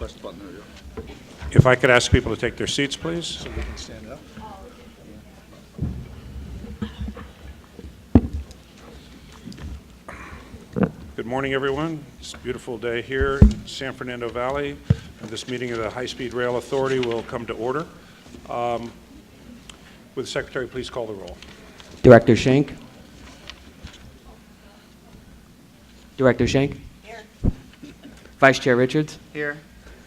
Press the button, there you go. If I could ask people to take their seats, please. So we can stand up. Good morning, everyone. It's a beautiful day here in San Fernando Valley. This meeting of the High-Speed Rail Authority will come to order. Would the Secretary please call the roll? Director Schenk. Director Schenk. Here. Vice Chair Richards. Here.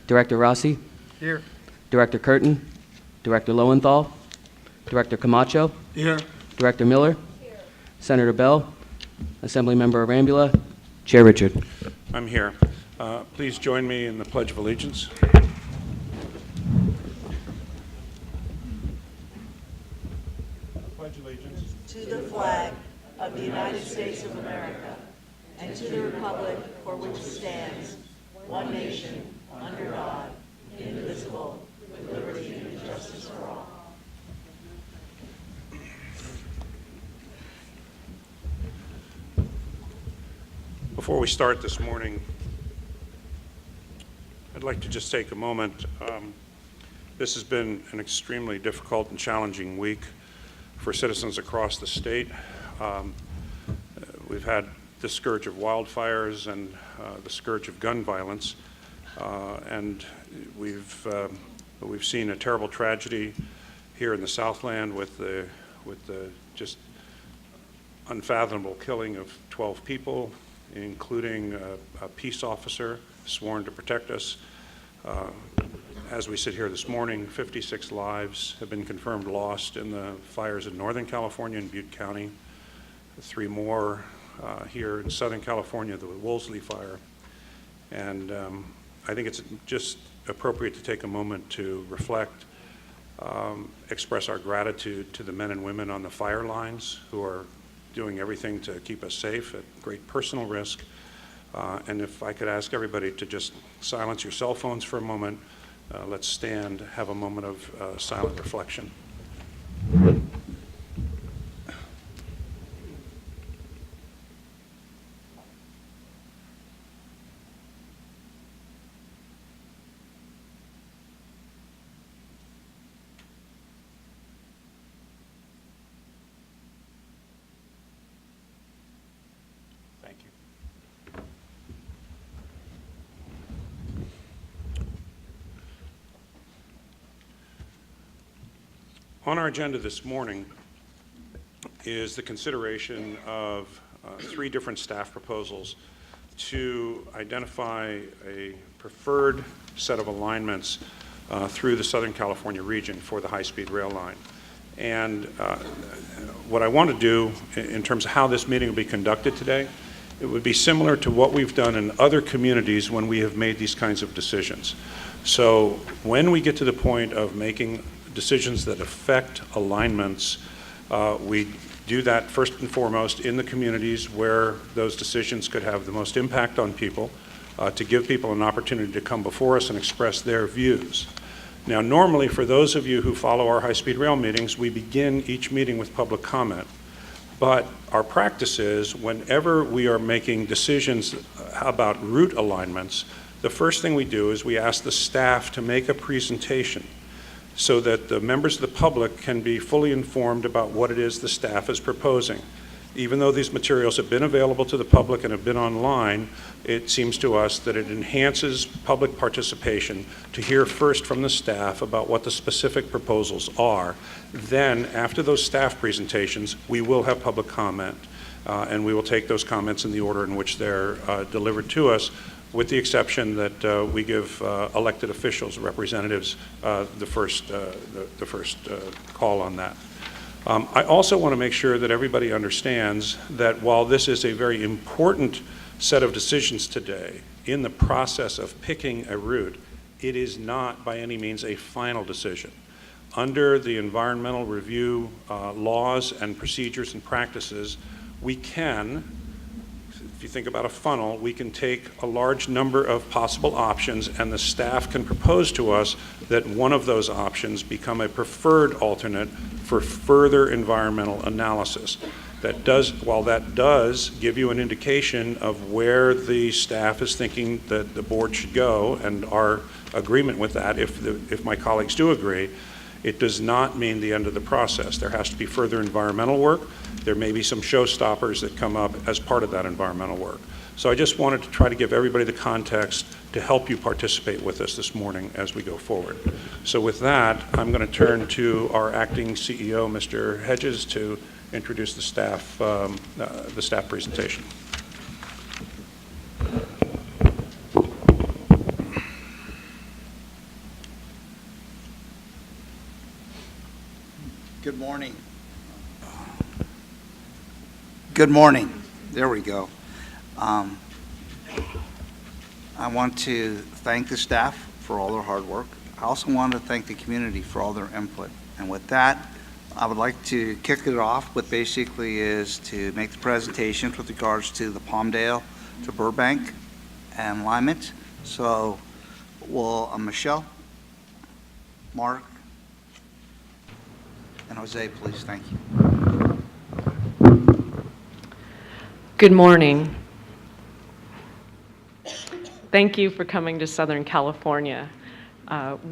Director Rossi. Here. Director Curtin. Director Lowenthal. Director Camacho. Here. Director Miller. Here. Senator Bell. Assemblymember Arambula. Chair Richard. I'm here. Please join me in the Pledge of Allegiance. Pledge allegiance to the flag of the United States of America and to the republic for which it stands, one nation, under God, indivisible, with liberty and justice for all. Before we start this morning, I'd like to just take a moment. This has been an extremely difficult and challenging week for citizens across the state. We've had the scourge of wildfires and the scourge of gun violence, and we've seen a terrible tragedy here in the Southland with the just unfathomable killing of 12 people, including a peace officer sworn to protect us. As we sit here this morning, 56 lives have been confirmed lost in the fires in Northern California and Butte County. 3 more here in Southern California, the Wolseley fire. And I think it's just appropriate to take a moment to reflect, express our gratitude to the men and women on the fire lines who are doing everything to keep us safe at great personal risk. And if I could ask everybody to just silence your cell phones for a moment, let's stand, have a moment of silent reflection. Thank you. On our agenda this morning is the consideration of 3 different staff proposals to identify a preferred set of alignments through the Southern California region for the high-speed rail line. And what I want to do in terms of how this meeting will be conducted today, it would be similar to what we've done in other communities when we have made these kinds of decisions. So when we get to the point of making decisions that affect alignments, we do that first and foremost in the communities where those decisions could have the most impact on people, to give people an opportunity to come before us and express their views. Now, normally for those of you who follow our high-speed rail meetings, we begin each meeting with public comment. But our practice is whenever we are making decisions about route alignments, the first thing we do is we ask the staff to make a presentation so that the members of the public can be fully informed about what it is the staff is proposing. Even though these materials have been available to the public and have been online, it seems to us that it enhances public participation to hear first from the staff about what the specific proposals are. Then, after those staff presentations, we will have public comment, and we will take those comments in the order in which they're delivered to us, with the exception that we give elected officials, representatives, the first call on that. I also want to make sure that everybody understands that while this is a very important set of decisions today in the process of picking a route, it is not by any means a final decision. Under the environmental review laws and procedures and practices, we can, if you think about a funnel, we can take a large number of possible options and the staff can propose to us that one of those options become a preferred alternate for further environmental analysis. While that does give you an indication of where the staff is thinking that the board should go, and our agreement with that, if my colleagues do agree, it does not mean the end of the process. There has to be further environmental work. There may be some showstoppers that come up as part of that environmental work. So I just wanted to try to give everybody the context to help you participate with us this morning as we go forward. So with that, I'm going to turn to our acting CEO, Mr. Hedges, to introduce the staff presentation. Good morning. Good morning. There we go. I want to thank the staff for all their hard work. I also want to thank the community for all their input. And with that, I would like to kick it off with basically is to make the presentations with regards to the Palmdale to Burbank and alignment. So, Michelle, Mark, and Jose, please. Thank you. Good morning. Thank you for coming to Southern California.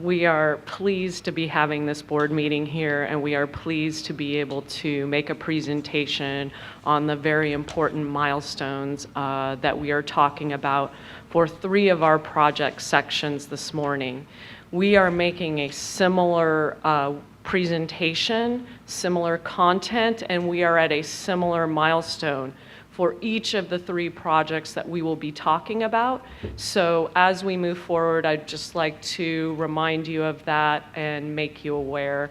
We are pleased to be having this board meeting here, and we are pleased to be able to make a presentation on the very important milestones that we are talking about for 3 of our project sections this morning. We are making a similar presentation, similar content, and we are at a similar milestone for each of the 3 projects that we will be talking about. So as we move forward, I'd just like to remind you of that and make you aware.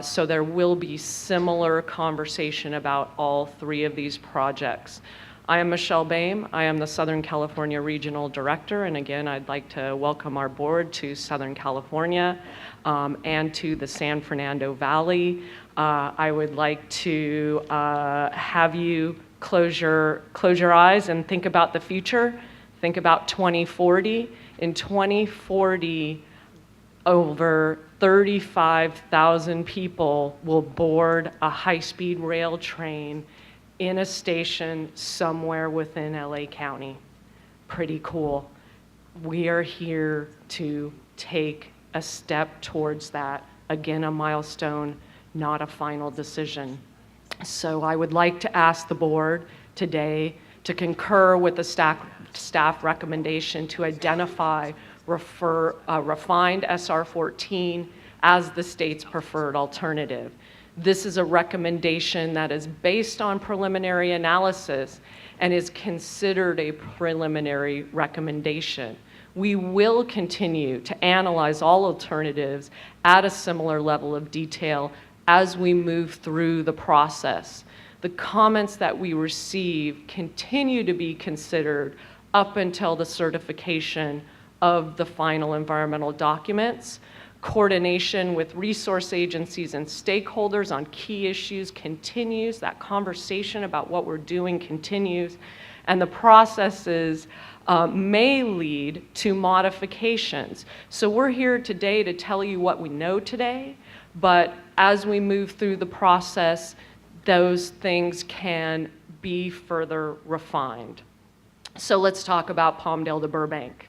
So there will be similar conversation about all 3 of these projects. I am Michelle Boehm. I am the Southern California Regional Director, and again, I'd like to welcome our board to Southern California and to the San Fernando Valley. I would like to have you close your eyes and think about the future. Think about 2040. In 2040, over 35,000 people will board a high-speed rail train in a station somewhere within LA County. Pretty cool. We are here to take a step towards that. Again, a milestone, not a final decision. So I would like to ask the board today to concur with the staff recommendation to identify refined SR14 as the state's preferred alternative. This is a recommendation that is based on preliminary analysis and is considered a preliminary recommendation. We will continue to analyze all alternatives at a similar level of detail as we move through the process. The comments that we receive continue to be considered up until the certification of the final environmental documents. Coordination with resource agencies and stakeholders on key issues continues. That conversation about what we're doing continues. And the processes may lead to modifications. So we're here today to tell you what we know today, but as we move through the process, those things can be further refined. So let's talk about Palmdale to Burbank.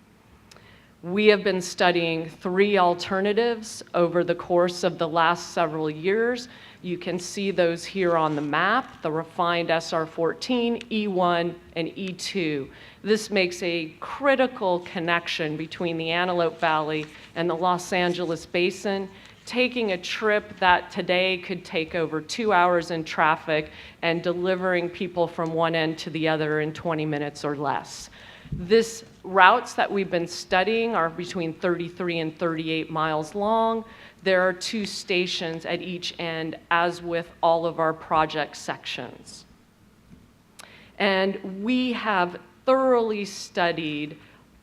We have been studying 3 alternatives over the course of the last several years. You can see those here on the map, the refined SR14, E1, and E2. This makes a critical connection between the Antelope Valley and the Los Angeles Basin, taking a trip that today could take over 2 hours in traffic and delivering people from one end to the other in 20 minutes or less. These routes that we've been studying are between 33 and 38 miles long. There are 2 stations at each end, as with all of our project sections. And we have thoroughly studied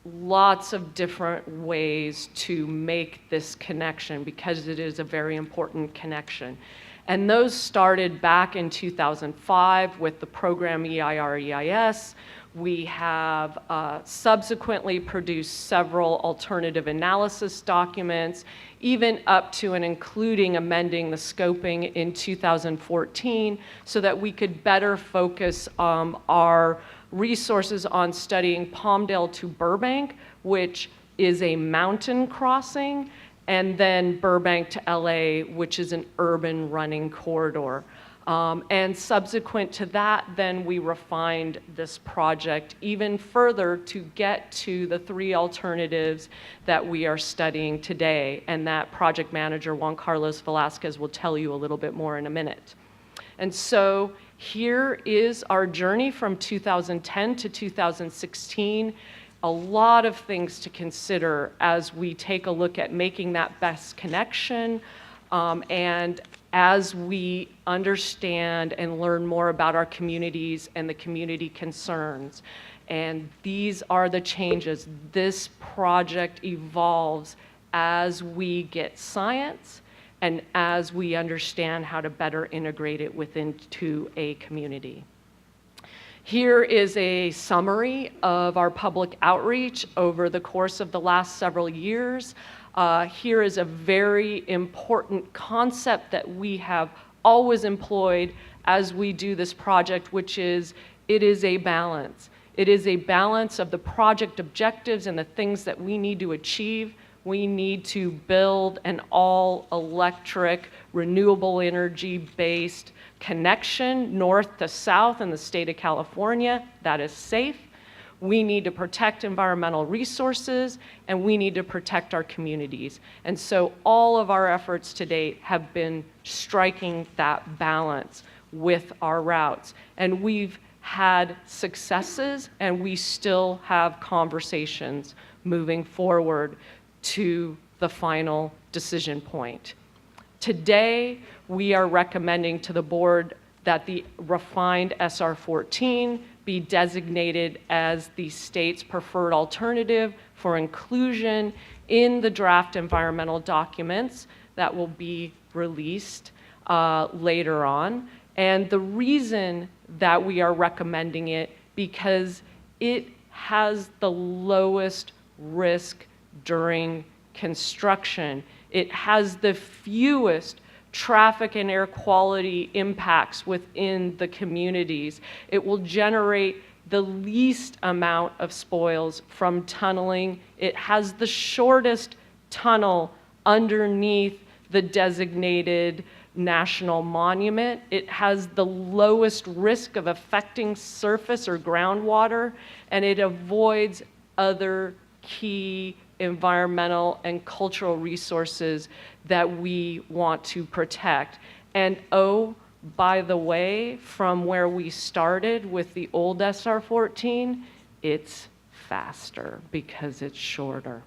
lots of different ways to make this connection because it is a very important connection. And those started back in 2005 with the program EIR-EIS. We have subsequently produced several alternative analysis documents, even up to and including amending the scoping in 2014 so that we could better focus our resources on studying Palmdale to Burbank, which is a mountain crossing, and then Burbank to LA, which is an urban running corridor. And subsequent to that, then we refined this project even further to get to the 3 alternatives that we are studying today, and that project manager, Juan Carlos Velasquez, will tell you a little bit more in a minute. And so here is our journey from 2010 to 2016. A lot of things to consider as we take a look at making that best connection, and as we understand and learn more about our communities and the community concerns. And these are the changes. This project evolves as we get science and as we understand how to better integrate it into a community. Here is a summary of our public outreach over the course of the last several years. Here is a very important concept that we have always employed as we do this project, which is, it is a balance. It is a balance of the project objectives and the things that we need to achieve. We need to build an all-electric, renewable energy-based connection north to south in the state of California that is safe. We need to protect environmental resources, and we need to protect our communities. And so all of our efforts to date have been striking that balance with our routes. And we've had successes, and we still have conversations moving forward to the final decision point. Today, we are recommending to the board that the refined SR 14 be designated as the state's preferred alternative for inclusion in the draft environmental documents that will be released later on. And the reason that we are recommending it, because it has the lowest risk during construction. It has the fewest traffic and air quality impacts within the communities. It will generate the least amount of spoils from tunneling. It has the shortest tunnel underneath the designated national monument. It has the lowest risk of affecting surface or groundwater, and it avoids other key environmental and cultural resources that we want to protect. And oh, by the way, from where we started with the old SR 14, it's faster because it's shorter.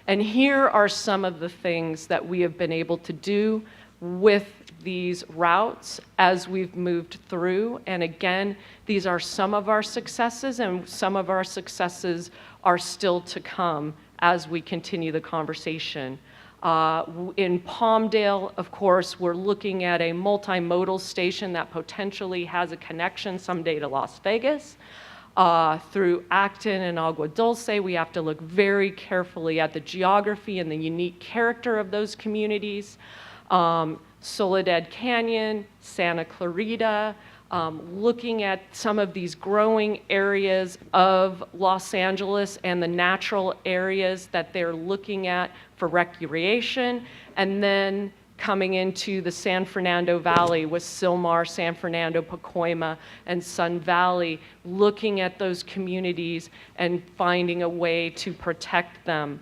And here are some of the things that we have been able to do with these routes as we've moved through. And again, these are some of our successes, and some of our successes are still to come as we continue the conversation. In Palmdale, of course, we're looking at a multimodal station that potentially has a connection someday to Las Vegas. Through Acton and Agua Dulce, we have to look very carefully at the geography and the unique character of those communities. Soledad Canyon, Santa Clarita, looking at some of these growing areas of Los Angeles and the natural areas that they're looking at for recreation, and then coming into the San Fernando Valley with Sylmar, San Fernando, Pacoima, and Sun Valley, looking at those communities and finding a way to protect them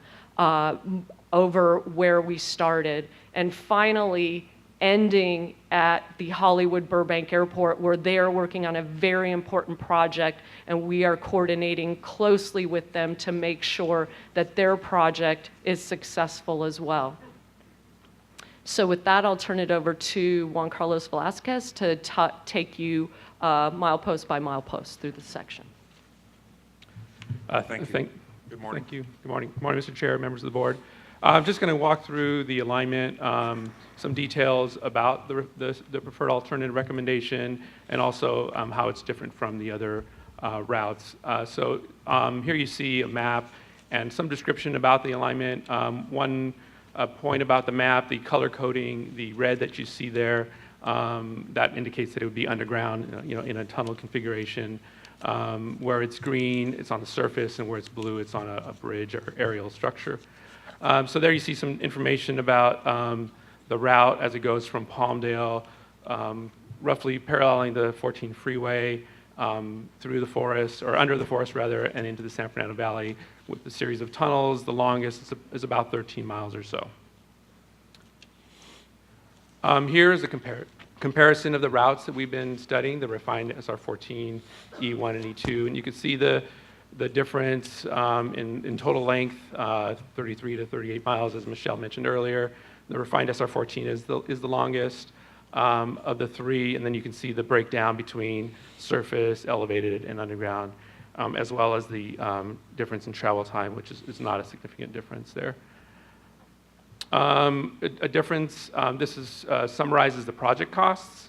over where we started. And finally, ending at the Hollywood Burbank Airport, where they are working on a very important project, and we are coordinating closely with them to make sure that their project is successful as well. So with that, I'll turn it over to Juan Carlos Velasquez to take you milepost by milepost through this section. Thank you. Good morning. Thank you. Good morning. Good morning, Mr. Chair, members of the board. I'm just going to walk through the alignment, some details about the preferred alternative recommendation, and also how it's different from the other routes. So here you see a map and some description about the alignment. One point about the map, the color coding, the red that you see there, that indicates that it would be underground, in a tunnel configuration. Where it's green, it's on the surface, and where it's blue, it's on a bridge or aerial structure. So there you see some information about the route as it goes from Palmdale, roughly paralleling the 14 freeway, through the forest, or under the forest rather, and into the San Fernando Valley with a series of tunnels. The longest is about 13 miles or so. Here is a comparison of the routes that we've been studying, the refined SR14, E1, and E2, and you can see the difference in total length, 33 to 38 miles, as Michelle mentioned earlier. The refined SR14 is the longest of the three, and then you can see the breakdown between surface, elevated, and underground, as well as the difference in travel time, which is not a significant difference there. A difference, this summarizes the project costs.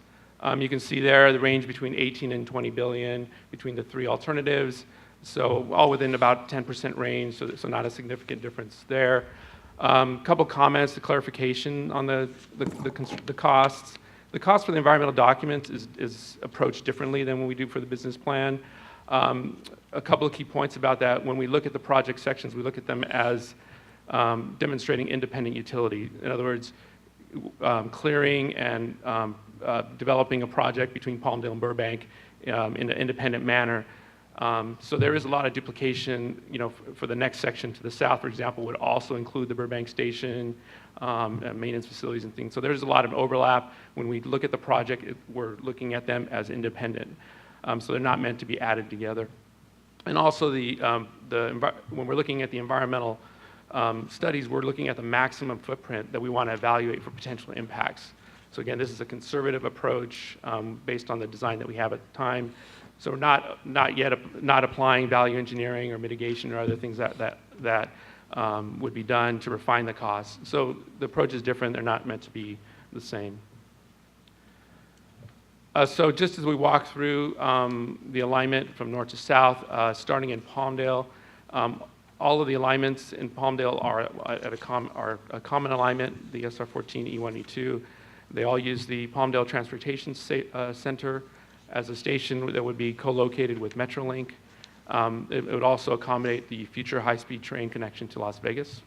You can see there the range between 18 and 20 billion between the three alternatives, so all within about 10% range, so not a significant difference there. Couple comments, the clarification on the costs. The cost for the environmental documents is approached differently than when we do for the business plan. A couple of key points about that. When we look at the project sections, we look at them as demonstrating independent utility. In other words, clearing and developing a project between Palmdale and Burbank in an independent manner. So there is a lot of duplication, for the next section to the south, for example, would also include the Burbank station, maintenance facilities and things. So there's a lot of overlap. When we look at the project, we're looking at them as independent. So they're not meant to be added together. And also when we're looking at the environmental studies, we're looking at the maximum footprint that we want to evaluate for potential impacts. So again, this is a conservative approach based on the design that we have at the time. So we're not applying value engineering or mitigation or other things that would be done to refine the costs. So the approach is different. They're not meant to be the same. So just as we walk through the alignment from north to south, starting in Palmdale, all of the alignments in Palmdale are a common alignment, the SR14, E1, E2. They all use the Palmdale Transportation Center as a station that would be co-located with Metrolink. It would also accommodate the future high-speed train connection to Las Vegas.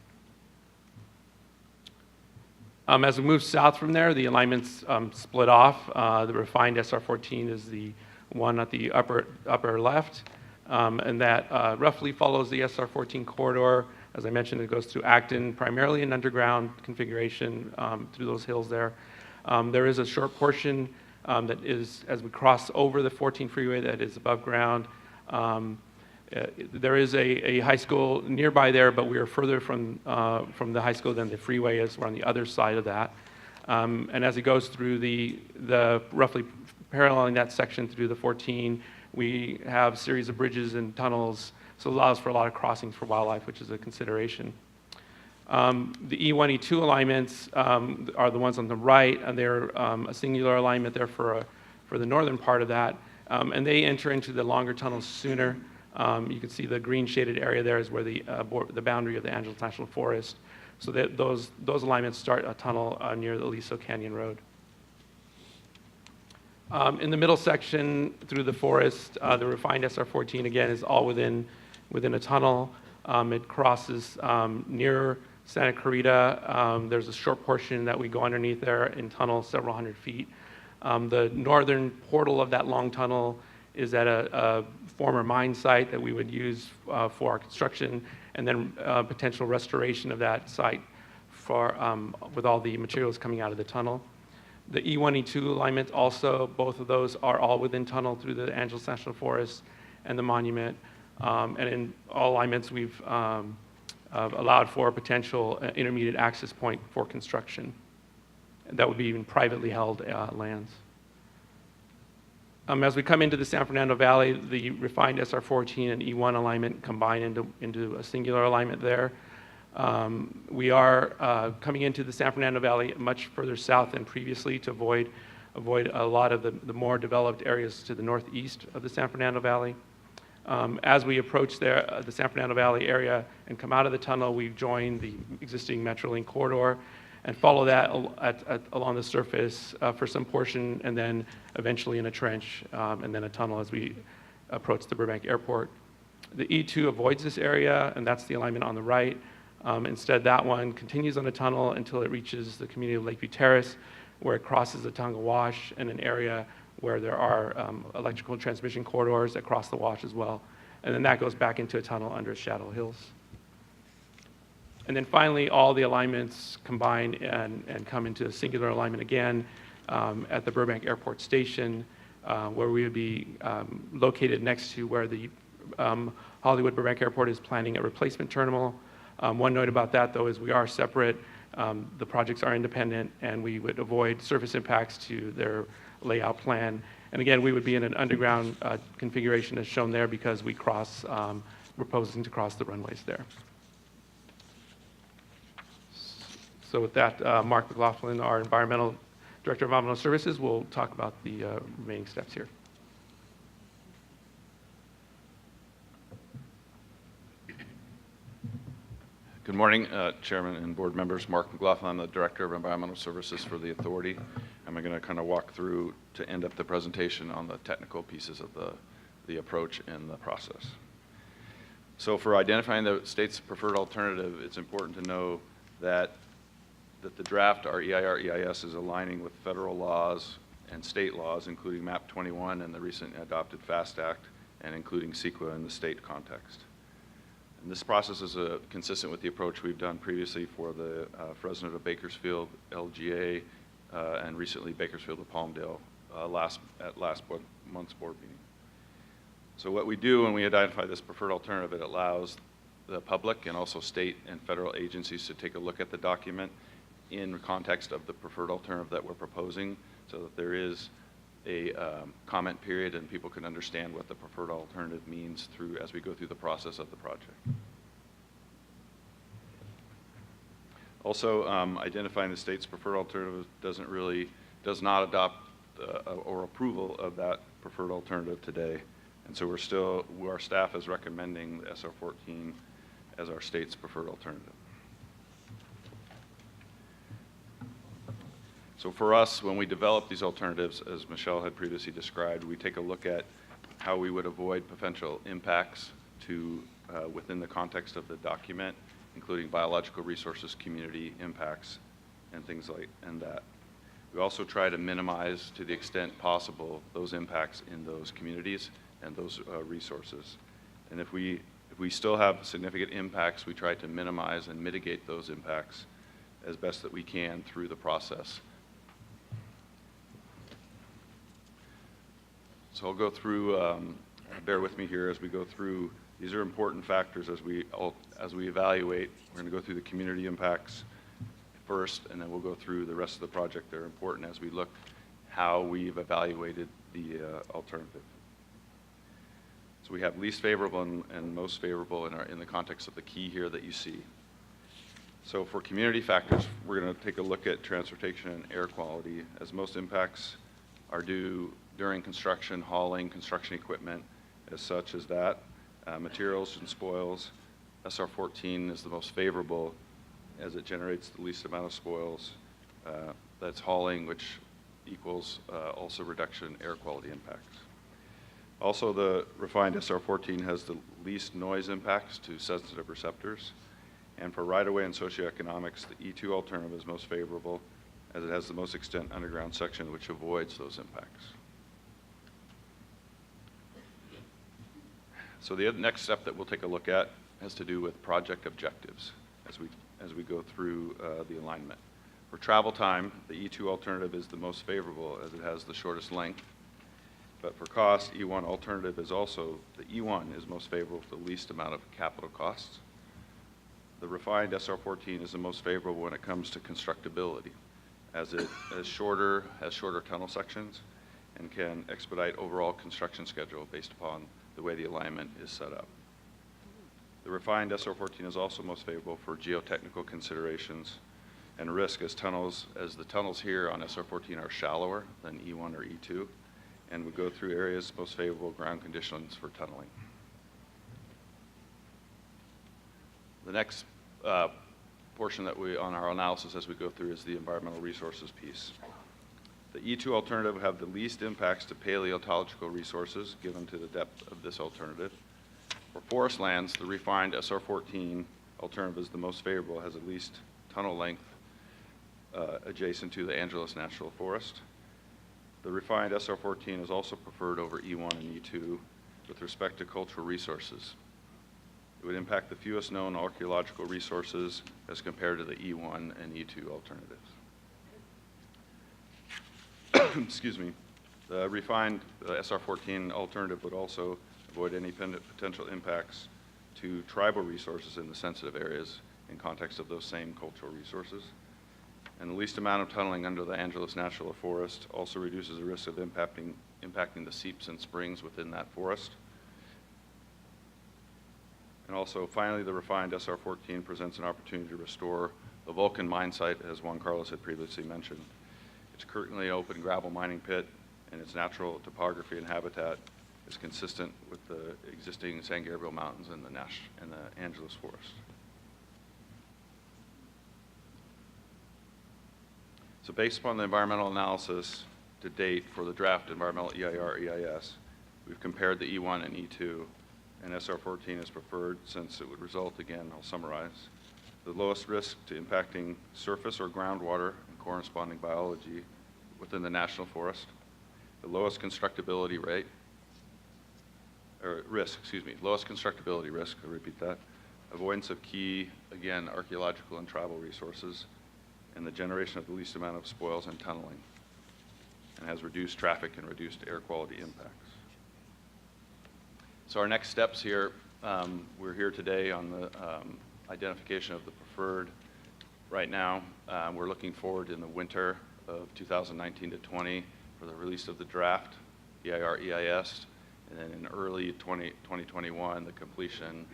As we move south from there, the alignments split off. The refined SR14 is the one at the upper left, and that roughly follows the SR14 corridor. As I mentioned, it goes through Acton, primarily an underground configuration through those hills there. There is a short portion that is, as we cross over the 14 freeway, that is above ground. There is a high school nearby there, but we are further from the high school than the freeway is. We're on the other side of that. And as it goes through the roughly paralleling that section through the 14, we have a series of bridges and tunnels, so it allows for a lot of crossings for wildlife, which is a consideration. The E1, E2 alignments are the ones on the right, and they're a singular alignment there for the northern part of that, and they enter into the longer tunnels sooner. You can see the green shaded area there is where the boundary of the Angeles National Forest. So that those alignments start a tunnel near the Aliso Canyon Road. In the middle section through the forest, the refined SR14 again is all within a tunnel. It crosses near Santa Clarita. There's a short portion that we go underneath there in tunnel several hundred feet. The northern portal of that long tunnel is at a former mine site that we would use for our construction, and then potential restoration of that site with all the materials coming out of the tunnel. The E1, E2 alignment also, both of those are all within tunnel through the Angeles National Forest and the monument. And in all alignments, we've allowed for a potential intermediate access point for construction. That would be in privately held lands. As we come into the San Fernando Valley, the refined SR14 and E1 alignment combine into a singular alignment there. We are coming into the San Fernando Valley much further south than previously to avoid a lot of the more developed areas to the northeast of the San Fernando Valley. As we approach the San Fernando Valley area and come out of the tunnel, we join the existing Metrolink corridor and follow that along the surface for some portion, and then eventually in a trench, and then a tunnel as we approach the Burbank Airport. The E2 avoids this area, and that's the alignment on the right. Instead, that one continues on the tunnel until it reaches the community of Lakeview Terrace, where it crosses the Tonga Wash in an area where there are electrical transmission corridors that cross the wash as well. And then that goes back into a tunnel under Shadow Hills. And then finally, all the alignments combine and come into a singular alignment again at the Burbank Airport Station, where we would be located next to where the Hollywood Burbank Airport is planning a replacement terminal. One note about that, though, is we are separate. The projects are independent, and we would avoid surface impacts to their layout plan. And again, we would be in an underground configuration as shown there because we're proposing to cross the runways there. So with that, Mark McLaughlin, our Director of Environmental Services, will talk about the remaining steps here. Good morning, Chairman and board members. Mark McLaughlin, I'm the Director of Environmental Services for the Authority. I'm going to kind of walk through to end up the presentation on the technical pieces of the approach and the process. So for identifying the state's preferred alternative, it's important to know that the draft, our EIR-EIS, is aligning with federal laws and state laws, including MAP 21 and the recently adopted FAST Act, and including CEQA in the state context. And this process is consistent with the approach we've done previously for the Fresno to Bakersfield LGA and recently Bakersfield to Palmdale at last month's board meeting. So what we do when we identify this preferred alternative, it allows the public and also state and federal agencies to take a look at the document in the context of the preferred alternative that we're proposing, so that there is a comment period and people can understand what the preferred alternative means as we go through the process of the project. Also, identifying the state's preferred alternative does not adopt or approval of that preferred alternative today. And so our staff is recommending the SR 14 as our state's preferred alternative. So for us, when we develop these alternatives, as Michelle had previously described, we take a look at how we would avoid potential impacts within the context of the document, including biological resources, community impacts, and things like that. We also try to minimize, to the extent possible, those impacts in those communities and those resources. And if we still have significant impacts, we try to minimize and mitigate those impacts as best that we can through the process. So I'll go through, bear with me here as we go through. These are important factors as we evaluate. We're going to go through the community impacts first, and then we'll go through the rest of the project. They're important as we look how we've evaluated the alternative. So we have least favorable and most favorable in the context of the key here that you see. So for community factors, we're going to take a look at transportation and air quality, as most impacts are due during construction, hauling, construction equipment, as such as that. Materials and spoils, SR 14 is the most favorable as it generates the least amount of spoils. That's hauling, which equals also reduction in air quality impacts. Also, the refined SR 14 has the least noise impacts to sensitive receptors. And for right-of-way and socioeconomics, the E2 alternative is most favorable as it has the most extent underground section, which avoids those impacts. So the next step that we'll take a look at has to do with project objectives as we go through the alignment. For travel time, the E2 alternative is the most favorable as it has the shortest length. But for cost, E1 alternative is also, the E1 is most favorable with the least amount of capital costs. The refined SR 14 is the most favorable when it comes to constructability, as it has shorter tunnel sections and can expedite overall construction schedule based upon the way the alignment is set up. The refined SR 14 is also most favorable for geotechnical considerations and risk, as the tunnels here on SR 14 are shallower than E1 or E2, and would go through areas most favorable ground conditions for tunneling. The next portion that on our analysis as we go through is the environmental resources piece. The E2 alternative will have the least impacts to paleontological resources given to the depth of this alternative. For forest lands, the refined SR14 alternative is the most favorable, has at least tunnel length adjacent to the Angeles National Forest. The refined SR14 is also preferred over E1 and E2 with respect to cultural resources. It would impact the fewest known archaeological resources as compared to the E1 and E2 alternatives. Excuse me. The refined SR14 alternative would also avoid any potential impacts to tribal resources in the sensitive areas in context of those same cultural resources. And the least amount of tunneling under the Angeles National Forest also reduces the risk of impacting the seeps and springs within that forest. And also, finally, the refined SR14 presents an opportunity to restore the Vulcan mine site, as Juan Carlos had previously mentioned. It's currently an open gravel mining pit, and its natural topography and habitat is consistent with the existing San Gabriel Mountains and the Angeles Forest. So based upon the environmental analysis to date for the draft environmental EIR/EIS, we've compared the E1 and E2, and SR14 is preferred since it would result, again, I'll summarize, the lowest risk to impacting surface or groundwater and corresponding biology within the national forest, the lowest constructability lowest constructability risk, I'll repeat that, avoidance of key, again, archaeological and tribal resources, and the generation of the least amount of spoils and tunneling, and has reduced traffic and reduced air quality impacts. So our next steps here, we're here today on the identification of the preferred. Right now, we're looking forward in the winter of 2019 to 20 for the release of the draft EIR/EIS, and then in early 2021, the completion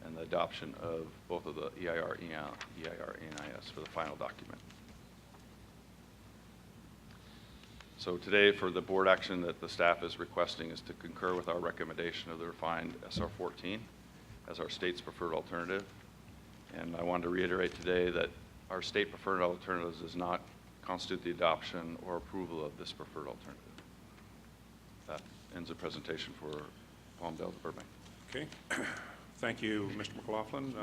and the adoption of both of the EIR/EIS for the final document. So today, for the board action that the staff is requesting is to concur with our recommendation of the refined SR14 as our state's preferred alternative. And I wanted to reiterate today that our state preferred alternatives does not constitute the adoption or approval of this preferred alternative. That ends the presentation for Palmdale to Burbank. Okay. Thank you, Mr. McLaughlin.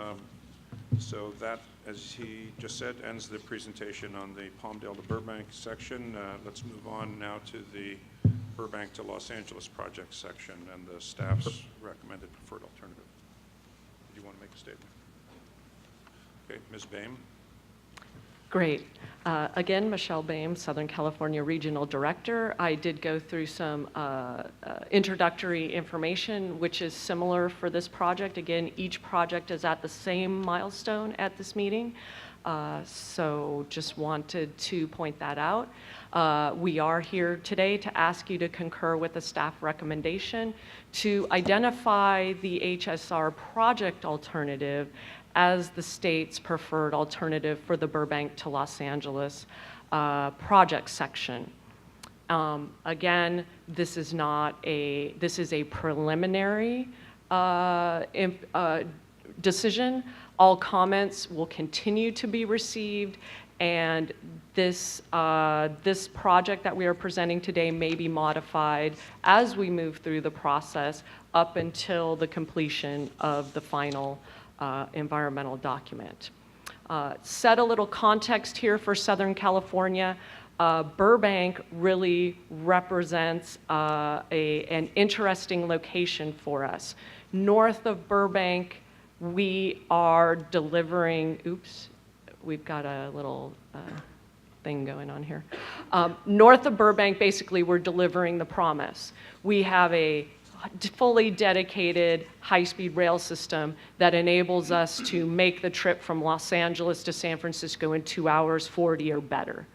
So that, as he just said, ends the presentation on the Palmdale to Burbank section. Let's move on now to the Burbank to Los Angeles project section and the staff's recommended preferred alternative. Do you want to make a statement? Okay, Ms. Boehm. Great. Again, Michelle Boehm, Southern California Regional Director. I did go through some introductory information, which is similar for this project. Again, each project is at the same milestone at this meeting. So just wanted to point that out. We are here today to ask you to concur with the staff recommendation to identify the HSR project alternative as the state's preferred alternative for the Burbank to Los Angeles project section. Again, this is a preliminary decision. All comments will continue to be received, and this project that we are presenting today may be modified as we move through the process up until the completion of the final environmental document. Set a little context here for Southern California. Burbank really represents an interesting location for us. North of Burbank, we are delivering, oops, we've got a little thing going on here. North of Burbank, basically, we're delivering the promise. We have a fully dedicated high-speed rail system that enables us to make the trip from Los Angeles to San Francisco in 2 hours 40 or better.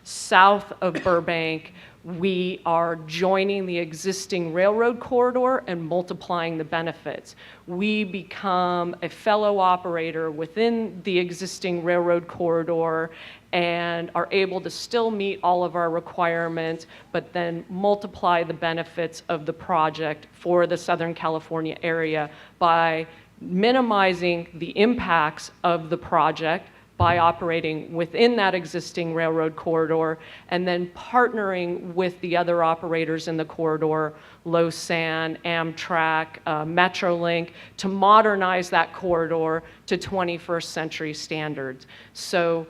South of Burbank, we are joining the existing railroad corridor and multiplying the benefits. We become a fellow operator within the existing railroad corridor and are able to still meet all of our requirements, but then multiply the benefits of the project for the Southern California area by minimizing the impacts of the project by operating within that existing railroad corridor and then partnering with the other operators in the corridor, Losan, Amtrak, Metrolink, to modernize that corridor to 21st century standards. So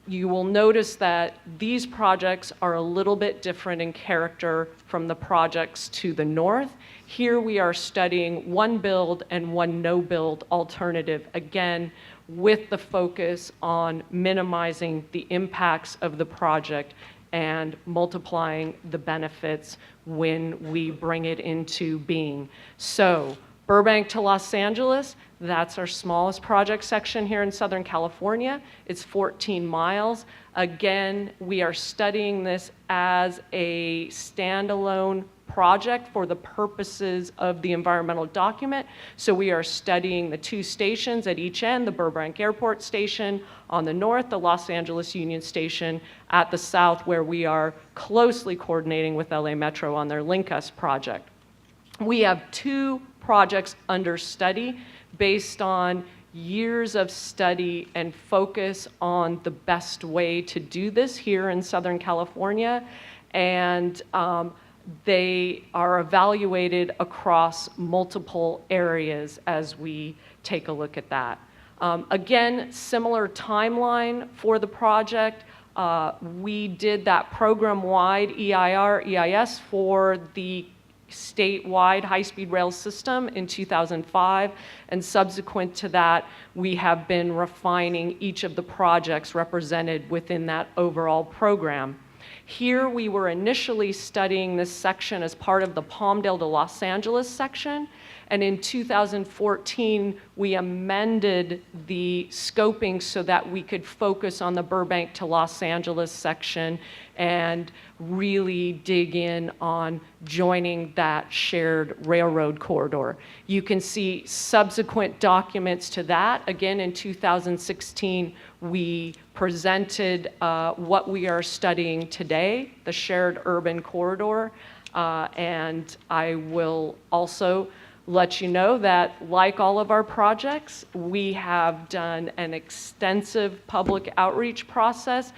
you will notice that these projects are a little bit different in character from the projects to the north. Here we are studying one build and one no build alternative, again, with the focus on minimizing the impacts of the project and multiplying the benefits when we bring it into being. So Burbank to Los Angeles, that's our smallest project section here in Southern California. It's 14 miles. Again, we are studying this as a standalone project for the purposes of the environmental document. So we are studying the two stations at each end, the Burbank Airport Station on the north, the Los Angeles Union Station at the south, where we are closely coordinating with LA Metro on their Link Us project. We have two projects under study based on years of study and focus on the best way to do this here in Southern California. And they are evaluated across multiple areas as we take a look at that. Again, similar timeline for the project. We did that program-wide EIR, EIS for the statewide high-speed rail system in 2005, and subsequent to that, we have been refining each of the projects represented within that overall program. Here, we were initially studying this section as part of the Palmdale to Los Angeles section, and in 2014, we amended the scoping so that we could focus on the Burbank to Los Angeles section and really dig in on joining that shared railroad corridor. You can see subsequent documents to that. Again, in 2016, we presented what we are studying today, the shared urban corridor, and I will also let you know that, like all of our projects, we have done an extensive public outreach process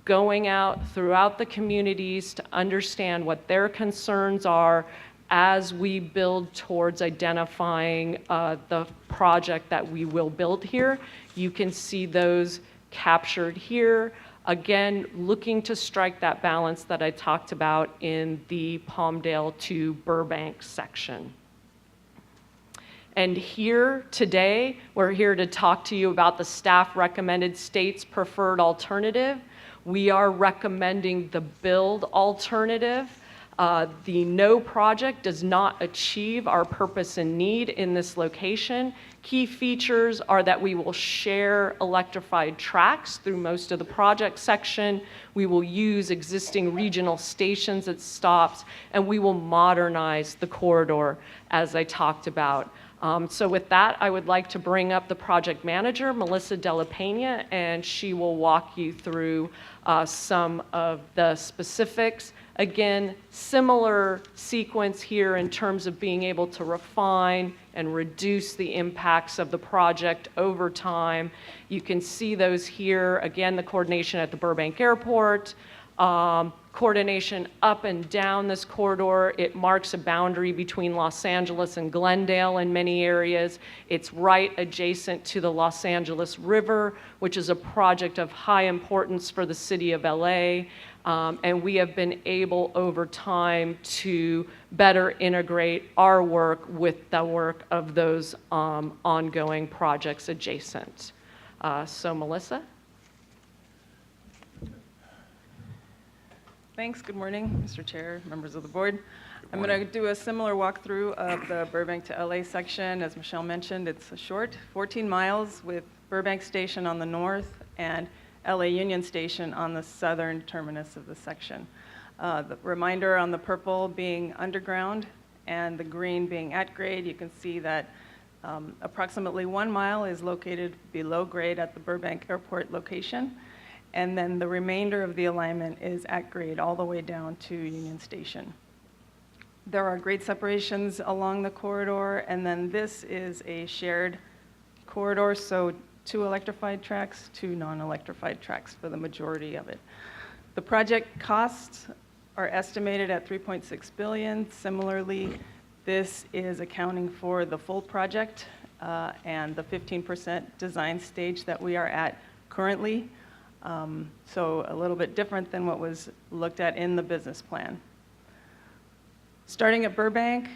going out throughout the communities to understand what their concerns are as we build towards identifying the project that we will build here. You can see those captured here. Again, looking to strike that balance that I talked about in the Palmdale to Burbank section. And here today, we're here to talk to you about the staff recommended state's preferred alternative. We are recommending the build alternative. The no project does not achieve our purpose and need in this location. Key features are that we will share electrified tracks through most of the project section. We will use existing regional stations at stops, and we will modernize the corridor, as I talked about. So with that, I would like to bring up the project manager, Melissa Della Pena, and she will walk you through some of the specifics. Again, similar sequence here in terms of being able to refine and reduce the impacts of the project over time. You can see those here. Again, the coordination at the Burbank Airport, coordination up and down this corridor. It marks a boundary between Los Angeles and Glendale in many areas. It's right adjacent to the Los Angeles River, which is a project of high importance for the city of LA. And we have been able over time to better integrate our work with the work of those ongoing projects adjacent. So Melissa? Thanks. Good morning, Mr. Chair, members of the board. I'm going to do a similar walkthrough of the Burbank to LA section. As Michelle mentioned, it's a short 14 miles with Burbank Station on the north and LA Union Station on the southern terminus of the section. The reminder on the purple being underground and the green being at grade. You can see that approximately 1 mile is located below grade at the Burbank Airport location. And then the remainder of the alignment is at grade all the way down to Union Station. There are grade separations along the corridor, and then this is a shared corridor. So 2 electrified tracks, 2 non-electrified tracks for the majority of it. The project costs are estimated at $3.6 billion. Similarly, this is accounting for the full project and the 15% design stage that we are at currently. So a little bit different than what was looked at in the business plan. Starting at Burbank,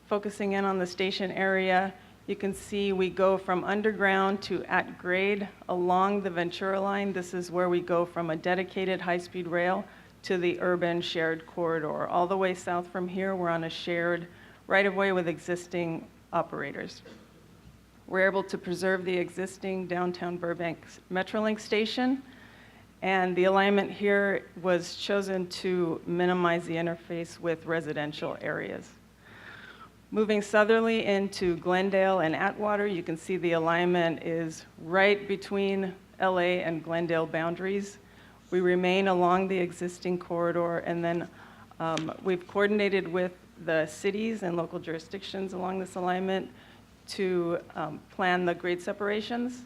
focusing in on the station area, you can see we go from underground to at grade along the Ventura line. This is where we go from a dedicated high-speed rail to the urban shared corridor. All the way south from here, we're on a shared right-of-way with existing operators. We're able to preserve the existing downtown Burbank Metrolink station, and the alignment here was chosen to minimize the interface with residential areas. Moving southerly into Glendale and Atwater, you can see the alignment is right between LA and Glendale boundaries. We remain along the existing corridor, and then we've coordinated with the cities and local jurisdictions along this alignment to plan the grade separations.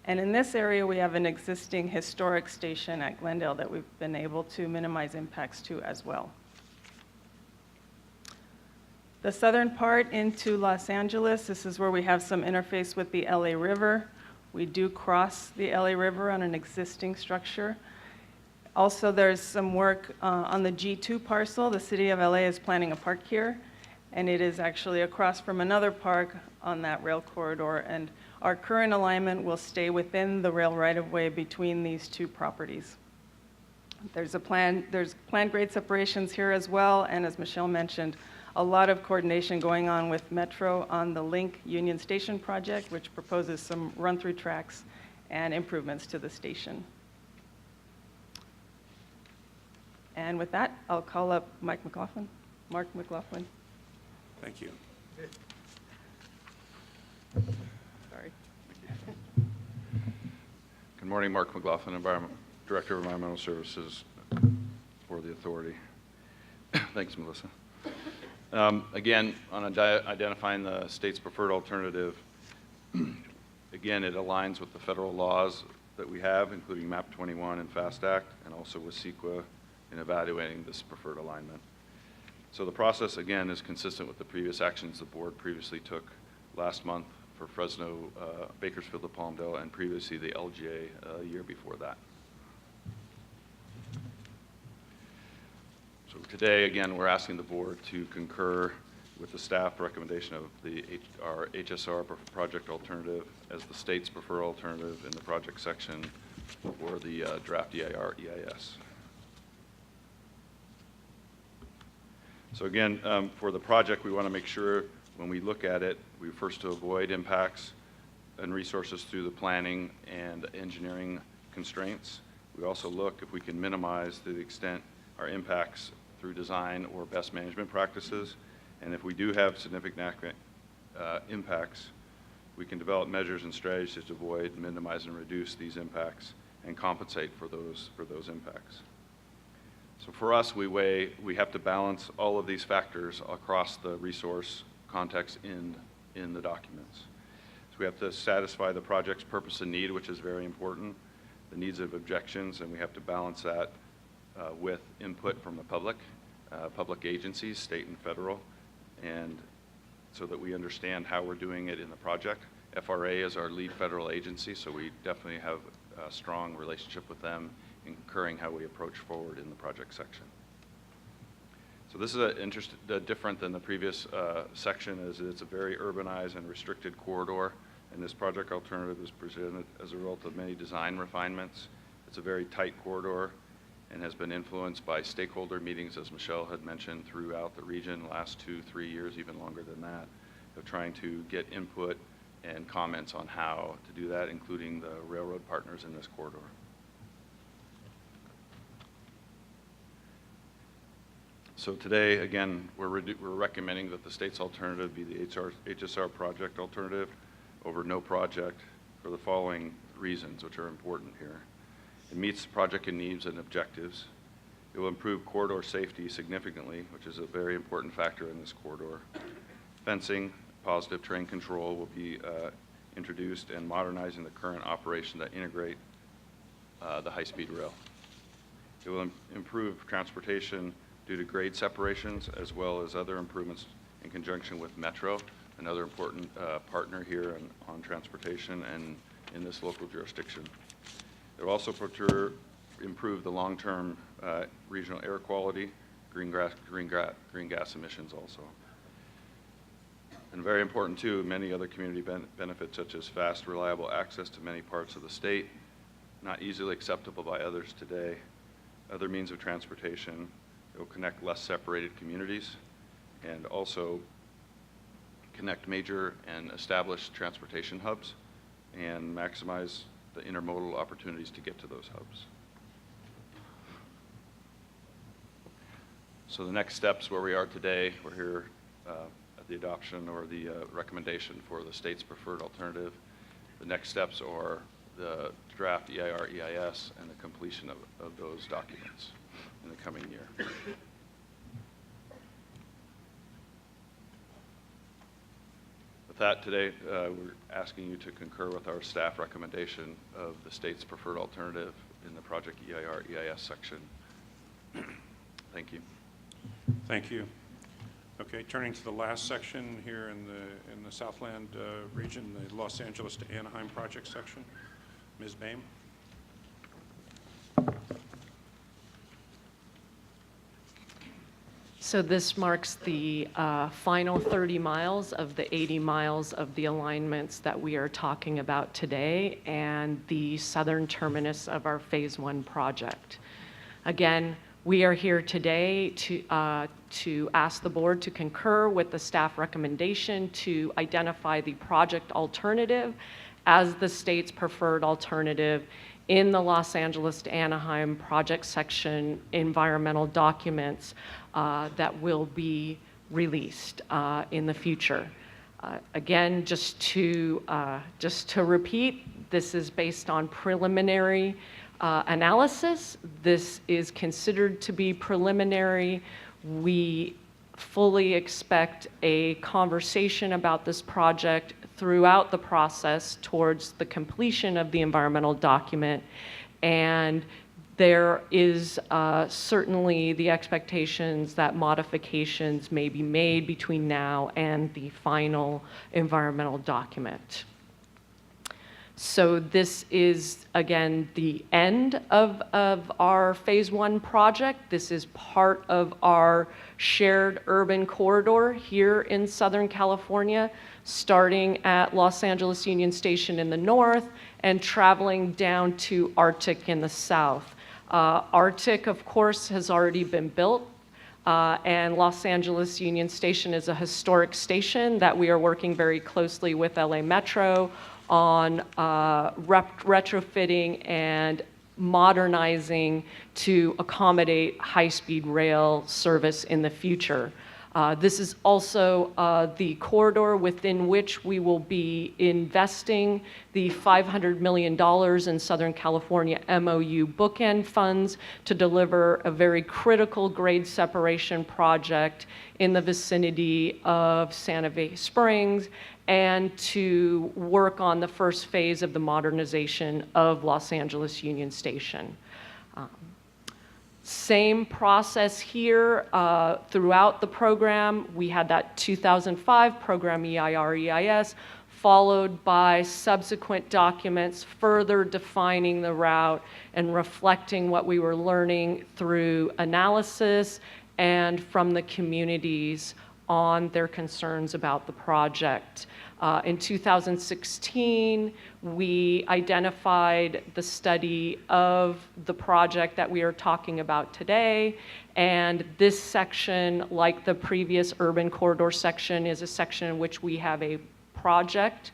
And in this area, we have an existing historic station at Glendale that we've been able to minimize impacts to as well. The southern part into Los Angeles, this is where we have some interface with the LA River. We do cross the LA River on an existing structure. Also, there's some work on the G2 parcel. The city of LA is planning a park here, and it is actually across from another park on that rail corridor. And our current alignment will stay within the rail right-of-way between these two properties. There's planned grade separations here as well, and as Michelle mentioned, a lot of coordination going on with Metro on the Link Union Station project, which proposes some run-through tracks and improvements to the station. And with that, I'll call up Mark McLaughlin. Thank you. Sorry. Good morning, Mark McLaughlin, Director of Environmental Services for the authority. Thanks, Melissa. Again, on identifying the state's preferred alternative, again, it aligns with the federal laws that we have, including MAP 21 and FAST Act, and also with CEQA in evaluating this preferred alignment. So the process, again, is consistent with the previous actions the board previously took last month for Fresno, Bakersfield to Palmdale, and previously the LGA a year before that. So today, again, we're asking the board to concur with the staff recommendation of our HSR project alternative as the state's preferred alternative in the project section for the draft EIS. So again, for the project, we want to make sure when we look at it, we first to avoid impacts and resources through the planning and engineering constraints. We also look if we can minimize to the extent our impacts through design or best management practices. And if we do have significant impacts, we can develop measures and strategies to avoid, minimize, and reduce these impacts and compensate for those impacts. So for us, we have to balance all of these factors across the resource context in the documents. So we have to satisfy the project's purpose and need, which is very important, the needs of objections, and we have to balance that with input from the public agencies, state and federal, and so that we understand how we're doing it in the project. FRA is our lead federal agency, so we definitely have a strong relationship with them in concurring how we approach forward in the project section. So this is different than the previous section, as it's a very urbanized and restricted corridor, and this project alternative is presented as a result of many design refinements. It's a very tight corridor and has been influenced by stakeholder meetings, as Michelle had mentioned, throughout the region the last 2-3 years, even longer than that, of trying to get input and comments on how to do that, including the railroad partners in this corridor. So today, again, we're recommending that the state's alternative be the HSR project alternative over no project for the following reasons, which are important here. It meets the project needs and objectives. It will improve corridor safety significantly, which is a very important factor in this corridor. Fencing, positive train control will be introduced and modernizing the current operation that integrate the high-speed rail. It will improve transportation due to grade separations as well as other improvements in conjunction with Metro, another important partner here on transportation and in this local jurisdiction. It will also improve the long-term regional air quality, green gas emissions also. And very important too, many other community benefits such as fast, reliable access to many parts of the state, not easily acceptable by others today, other means of transportation. It will connect less separated communities and also connect major and established transportation hubs and maximize the intermodal opportunities to get to those hubs. So the next steps where we are today, we're here at the adoption or the recommendation for the state's preferred alternative. The next steps are the draft EIR, EIS, and the completion of those documents in the coming year. With that, today we're asking you to concur with our staff recommendation of the state's preferred alternative in the project EIR, EIS section. Thank you. Thank you. Okay, turning to the last section here in the Southland region, the Los Angeles to Anaheim project section. Ms. Boehm. So this marks the final 30 miles of the 80 miles of the alignments that we are talking about today and the southern terminus of our Phase 1 project. Again, we are here today to ask the board to concur with the staff recommendation to identify the project alternative as the state's preferred alternative in the Los Angeles to Anaheim project section environmental documents that will be released in the future. Again, just to repeat, this is based on preliminary analysis. This is considered to be preliminary. We fully expect a conversation about this project throughout the process towards the completion of the environmental document, and there is certainly the expectations that modifications may be made between now and the final environmental document. So this is, again, the end of our Phase 1 project. This is part of our shared urban corridor here in Southern California, starting at Los Angeles Union Station in the north and traveling down to Arctic in the south. Arctic, of course, has already been built, and Los Angeles Union Station is a historic station that we are working very closely with LA Metro on retrofitting and modernizing to accommodate high-speed rail service in the future. This is also the corridor within which we will be investing the $500 million in Southern California MOU bookend funds to deliver a very critical grade separation project in the vicinity of Santa Fe Springs and to work on the first phase of the modernization of Los Angeles Union Station. Same process here throughout the program. We had that 2005 program EIR, EIS, followed by subsequent documents further defining the route and reflecting what we were learning through analysis and from the communities on their concerns about the project. In 2016, we identified the study of the project that we are talking about today, and this section, like the previous urban corridor section, is a section in which we have a project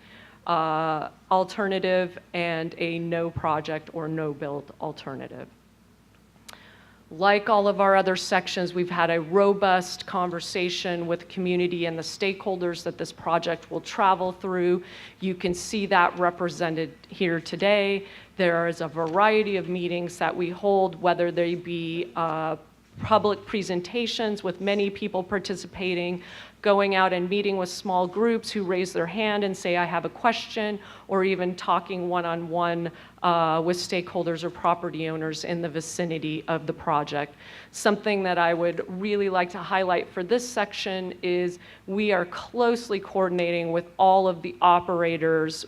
alternative and a no project or no build alternative. Like all of our other sections, we've had a robust conversation with the community and the stakeholders that this project will travel through. You can see that represented here today. There is a variety of meetings that we hold, whether they be public presentations with many people participating, going out and meeting with small groups who raise their hand and say, I have a question, or even talking one-on-one with stakeholders or property owners in the vicinity of the project. Something that I would really like to highlight for this section is we are closely coordinating with all of the operators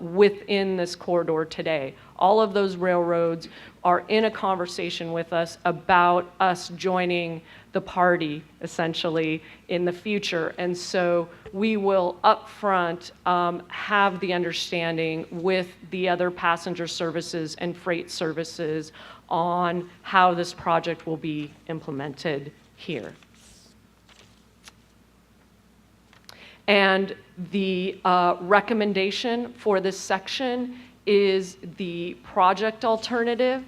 within this corridor today. All of those railroads are in a conversation with us about us joining the party, essentially, in the future. And so we will upfront have the understanding with the other passenger services and freight services on how this project will be implemented here. And the recommendation for this section is the project alternative.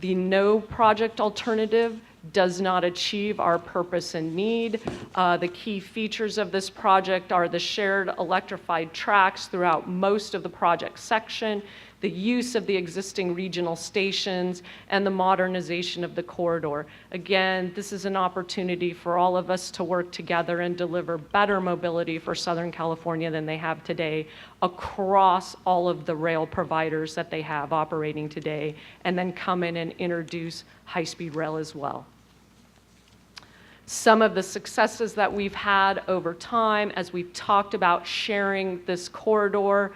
The no project alternative does not achieve our purpose and need. The key features of this project are the shared electrified tracks throughout most of the project section, the use of the existing regional stations, and the modernization of the corridor. Again, this is an opportunity for all of us to work together and deliver better mobility for Southern California than they have today across all of the rail providers that they have operating today, and then come in and introduce high-speed rail as well. Some of the successes that we've had over time as we've talked about sharing this corridor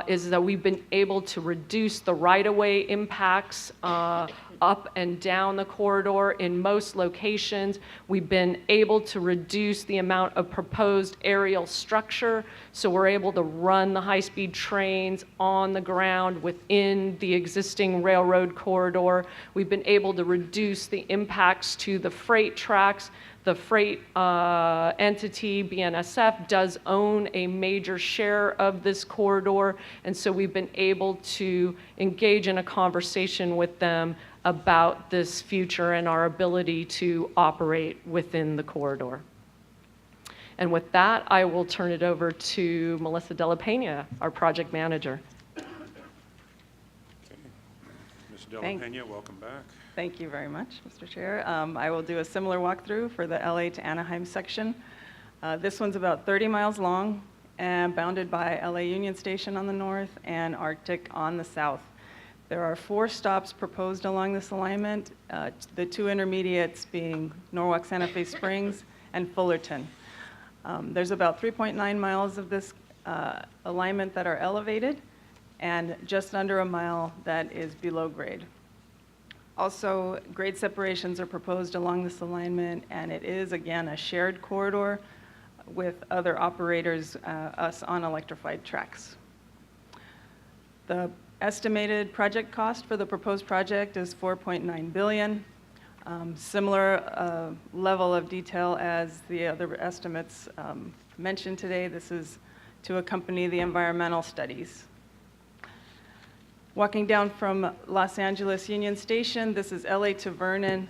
is that we've been able to reduce the right-of-way impacts up and down the corridor in most locations. We've been able to reduce the amount of proposed aerial structure, so we're able to run the high-speed trains on the ground within the existing railroad corridor. We've been able to reduce the impacts to the freight tracks. The freight entity, BNSF, does own a major share of this corridor, and so we've been able to engage in a conversation with them about this future and our ability to operate within the corridor. And with that, I will turn it over to Melissa Della Pena, our project manager. Ms. Della Thanks. Pena, welcome back. Thank you very much, Mr. Chair. I will do a similar walkthrough for the LA to Anaheim section. This one's about 30 miles long and bounded by LA Union Station on the north and Arctic on the south. There are 4 stops proposed along this alignment, the 2 intermediates being Norwalk Santa Fe Springs and Fullerton. There's about 3.9 miles of this alignment that are elevated and just under a mile that is below grade. Also, grade separations are proposed along this alignment, and it is, again, a shared corridor with other operators, us on electrified tracks. The estimated project cost for the proposed project is $4.9 billion. Similar level of detail as the other estimates mentioned today. This is to accompany the environmental studies. Walking down from Los Angeles Union Station, this is LA to Vernon.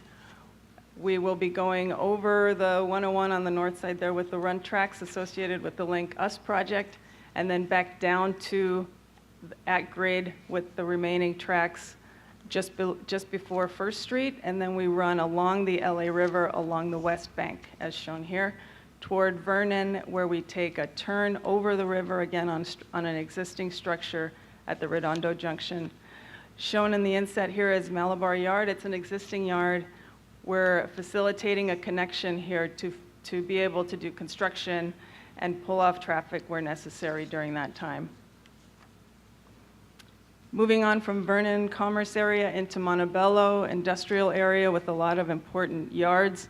We will be going over the 101 on the north side there with the run tracks associated with the Link Us project, and then back down to at grade with the remaining tracks just before First Street, and then we run along the LA River along the west bank, as shown here, toward Vernon, where we take a turn over the river again on an existing structure at the Redondo Junction. Shown in the inset here is Malabar Yard. It's an existing yard. We're facilitating a connection here to be able to do construction and pull off traffic where necessary during that time. Moving on from Vernon Commerce area into Montebello industrial area with a lot of important yards.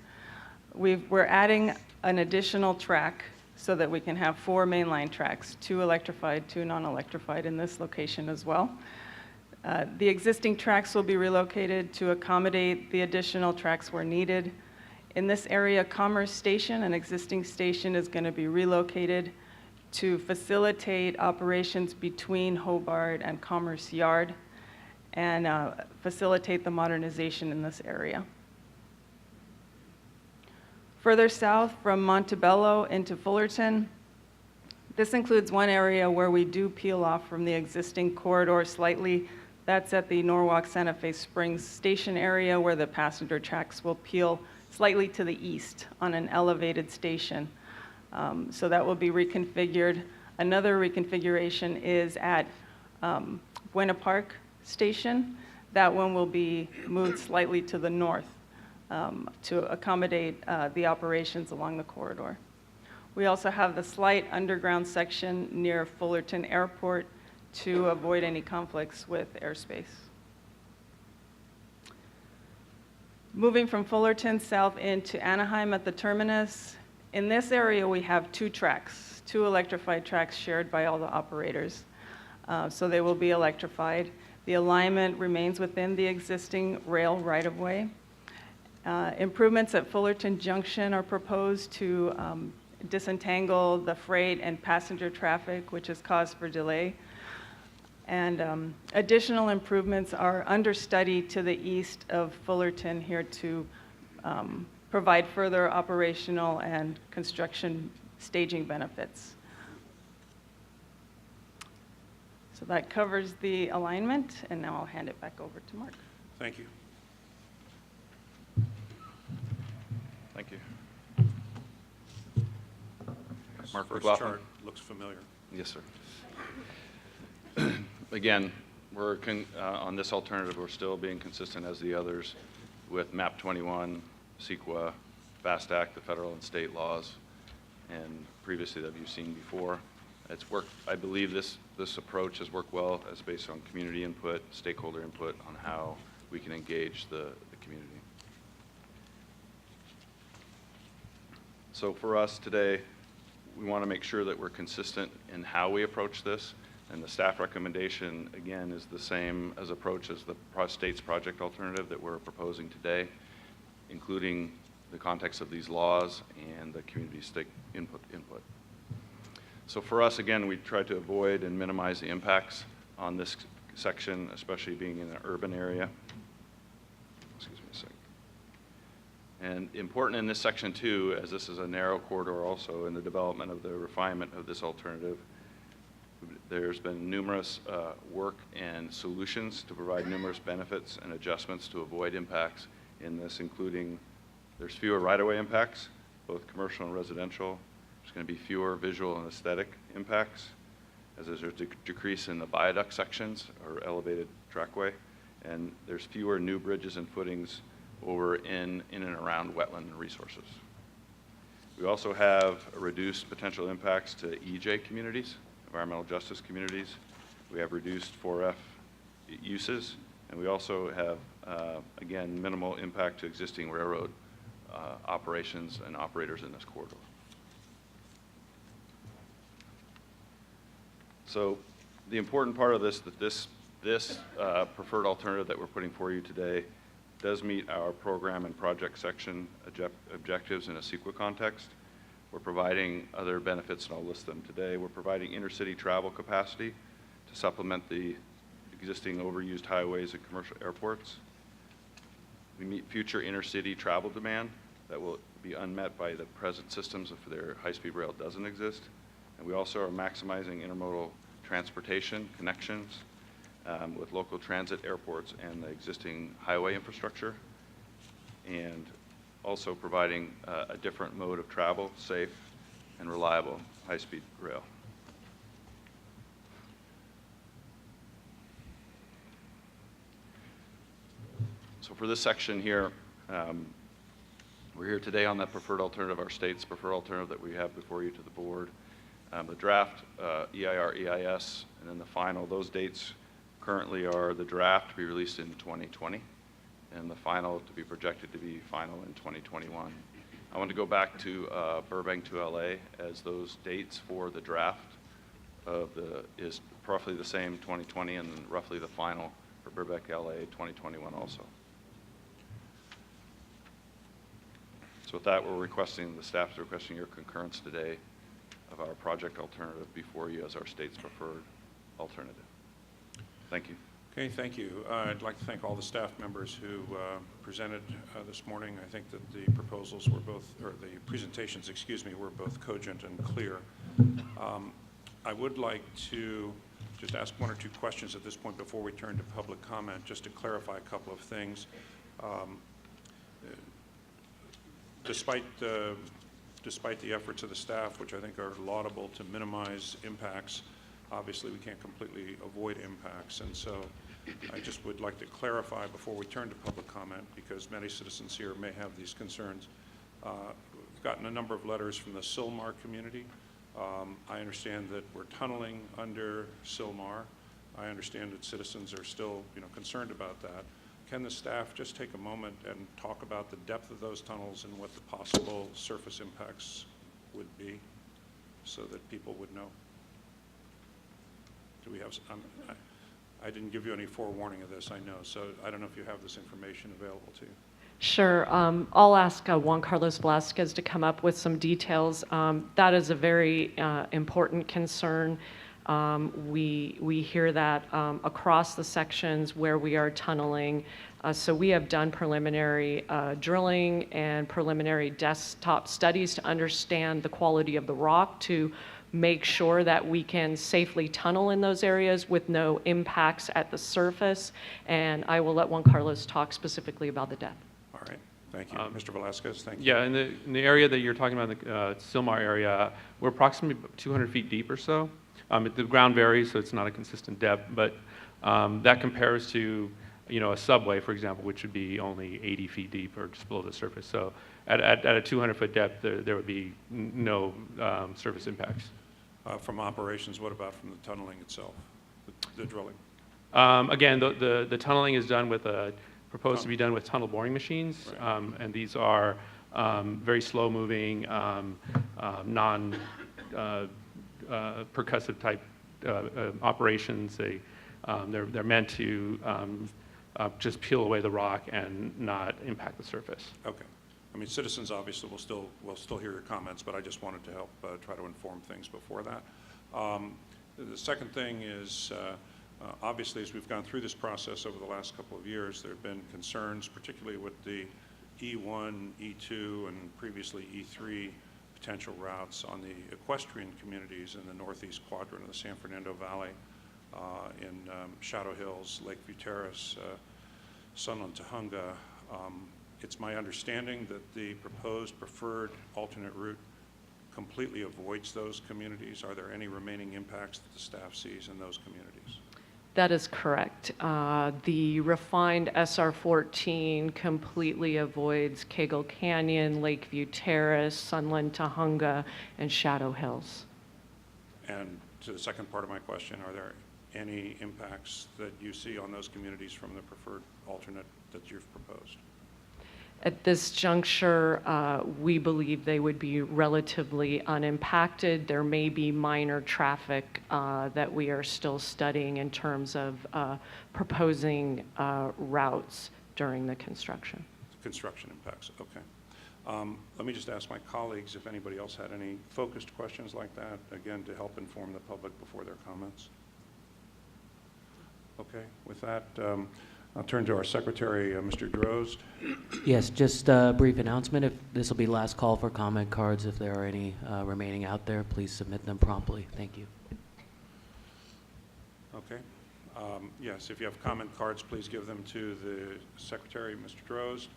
We're adding an additional track so that we can have 4 mainline tracks, 2 electrified, 2 non-electrified in this location as well. The existing tracks will be relocated to accommodate the additional tracks where needed. In this area, Commerce Station, an existing station, is going to be relocated to facilitate operations between Hobart and Commerce Yard and facilitate the modernization in this area. Further south from Montebello into Fullerton, this includes one area where we do peel off from the existing corridor slightly. That's at the Norwalk Santa Fe Springs station area where the passenger tracks will peel slightly to the east on an elevated station. So that will be reconfigured. Another reconfiguration is at Buena Park Station. That one will be moved slightly to the north to accommodate the operations along the corridor. We also have the slight underground section near Fullerton Airport to avoid any conflicts with airspace. Moving from Fullerton south into Anaheim at the terminus, in this area we have two tracks, two electrified tracks shared by all the operators. So they will be electrified. The alignment remains within the existing rail right-of-way. Improvements at Fullerton Junction are proposed to disentangle the freight and passenger traffic, which has caused for delay. And additional improvements are under study to the east of Fullerton here to provide further operational and construction staging benefits. So that covers the alignment, and now I'll hand it back over to Mark. Thank you. Thank you. This Mark first McLaughlin. chart looks familiar. Yes, sir. Again, we're on this alternative, we're still being consistent as the others with MAP 21, CEQA, FAST Act, the federal and state laws, and previously that you've seen before. It's worked, I believe this approach has worked well as based on community input, stakeholder input on how we can engage the community. So for us today, we want to make sure that we're consistent in how we approach this, and the staff recommendation, again, is the same as approach as the state's project alternative that we're proposing today, including the context of these laws and the community stake input. So for us, again, we try to avoid and minimize the impacts on this section, especially being in an urban area. Excuse me a second. And important in this section too, as this is a narrow corridor also in the development of the refinement of this alternative, there's been numerous work and solutions to provide numerous benefits and adjustments to avoid impacts in this, including there's fewer right-of-way impacts, both commercial and residential. There's going to be fewer visual and aesthetic impacts, as there's a decrease in the viaduct sections or elevated trackway, and there's fewer new bridges and footings over in and around wetland resources. We also have reduced potential impacts to EJ communities, environmental justice communities. We have reduced 4F uses, and we also have, again, minimal impact to existing railroad operations and operators in this corridor. So the important part of this, that this preferred alternative that we're putting for you today does meet our program and project section objectives in a CEQA context. We're providing other benefits, and I'll list them today. We're providing intercity travel capacity to supplement the existing overused highways and commercial airports. We meet future intercity travel demand that will be unmet by the present systems if their high-speed rail doesn't exist. And we also are maximizing intermodal transportation connections with local transit airports and the existing highway infrastructure, and also providing a different mode of travel, safe and reliable high-speed rail. So for this section here, we're here today on that preferred alternative, our state's preferred alternative that we have before you to the board. The draft, EIR, EIS, and then the final, those dates currently are the draft to be released in 2020, and the final to be projected to be final in 2021. I want to go back to Burbank to LA, as those dates for the draft of is roughly the same, 2020, and then roughly the final for Burbank, LA, 2021 also. So with that, the staff is requesting your concurrence today of our project alternative before you as our state's preferred alternative. Thank you. Okay, thank you. I'd like to thank all the staff members who presented this morning. I think that the proposals were both, or the presentations, excuse me, were both cogent and clear. I would like to just ask one or two questions at this point before we turn to public comment, just to clarify a couple of things. Despite despite the efforts of the staff, which I think are laudable to minimize impacts, obviously we can't completely avoid impacts. And so I just would like to clarify before we turn to public comment, because many citizens here may have these concerns. We've gotten a number of letters from the Sylmar community. I understand that we're tunneling under Sylmar. I understand that citizens are still, concerned about that. Can the staff just take a moment and talk about the depth of those tunnels and what the possible surface impacts would be so that people would know? Do we have, I didn't give you any forewarning of this, I know, so I don't know if you have this information available to you. Sure. I'll ask Juan Carlos Velasquez to come up with some details. That is a very important concern. We hear that across the sections where we are tunneling. So we have done preliminary drilling and preliminary desktop studies to understand the quality of the rock, to make sure that we can safely tunnel in those areas with no impacts at the surface. And I will let Juan Carlos talk specifically about the depth. All right, thank you. Mr. Velasquez, thank you. Yeah, in the area that you're talking about, the Sylmar area, we're approximately 200 feet deep or so. The ground varies, so it's not a consistent depth, but that compares to, a subway, for example, which would be only 80 feet deep or just below the surface. So at a 200-foot depth, there would be no surface impacts. From operations, what about from the tunneling itself, the drilling? Again, the tunneling is done with proposed to be done with tunnel boring machines, Right. and these are very slow-moving, percussive type operations. They're meant to just peel away the rock and not impact the surface. Okay. I mean, citizens obviously will still hear your comments, but I just wanted to help try to inform things before that. The second thing is, obviously, as we've gone through this process over the last couple of years, there have been concerns, particularly with the E1, E2, and previously E3 potential routes on the equestrian communities in the northeast quadrant of the San Fernando Valley, in Shadow Hills, Lakeview Terrace, Sunland Tahunga. It's my understanding that the proposed preferred alternate route completely avoids those communities. Are there any remaining impacts that the staff sees in those communities? That is correct. The refined SR14 completely avoids Cagle Canyon, Lakeview Terrace, Sunland Tahunga, and Shadow Hills. And to the second part of my question, are there any impacts that you see on those communities from the preferred alternate that you've proposed? At this juncture, we believe they would be relatively unimpacted. There may be minor traffic that we are still studying in terms of proposing routes during the construction. Construction impacts, okay. Let me just ask my colleagues if anybody else had any focused questions like that, again, to help inform the public before their comments. Okay, with that, I'll turn to our secretary, Mr. Drozd. Yes, just a brief announcement. If this will be last call for comment cards, if there are any remaining out there, please submit them promptly. Thank you. Okay. Yes, if you have comment cards, please give them to the secretary, Mr. Drozd.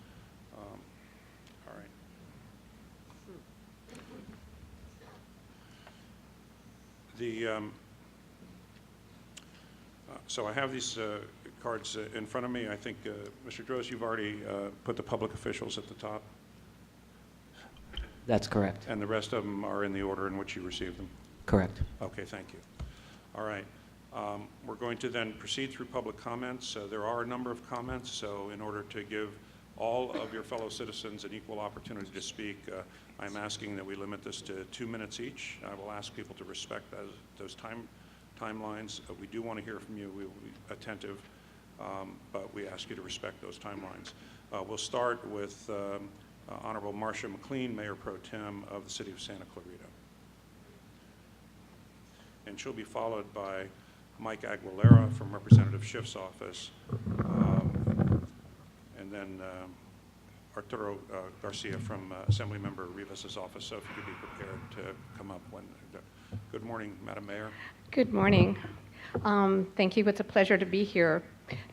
All right. So I have these cards in front of me. I think, Mr. Drozd, you've already put the public officials at the top, That's correct. and the rest of them are in the order in which you received them. Correct. Okay, thank you. All right. We're going to then proceed through public comments. There are a number of comments, so in order to give all of your fellow citizens an equal opportunity to speak, I'm asking that we limit this to 2 minutes each. I will ask people to respect those timelines. We do want to hear from you. We will be attentive, but we ask you to respect those timelines. We'll start with Honorable Marcia McLean, Mayor Pro Tem of the City of Santa Clarita. And she'll be followed by Mike Aguilera from Representative Schiff's office, and then Arturo Garcia from Assemblymember Rivas' office. So if you could be prepared to come up when. Good morning, Madam Mayor. Good morning. Thank you. It's a pleasure to be here.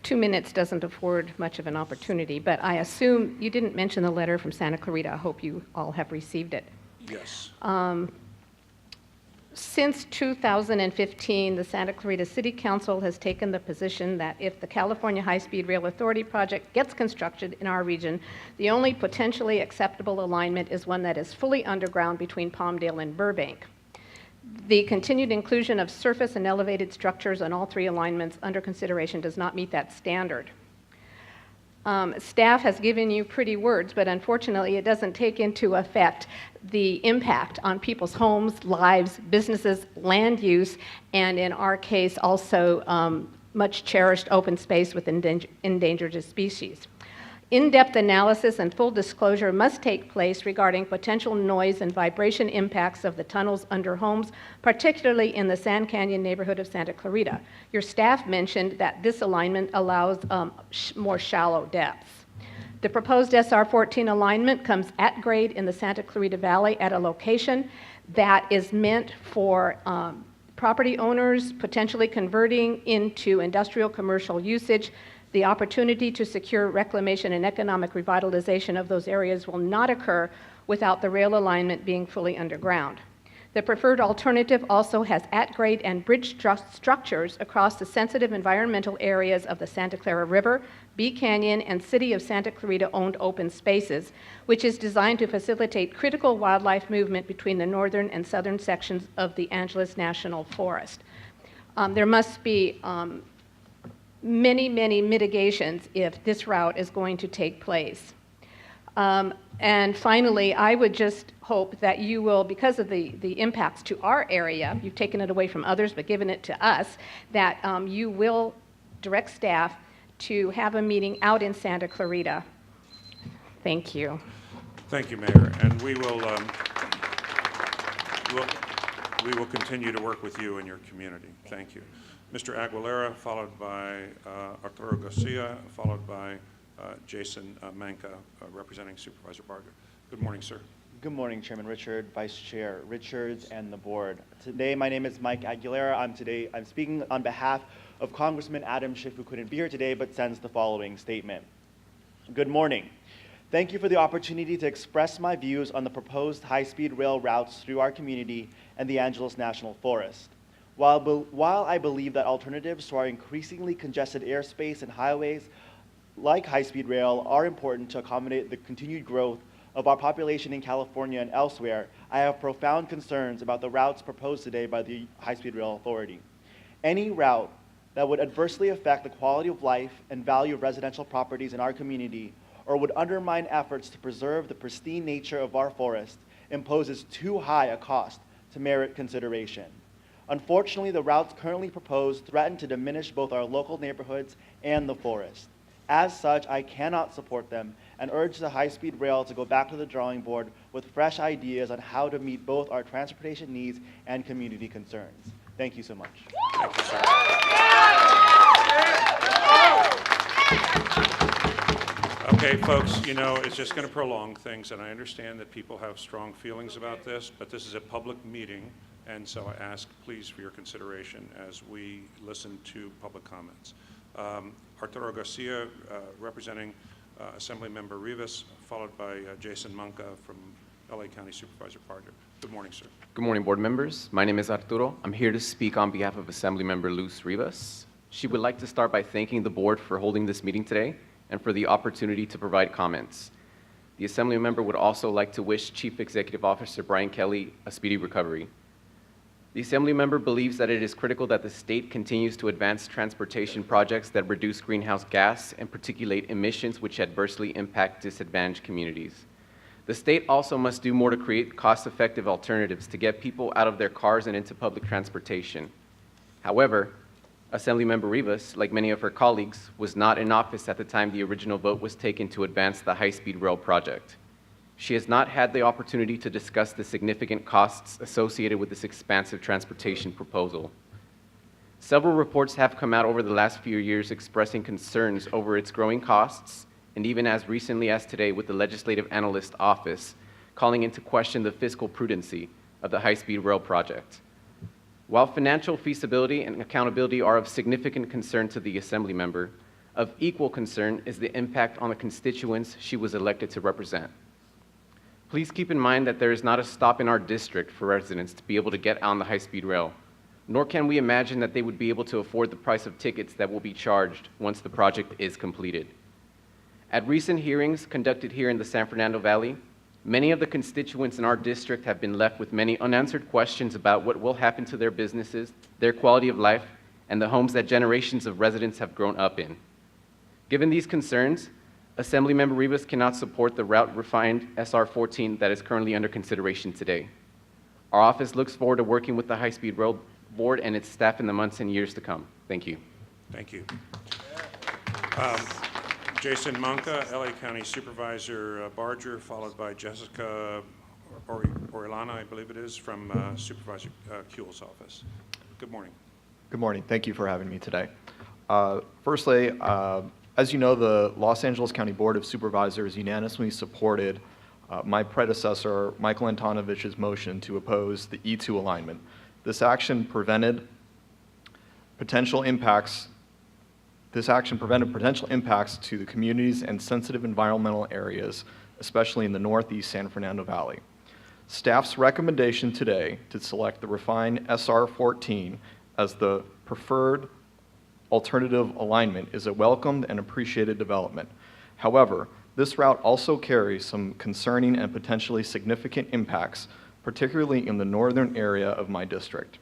2 minutes doesn't afford much of an opportunity, but I assume you didn't mention the letter from Santa Clarita. I hope you all have received it. Yes. Since 2015, the Santa Clarita City Council has taken the position that if the California High-Speed Rail Authority project gets constructed in our region, the only potentially acceptable alignment is one that is fully underground between Palmdale and Burbank. The continued inclusion of surface and elevated structures on all three alignments under consideration does not meet that standard. Staff has given you pretty words, but unfortunately it doesn't take into effect the impact on people's homes, lives, businesses, land use, and in our case also much cherished open space with endangered species. In-depth analysis and full disclosure must take place regarding potential noise and vibration impacts of the tunnels under homes, particularly in the Sand Canyon neighborhood of Santa Clarita. Your staff mentioned that this alignment allows more shallow depths. The proposed SR 14 alignment comes at grade in the Santa Clarita Valley at a location that is meant for property owners potentially converting into industrial commercial usage. The opportunity to secure reclamation and economic revitalization of those areas will not occur without the rail alignment being fully underground. The preferred alternative also has at-grade and bridge structures across the sensitive environmental areas of the Santa Clara River, Bee Canyon, and City of Santa Clarita-owned open spaces, which is designed to facilitate critical wildlife movement between the northern and southern sections of the Angeles National Forest. There must be many mitigations if this route is going to take place. And finally, I would just hope that you will, because of the impacts to our area, you've taken it away from others but given it to us, that you will direct staff to have a meeting out in Santa Clarita. Thank you. Thank you, Mayor. And we will continue to work with you and your community. Thank you. Mr. Aguilera, followed by Arturo Garcia, followed by Jason Manca, representing Supervisor Barger. Good morning, sir. Good morning, Chairman Richard, Vice Chair Richards, and the board. Today, my name is Mike Aguilera. I'm speaking on behalf of Congressman Adam Schiff, who couldn't be here today, but sends the following statement. Good morning. Thank you for the opportunity to express my views on the proposed high-speed rail routes through our community and the Angeles National Forest. While I believe that alternatives to our increasingly congested airspace and highways like high-speed rail are important to accommodate the continued growth of our population in California and elsewhere, I have profound concerns about the routes proposed today by the High-Speed Rail Authority. Any route that would adversely affect the quality of life and value of residential properties in our community or would undermine efforts to preserve the pristine nature of our forest imposes too high a cost to merit consideration. Unfortunately, the routes currently proposed threaten to diminish both our local neighborhoods and the forest. As such, I cannot support them and urge the high-speed rail to go back to the drawing board with fresh ideas on how to meet both our transportation needs and community concerns. Thank you so much. Thank you, sir. Okay, folks, you know, it's just going to prolong things, and I understand that people have strong feelings about this, but this is a public meeting, and so I ask, please, for your consideration as we listen to public comments. Arturo Garcia, representing Assemblymember Rivas, followed by Jason Manca from LA County Supervisor Parker. Good morning, sir. Good morning, board members. My name is Arturo. I'm here to speak on behalf of Assemblymember Luz Rivas. She would like to start by thanking the board for holding this meeting today and for the opportunity to provide comments. The Assemblymember would also like to wish Chief Executive Officer Brian Kelly a speedy recovery. The Assemblymember believes that it is critical that the state continues to advance transportation projects that reduce greenhouse gas and particulate emissions which adversely impact disadvantaged communities. The state also must do more to create cost-effective alternatives to get people out of their cars and into public transportation. However, Assemblymember Rivas, like many of her colleagues, was not in office at the time the original vote was taken to advance the high-speed rail project. She has not had the opportunity to discuss the significant costs associated with this expansive transportation proposal. Several reports have come out over the last few years expressing concerns over its growing costs, and even as recently as today with the Legislative Analyst Office calling into question the fiscal prudency of the high-speed rail project. While financial feasibility and accountability are of significant concern to the Assemblymember, of equal concern is the impact on the constituents she was elected to represent. Please keep in mind that there is not a stop in our district for residents to be able to get on the high-speed rail, nor can we imagine that they would be able to afford the price of tickets that will be charged once the project is completed. At recent hearings conducted here in the San Fernando Valley, many of the constituents in our district have been left with many unanswered questions about what will happen to their businesses, their quality of life, and the homes that generations of residents have grown up in. Given these concerns, Assemblymember Rivas cannot support the route refined SR 14 that is currently under consideration today. Our office looks forward to working with the High-Speed Rail Board and its staff in the months and years to come. Thank you. Thank you. Jason Manca, LA County Supervisor Barger, followed by Jessica Orellana, I believe it is, from Supervisor Kuehl's office. Good morning. Good morning. Thank you for having me today. Firstly, as you know, the Los Angeles County Board of Supervisors unanimously supported my predecessor, Michael Antonivich's motion to oppose the E2 alignment. This action prevented potential impacts to the communities and sensitive environmental areas, especially in the Northeast San Fernando Valley. Staff's recommendation today to select the refined SR 14 as the preferred alternative alignment is a welcomed and appreciated development. However, this route also carries some concerning and potentially significant impacts, particularly in the northern area of my district.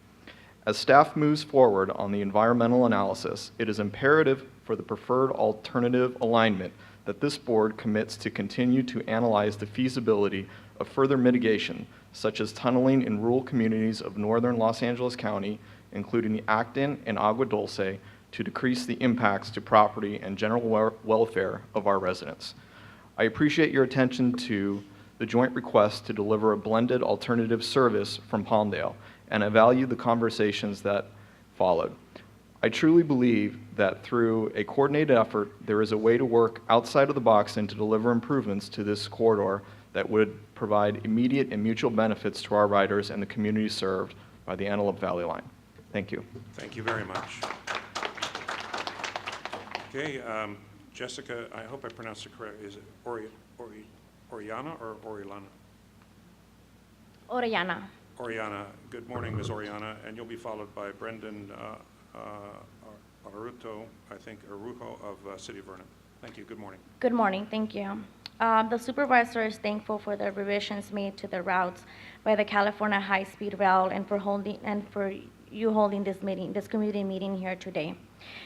As staff moves forward on the environmental analysis, it is imperative for the preferred alternative alignment that this board commits to continue to analyze the feasibility of further mitigation, such as tunneling in rural communities of northern Los Angeles County, including Acton and Agua Dulce, to decrease the impacts to property and general welfare of our residents. I appreciate your attention to the joint request to deliver a blended alternative service from Palmdale, and I value the conversations that followed. I truly believe that through a coordinated effort, there is a way to work outside of the box and to deliver improvements to this corridor that would provide immediate and mutual benefits to our riders and the community served by the Antelope Valley Line. Thank you. Thank you very much. Okay, Jessica, I hope I pronounced it correct. Is it Orellana or Orellana? Orellana. Orellana. Good morning, Ms. Orellana, and you'll be followed by Brendan Arujo of City of Vernon. Thank you. Good morning. Good morning. Thank you. The supervisor is thankful for the revisions made to the routes by the California High-Speed Rail and for you holding this community meeting here today.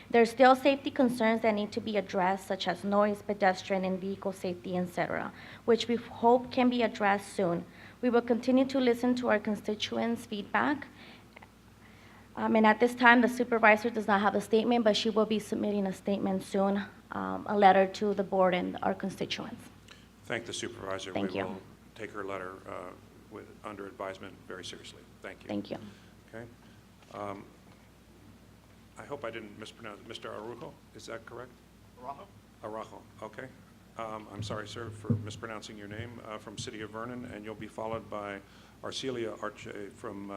There are still safety concerns that need to be addressed, such as noise, pedestrian and vehicle safety, etc., which we hope can be addressed soon. We will continue to listen to our constituents' feedback. And at this time, the supervisor does not have a statement, but she will be submitting a statement soon, a letter to the board and our constituents. Thank the supervisor. Thank you. We will take her letter under advisement very seriously. Thank you. Thank you. Okay. I hope I didn't mispronounce it. Mr. Arujo, is that correct? Araujo, okay. I'm sorry, sir, for mispronouncing your name, from City of Vernon, and you'll be followed by Arcelia Arche from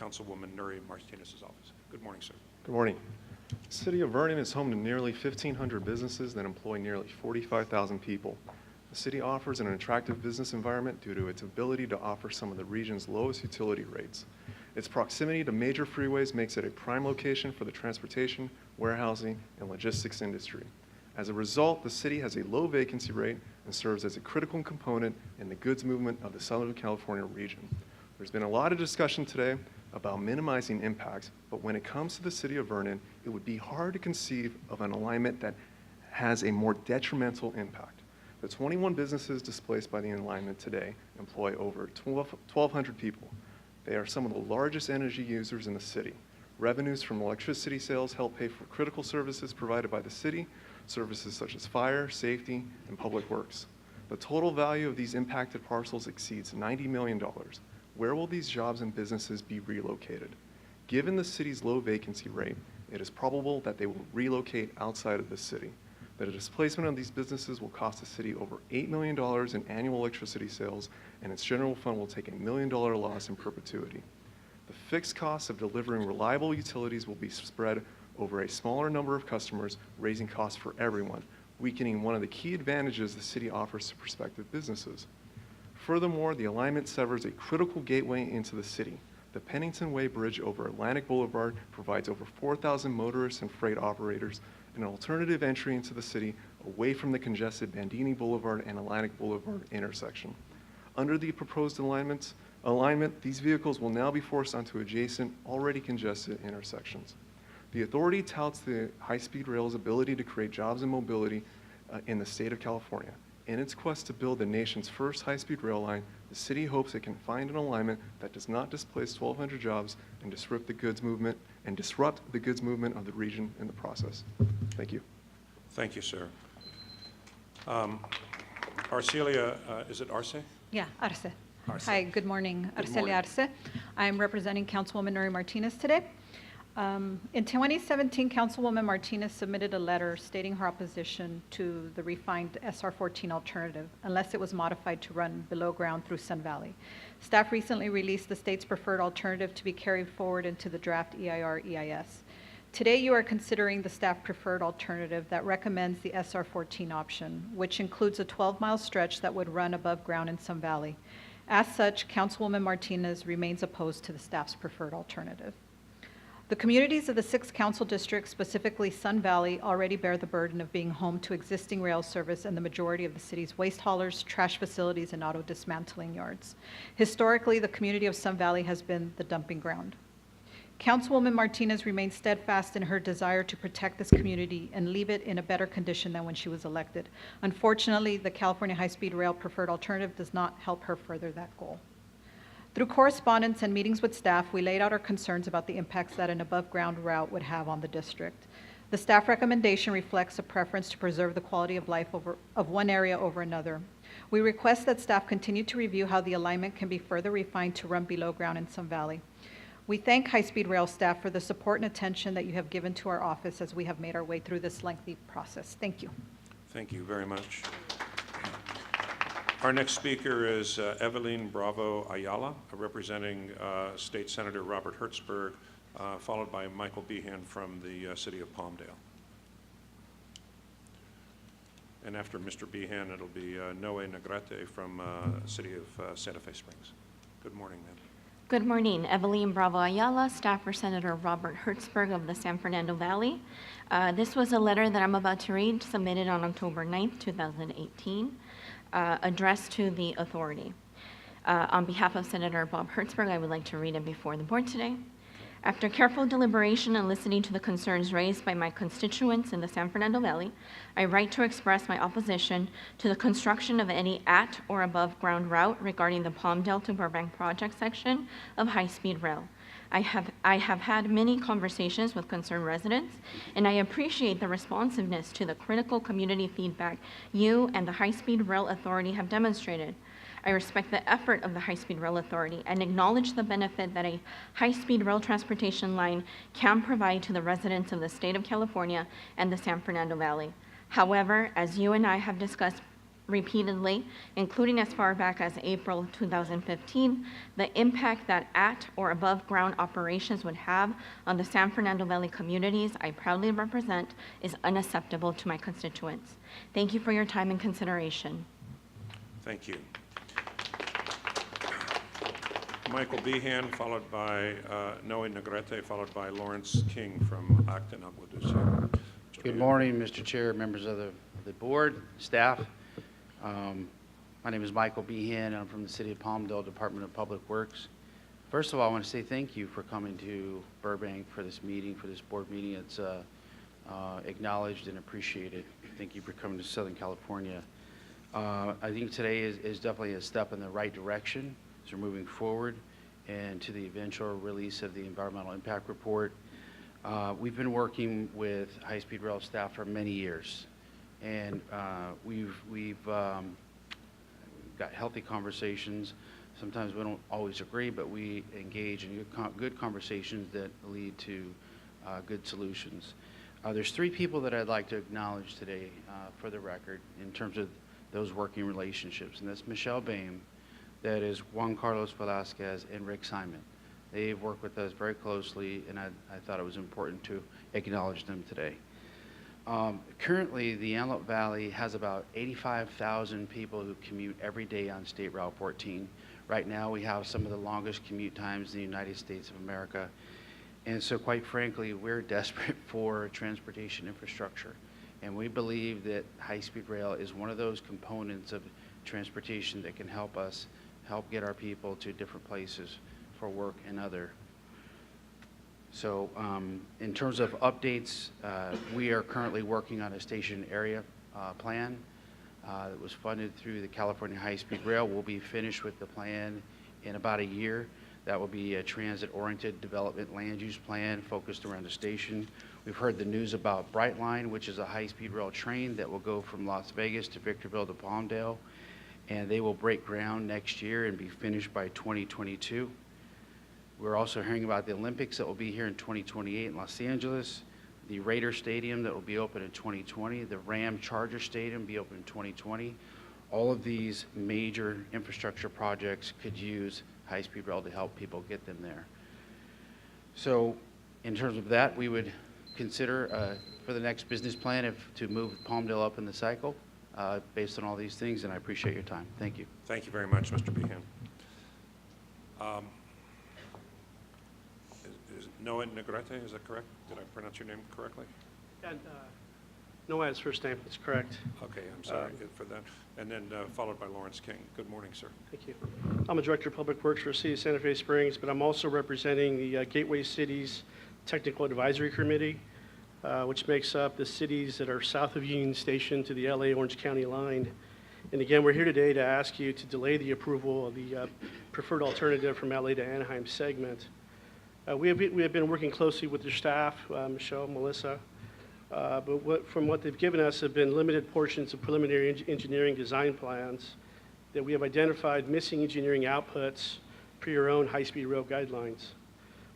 Councilwoman Nuri Martinez's office. Good morning, sir. Good morning. The City of Vernon is home to nearly 1,500 businesses that employ nearly 45,000 people. The city offers an attractive business environment due to its ability to offer some of the region's lowest utility rates. Its proximity to major freeways makes it a prime location for the transportation, warehousing, and logistics industry. As a result, the city has a low vacancy rate and serves as a critical component in the goods movement of the Southern California region. There's been a lot of discussion today about minimizing impacts, but when it comes to the City of Vernon, it would be hard to conceive of an alignment that has a more detrimental impact. The 21 businesses displaced by the alignment today employ over 1,200 people. They are some of the largest energy users in the city. Revenues from electricity sales help pay for critical services provided by the city, services such as fire, safety, and public works. The total value of these impacted parcels exceeds $90 million. Where will these jobs and businesses be relocated? Given the city's low vacancy rate, it is probable that they will relocate outside of the city. The displacement of these businesses will cost the city over $8 million in annual electricity sales, and its general fund will take a $1 million loss in perpetuity. The fixed costs of delivering reliable utilities will be spread over a smaller number of customers, raising costs for everyone, weakening one of the key advantages the city offers to prospective businesses. Furthermore, the alignment severs a critical gateway into the city. The Pennington Way Bridge over Atlantic Boulevard provides over 4,000 motorists and freight operators an alternative entry into the city away from the congested Bandini Boulevard and Atlantic Boulevard intersection. Under the proposed alignment, these vehicles will now be forced onto adjacent, already congested intersections. The authority touts the high-speed rail's ability to create jobs and mobility in the state of California. In its quest to build the nation's first high-speed rail line, the city hopes it can find an alignment that does not displace 1,200 jobs and disrupt the goods movement of the region in the process. Thank you. Thank you, sir. Arcelia, is it Arce? Yeah, Arce. Arce. Hi, good morning. Good Arcelia morning. Arce. I'm representing Councilwoman Nuri Martinez today. In 2017, Councilwoman Martinez submitted a letter stating her opposition to the refined SR 14 alternative unless it was modified to run below ground through Sun Valley. Staff recently released the state's preferred alternative to be carried forward into the draft EIR-EIS. Today, you are considering the staff preferred alternative that recommends the SR 14 option, which includes a 12-mile stretch that would run above ground in Sun Valley. As such, Councilwoman Martinez remains opposed to the staff's preferred alternative. The communities of the 6 council districts, specifically Sun Valley, already bear the burden of being home to existing rail service and the majority of the city's waste haulers, trash facilities, and auto dismantling yards. Historically, the community of Sun Valley has been the dumping ground. Councilwoman Martinez remains steadfast in her desire to protect this community and leave it in a better condition than when she was elected. Unfortunately, the California High-Speed Rail preferred alternative does not help her further that goal. Through correspondence and meetings with staff, we laid out our concerns about the impacts that an above-ground route would have on the district. The staff recommendation reflects a preference to preserve the quality of life of one area over another. We request that staff continue to review how the alignment can be further refined to run below ground in Sun Valley. We thank high-speed rail staff for the support and attention that you have given to our office as we have made our way through this lengthy process. Thank you. Thank you very much. Our next speaker is Evelyn Bravo Ayala, representing State Senator Robert Hertzberg, followed by Michael Behan from the city of Palmdale. And after Mr. Behan, it'll be Noe Negrete from city of Santa Fe Springs. Good morning, ma'am. Good morning. Evelyn Bravo Ayala, staff for Senator Robert Hertzberg of the San Fernando Valley. This was a letter that I'm about to read, submitted on October 9th, 2018. Addressed to the authority. On behalf of Senator Bob Hertzberg, I would like to read it before the board today. After careful deliberation and listening to the concerns raised by my constituents in the San Fernando Valley, I write to express my opposition to the construction of any at or above ground route regarding the Palmdale to Burbank project section of high-speed rail. I have had many conversations with concerned residents, and I appreciate the responsiveness to the critical community feedback you and the High-Speed Rail Authority have demonstrated. I respect the effort of the High-Speed Rail Authority and acknowledge the benefit that a high-speed rail transportation line can provide to the residents of the state of California and the San Fernando Valley. However, as you and I have discussed repeatedly, including as far back as April 2015, the impact that at or above ground operations would have on the San Fernando Valley communities I proudly represent is unacceptable to my constituents. Thank you for your time and consideration. Thank you. Michael Behan, followed by Noe Negrete, followed by Lawrence King from Acton, Aguadulce. Good morning, Mr. Chair, members of the board, staff. My name is Michael Behan. I'm from the City of Palmdale Department of Public Works. First of all, I want to say thank you for coming to Burbank for this meeting, for this board meeting. It's acknowledged and appreciated. Thank you for coming to Southern California. I think today is definitely a step in the right direction as we're moving forward and to the eventual release of the environmental impact report. We've been working with high-speed rail staff for many years. And we've got healthy conversations. Sometimes we don't always agree, but we engage in good conversations that lead to good solutions. There's 3 people that I'd like to acknowledge today for the record in terms of those working relationships, and that's Michelle Boehm, that is Juan Carlos Velasquez, and Rick Simon. They've worked with us very closely, and I thought it was important to acknowledge them today. Currently, the Antelope Valley has about 85,000 people who commute every day on State Route 14. Right now, we have some of the longest commute times in the United States of America. And so, quite frankly, we're desperate for transportation infrastructure. And we believe that high-speed rail is one of those components of transportation that can help us help get our people to different places for work and other. So in terms of updates, we are currently working on a station area plan that was funded through the California High-Speed Rail. We'll be finished with the plan in about a year. That will be a transit-oriented development land use plan focused around the station. We've heard the news about Brightline, which is a high-speed rail train that will go from Las Vegas to Victorville to Palmdale, and they will break ground next year and be finished by 2022. We're also hearing about the Olympics that will be here in 2028 in Los Angeles, the Raider Stadium that will be open in 2020, the Ram Charger Stadium will be open in 2020. All of these major infrastructure projects could use high-speed rail to help people get them there. So in terms of that, we would consider for the next business plan to move Palmdale up in the cycle based on all these things, and I appreciate your time. Thank you. Thank you very much, Mr. Behan. Is Noah Negrete, is that correct? Did I pronounce your name correctly? And, Noah is first name, that's correct. Okay, I'm sorry for that. And then followed by Lawrence King. Good morning, sir. Thank you. I'm a Director of Public Works for the City of Santa Fe Springs, but I'm also representing the Gateway Cities Technical Advisory Committee, which makes up the cities that are south of Union Station to the LA-Orange County line. And again, we're here today to ask you to delay the approval of the preferred alternative from LA to Anaheim segment. We have been working closely with your staff, Michelle, Melissa, but from what they've given us have been limited portions of preliminary engineering design plans that we have identified missing engineering outputs per your own high-speed rail guidelines.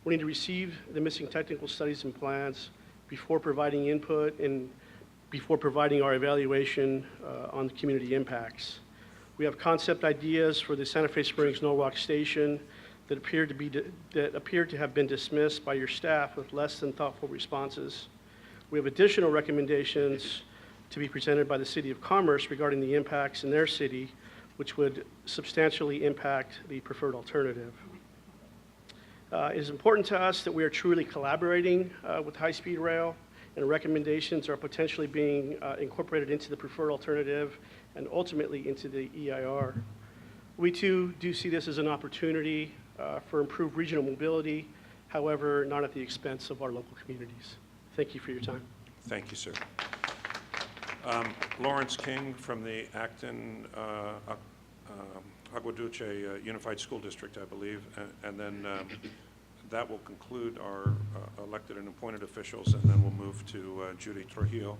We need to receive the missing technical studies and plans before providing input and before providing our evaluation on the community impacts. We have concept ideas for the Santa Fe Springs Norwalk Station that appear to have been dismissed by your staff with less than thoughtful responses. We have additional recommendations to be presented by the City of Commerce regarding the impacts in their city, which would substantially impact the preferred alternative. It is important to us that we are truly collaborating with high-speed rail, and recommendations are potentially being incorporated into the preferred alternative and ultimately into the EIR. We too do see this as an opportunity for improved regional mobility, however, not at the expense of our local communities. Thank you for your time. Thank you, sir. Lawrence King from the Acton Agua Dulce Unified School District, I believe, and then that will conclude our elected and appointed officials, and then we'll move to Judy Trujillo,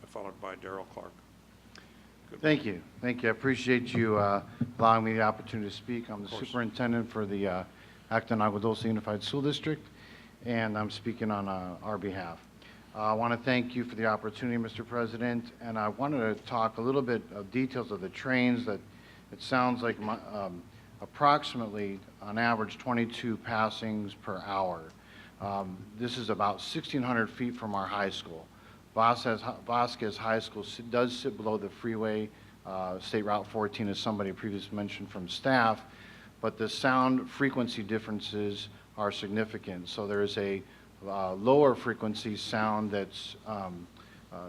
followed by Darrell Clark. Thank you. Thank you. I appreciate you allowing me the opportunity to speak. I'm the superintendent for the Acton Agua Dulce Unified School District, and I'm speaking on our behalf. I want to thank you for the opportunity, Mr. President, and I wanted to talk a little bit of details of the trains that it sounds like approximately, on average, 22 passings per hour. This is about 1,600 feet from our high school. Vasquez High School does sit below the freeway, State Route 14, as somebody previously mentioned from staff, but the sound frequency differences are significant. So there's a lower frequency sound that's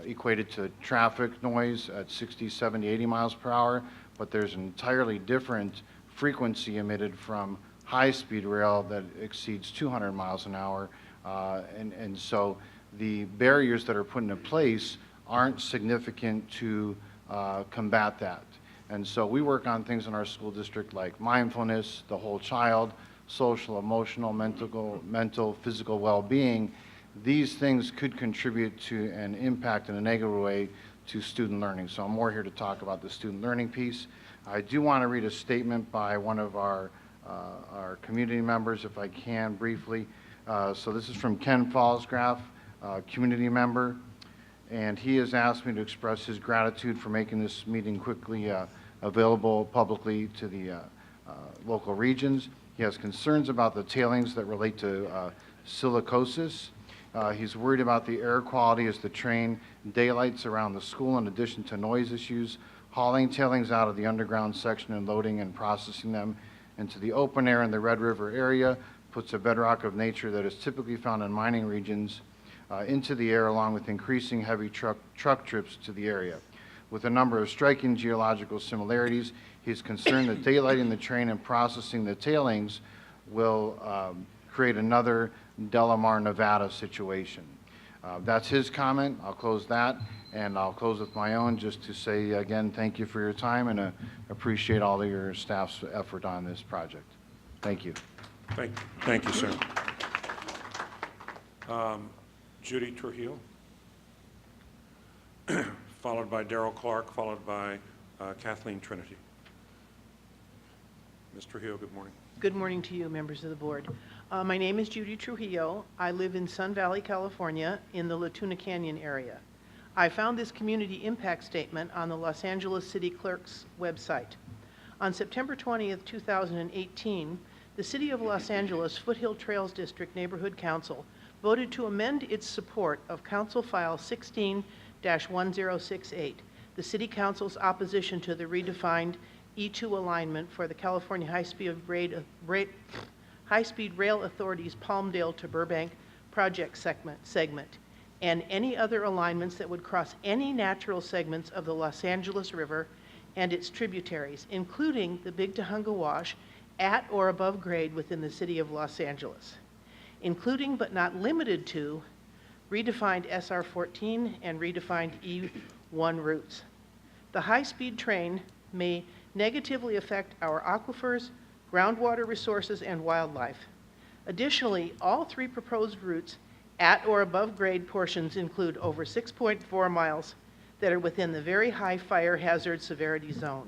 equated to traffic noise at 60, 70, 80 miles per hour, but there's an entirely different frequency emitted from high-speed rail that exceeds 200 miles an hour, and so the barriers that are put into place aren't significant to combat that. And so we work on things in our school district like mindfulness, the whole child, social, emotional, mental, physical well-being. These things could contribute to an impact in a negative way to student learning. So I'm more here to talk about the student learning piece. I do want to read a statement by one of our community members, if I can, briefly. So this is from Ken Fallsgraf, community member, and he has asked me to express his gratitude for making this meeting quickly available publicly to the local regions. He has concerns about the tailings that relate to silicosis. He's worried about the air quality as the train daylights around the school in addition to noise issues, hauling tailings out of the underground section and loading and processing them into the open air in the Red River area puts a bedrock of nature that is typically found in mining regions into the air, along with increasing heavy truck trips to the area. With a number of striking geological similarities, he's concerned that daylighting the train and processing the tailings will create another Delamar, Nevada situation. That's his comment. I'll close that, and I'll close with my own just to say again, thank you for your time and appreciate all of your staff's effort on this project. Thank you. Thank you, sir. Judy Trujillo, followed by Darrell Clark, followed by Kathleen Trinity. Ms. Trujillo, good morning. Good morning to you, members of the board. My name is Judy Trujillo. I live in Sun Valley, California, in the Latuna Canyon area. I found this community impact statement on the Los Angeles City Clerk's website. On September 20th, 2018, the City of Los Angeles Foothill Trails District Neighborhood Council voted to amend its support of Council File 16-1068, the City Council's opposition to the redefined E2 alignment for the California High-Speed Rail Authority's Palmdale to Burbank project segment, and any other alignments that would cross any natural segments of the Los Angeles River and its tributaries, including the Big Tujunga Wash at or above grade within the City of Los Angeles, including but not limited to redefined SR 14 and redefined E1 routes. The high-speed train may negatively affect our aquifers, groundwater resources, and wildlife. Additionally, all three proposed routes at or above grade portions include over 6.4 miles that are within the very high fire hazard severity zone.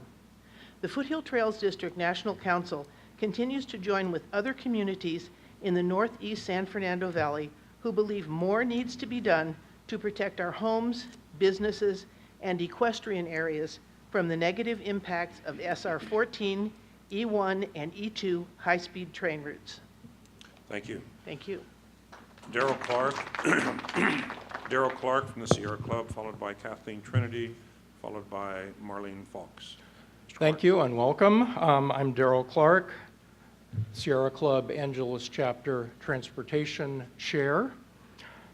The Foothill Trails District National Council continues to join with other communities in the Northeast San Fernando Valley who believe more needs to be done to protect our homes, businesses, and equestrian areas from the negative impacts of SR 14, E1, and E2 high-speed train routes. Thank you. Thank you. Darrell Clark, Darrell Clark from the Sierra Club, followed by Kathleen Trinity, followed by Marlene Fox. Thank you and welcome. I'm Darrell Clark, Sierra Club Angeles Chapter Transportation Chair.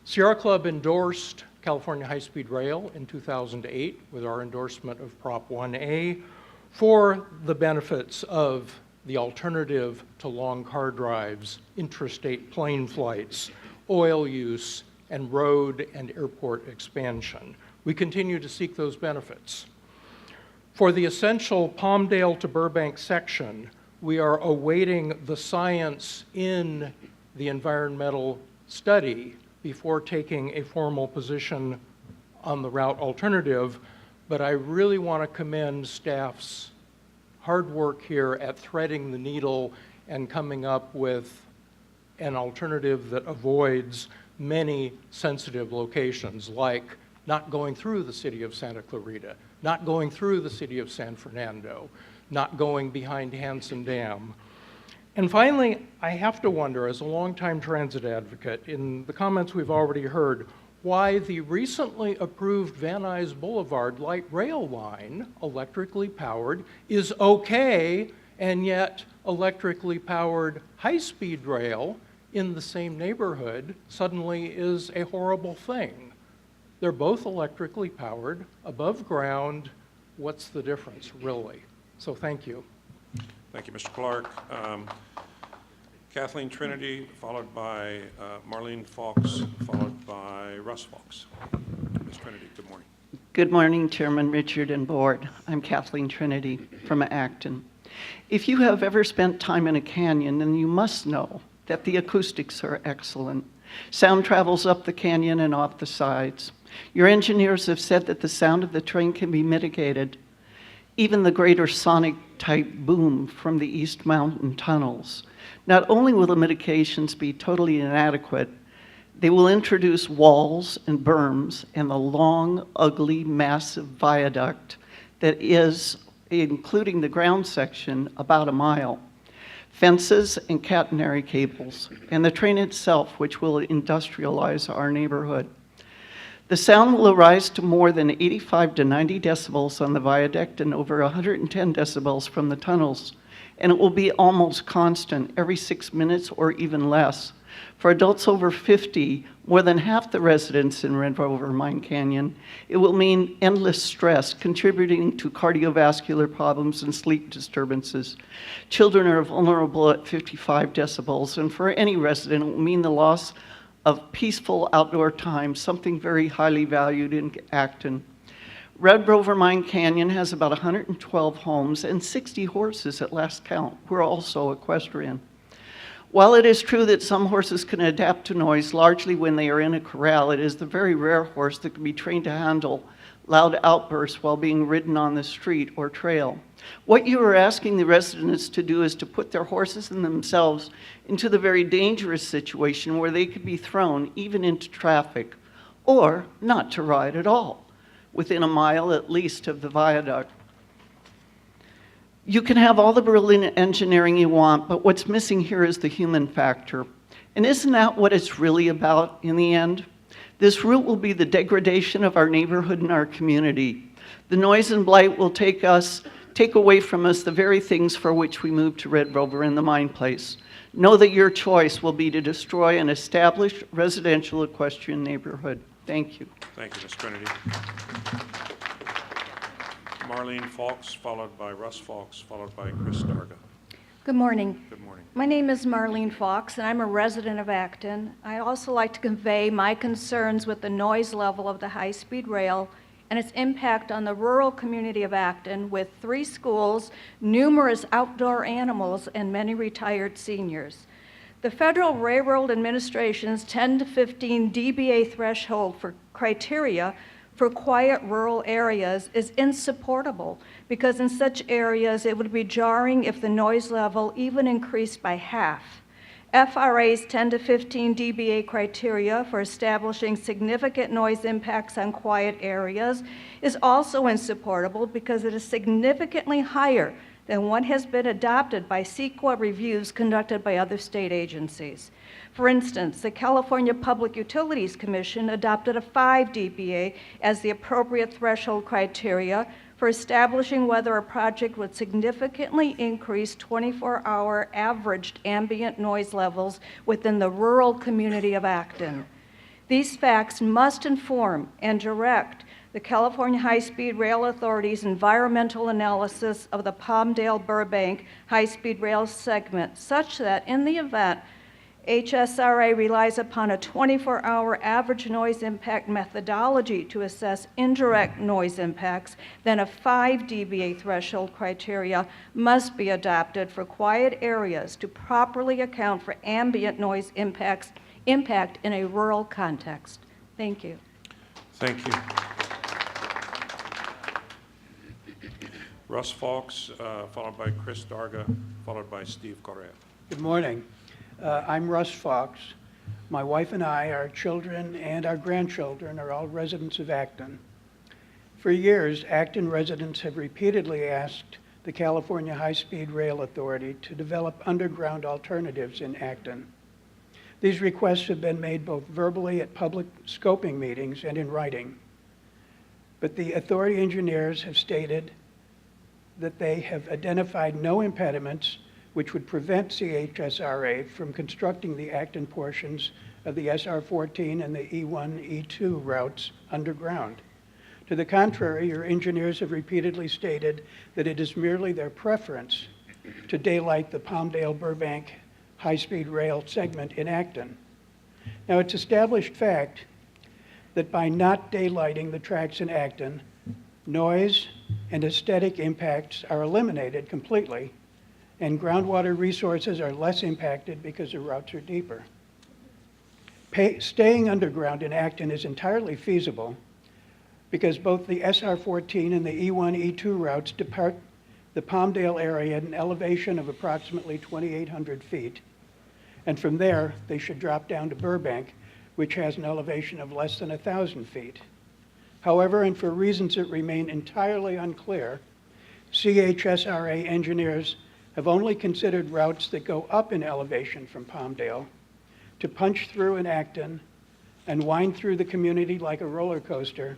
Sierra Club endorsed California High-Speed Rail in 2008 with our endorsement of Prop 1A for the benefits of the alternative to long car drives, intrastate plane flights, oil use, and road and airport expansion. We continue to seek those benefits. For the essential Palmdale to Burbank section, we are awaiting the science in the environmental study before taking a formal position on the route alternative, but I really want to commend staff's hard work here at threading the needle and coming up with an alternative that avoids many sensitive locations, like not going through the city of Santa Clarita, not going through the city of San Fernando, not going behind Hanson Dam. And finally, I have to wonder, as a longtime transit advocate, in the comments we've already heard, why the recently approved Van Nuys Boulevard light rail line, electrically powered, is okay, and yet electrically powered high-speed rail in the same neighborhood suddenly is a horrible thing. They're both electrically powered, above ground. What's the difference, really? So thank you. Thank you, Mr. Clark. Kathleen Trinity, followed by Marlene Fox, followed by Russ Fox. Ms. Trinity, good morning. Good morning, Chairman Richard and Board. I'm Kathleen Trinity from Acton. If you have ever spent time in a canyon, then you must know that the acoustics are excellent. Sound travels up the canyon and off the sides. Your engineers have said that the sound of the train can be mitigated. Even the greater sonic type boom from the East Mountain tunnels. Not only will the mitigations be totally inadequate, they will introduce walls and berms and the long, ugly, massive viaduct that is, including the ground section, about a mile. fences and catenary cables, and the train itself, which will industrialize our neighborhood. The sound will rise to more than 85 to 90 decibels on the viaduct and over 110 decibels from the tunnels, and it will be almost constant every 6 minutes or even less. For adults over 50, more than half the residents in Red Rover Mine Canyon, it will mean endless stress, contributing to cardiovascular problems and sleep disturbances. Children are vulnerable at 55 decibels, and for any resident, it will mean the loss of peaceful outdoor time, something very highly valued in Acton. Red Rover Mine Canyon has about 112 homes and 60 horses at last count, who are also equestrian. While it is true that some horses can adapt to noise largely when they are in a corral, it is the very rare horse that can be trained to handle loud outbursts while being ridden on the street or trail. What you are asking the residents to do is to put their horses and themselves into the very dangerous situation where they could be thrown even into traffic, or not to ride at all, within a mile at least of the viaduct. You can have all the brilliant engineering you want, but what's missing here is the human factor. And isn't that what it's really about in the end? This route will be the degradation of our neighborhood and our community. The noise and blight will take away from us the very things for which we moved to Red Rover in the mine place. Know that your choice will be to destroy an established residential equestrian neighborhood. Thank you. Thank you, Ms. Trinity. Marlene Fawkes, followed by Russ Fawkes, followed by Chris Darga. Good morning. Good morning. My name is Marlene Fawkes, and I'm a resident of Acton. I'd also like to convey my concerns with the noise level of the high-speed rail and its impact on the rural community of Acton with 3 schools, numerous outdoor animals, and many retired seniors. The Federal Railroad Administration's 10 to 15 dBA threshold for criteria for quiet rural areas is insupportable because in such areas it would be jarring if the noise level even increased by half. FRA's 10 to 15 dBA criteria for establishing significant noise impacts on quiet areas is also insupportable because it is significantly higher than what has been adopted by CEQA reviews conducted by other state agencies. For instance, the California Public Utilities Commission adopted a 5 dBA as the appropriate threshold criteria for establishing whether a project would significantly increase 24-hour averaged ambient noise levels within the rural community of Acton. These facts must inform and direct the California High-Speed Rail Authority's environmental analysis of the Palmdale-Burbank high-speed rail segment, such that in the event HSRA relies upon a 24-hour average noise impact methodology to assess indirect noise impacts, then a 5 dBA threshold criteria must be adopted for quiet areas to properly account for ambient noise impact in a rural context. Thank you. Thank you. Russ Fawkes, followed by Chris Darga, followed by Steve Correa. Good morning. I'm Russ Fawkes. My wife and I, our children, and our grandchildren are all residents of Acton. For years, Acton residents have repeatedly asked the California High-Speed Rail Authority to develop underground alternatives in Acton. These requests have been made both verbally at public scoping meetings and in writing. But the authority engineers have stated that they have identified no impediments which would prevent CAHSRA from constructing the Acton portions of the SR-14 and the E1, E2 routes underground. To the contrary, your engineers have repeatedly stated that it is merely their preference to daylight the Palmdale-Burbank high-speed rail segment in Acton. Now, it's established fact that by not daylighting the tracks in Acton, noise and aesthetic impacts are eliminated completely, and groundwater resources are less impacted because the routes are deeper. Staying underground in Acton is entirely feasible because both the SR-14 and the E1, E2 routes depart the Palmdale area at an elevation of approximately 2,800 feet. And from there, they should drop down to Burbank, which has an elevation of less than 1,000 feet. However, and for reasons that remain entirely unclear, CAHSRA engineers have only considered routes that go up in elevation from Palmdale to punch through in Acton and wind through the community like a roller coaster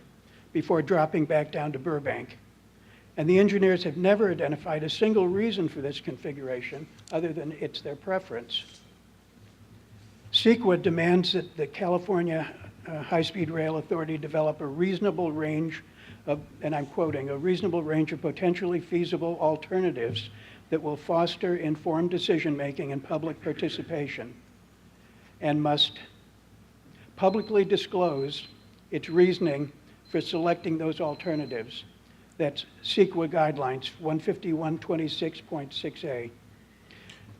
before dropping back down to Burbank. And the engineers have never identified a single reason for this configuration other than it's their preference. CEQA demands that the California High-Speed Rail Authority develop a reasonable range of, and I'm quoting, a reasonable range of potentially feasible alternatives that will foster informed decision-making and public participation, and must publicly disclose its reasoning for selecting those alternatives. That's CEQA guidelines 15126.6a.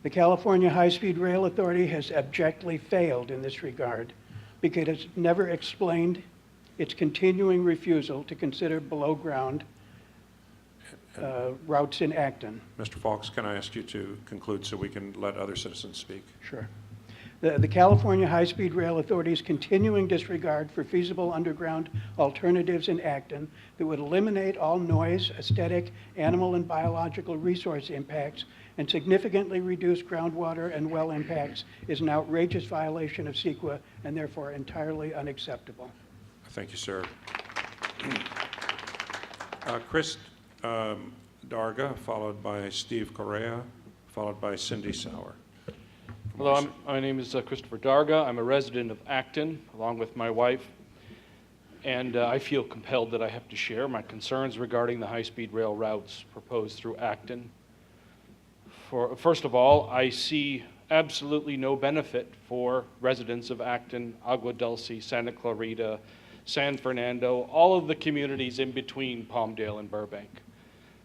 The California High-Speed Rail Authority has abjectly failed in this regard because it's never explained its continuing refusal to consider below-ground routes in Acton. Mr. Fawkes, can I ask you to conclude so we can let other citizens speak? Sure. The California High-Speed Rail Authority's continuing disregard for feasible underground alternatives in Acton that would eliminate all noise, aesthetic, animal, and biological resource impacts and significantly reduce groundwater and well impacts is an outrageous violation of CEQA and therefore entirely unacceptable. Thank you, sir. Chris Darga, followed by Steve Correa, followed by Cindy Sauer. Hello, my name is Christopher Darga. I'm a resident of Acton, along with my wife, and I feel compelled that I have to share my concerns regarding the high-speed rail routes proposed through Acton. First of all, I see absolutely no benefit for residents of Acton, Agua Dulce, Santa Clarita, San Fernando, all of the communities in between Palmdale and Burbank.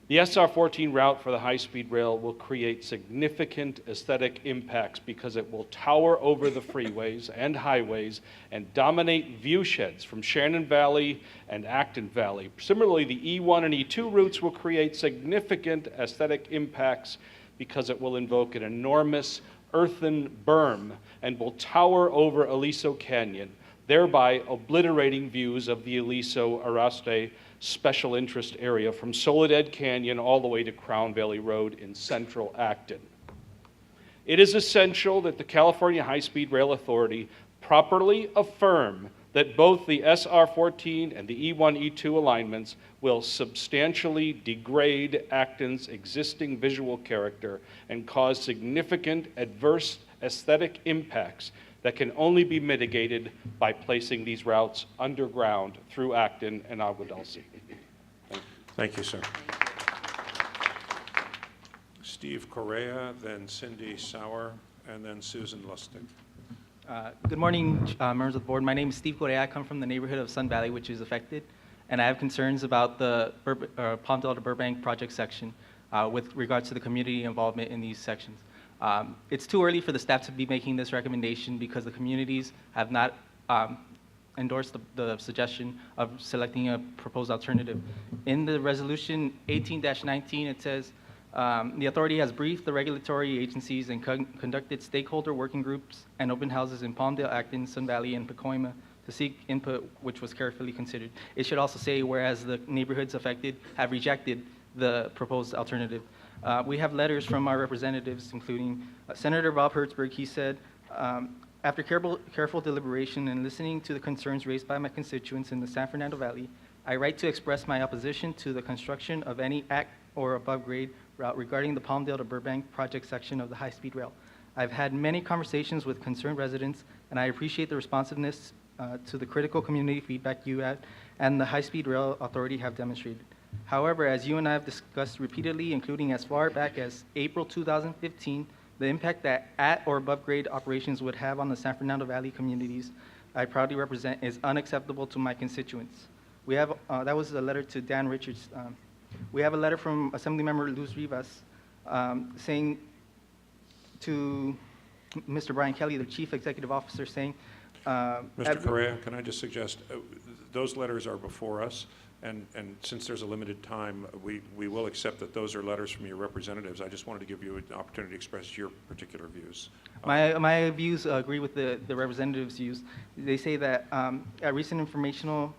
The SR14 route for the high-speed rail will create significant aesthetic impacts because it will tower over the freeways and highways and dominate viewsheds from Shannon Valley and Acton Valley. Similarly, the E1 and E2 routes will create significant aesthetic impacts because it will invoke an enormous earthen berm and will tower over Aliso Canyon, thereby obliterating views of the Aliso-Araste special interest area from Soledad Canyon all the way to Crown Valley Road in central Acton. It is essential that the California High-Speed Rail Authority properly affirm that both the SR14 and the E1, E2 alignments will substantially degrade Acton's existing visual character and cause significant adverse aesthetic impacts that can only be mitigated by placing these routes underground through Acton and Agua Dulce. Thank you, sir. Steve Correa, then Cindy Sauer, and then Susan Lustig. Good morning, members of the board. My name is Steve Correa. I come from the neighborhood of Sun Valley, which is affected, and I have concerns about the Palmdale to Burbank project section with regards to the community involvement in these sections. It's too early for the staff to be making this recommendation because the communities have not endorsed the suggestion of selecting a proposed alternative. In the resolution 18-19, it says, the authority has briefed the regulatory agencies and conducted stakeholder working groups and open houses in Palmdale, Acton, Sun Valley, and Pacoima to seek input, which was carefully considered. It should also say, whereas the neighborhoods affected have rejected the proposed alternative. We have letters from our representatives, including Senator Bob Hertzberg. He said, after careful deliberation and listening to the concerns raised by my constituents in the San Fernando Valley, I write to express my opposition to the construction of any at or above grade route regarding the Palmdale to Burbank project section of the high-speed rail. I've had many conversations with concerned residents, and I appreciate the responsiveness to the critical community feedback you and the High-Speed Rail Authority have demonstrated. However, as you and I have discussed repeatedly, including as far back as April 2015, the impact that at or above grade operations would have on the San Fernando Valley communities I proudly represent is unacceptable to my constituents. We have, that was a letter to Dan Richards. We have a letter from Assemblymember Luz Rivas saying to Mr. Brian Kelly, the Chief Executive Officer, saying, Mr. Correa, can I just suggest, those letters are before us, and since there's a limited time, we will accept that those are letters from your representatives. I just wanted to give you an opportunity to express your particular views. My views agree with the representatives' views. They say that at recent informational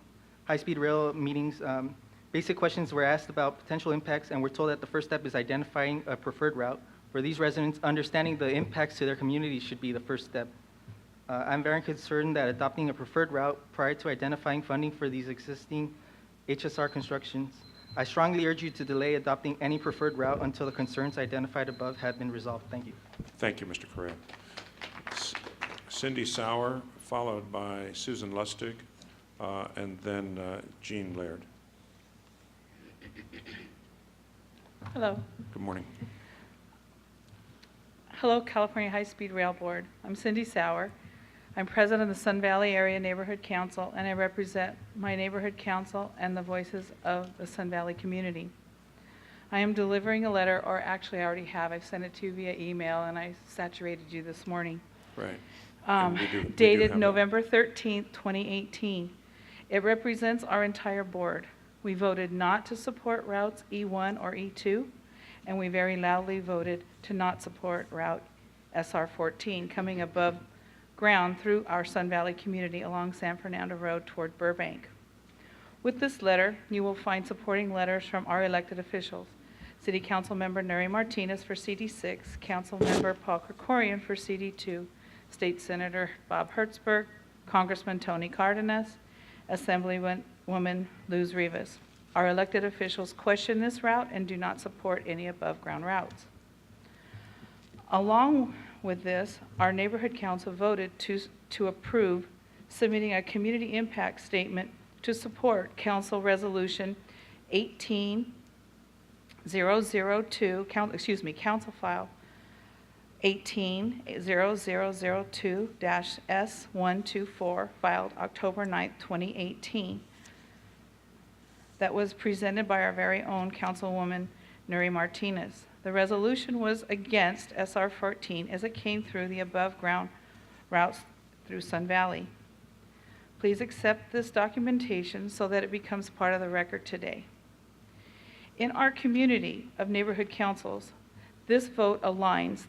high-speed rail meetings, basic questions were asked about potential impacts, and we're told that the first step is identifying a preferred route. For these residents, understanding the impacts to their community should be the first step. I'm very concerned that adopting a preferred route prior to identifying funding for these existing HSR constructions, I strongly urge you to delay adopting any preferred route until the concerns identified above have been resolved. Thank you. Thank you, Mr. Correa. Cindy Sauer, followed by Susan Lustig, and then Jean Laird. Hello. Good morning. Hello, California High-Speed Rail Board. I'm Cindy Sauer. I'm president of the Sun Valley Area Neighborhood Council, and I represent my neighborhood council and the voices of the Sun Valley community. I am delivering a letter, or actually I already have. I've sent it to you via email, and I saturated you this morning. Right. Dated November 13th, 2018. It represents our entire board. We voted not to support routes E1 or E2, and we very loudly voted to not support route SR 14 coming above ground through our Sun Valley community along San Fernando Road toward Burbank. With this letter, you will find supporting letters from our elected officials. City Council Member Neri Martinez for CD6, Council Member Paul Krikorian for CD2, State Senator Bob Hertzberg, Congressman Tony Cardenas, Assemblywoman Luz Rivas. Our elected officials question this route and do not support any above-ground routes. Along with this, our neighborhood council voted to approve submitting a community impact statement to support Council Resolution 18002, Council File 18-0002-S124, filed October 9th, 2018, that was presented by our very own Councilwoman Nuri Martinez. The resolution was against SR 14 as it came through the above-ground routes through Sun Valley. Please accept this documentation so that it becomes part of the record today. In our community of neighborhood councils, this vote aligns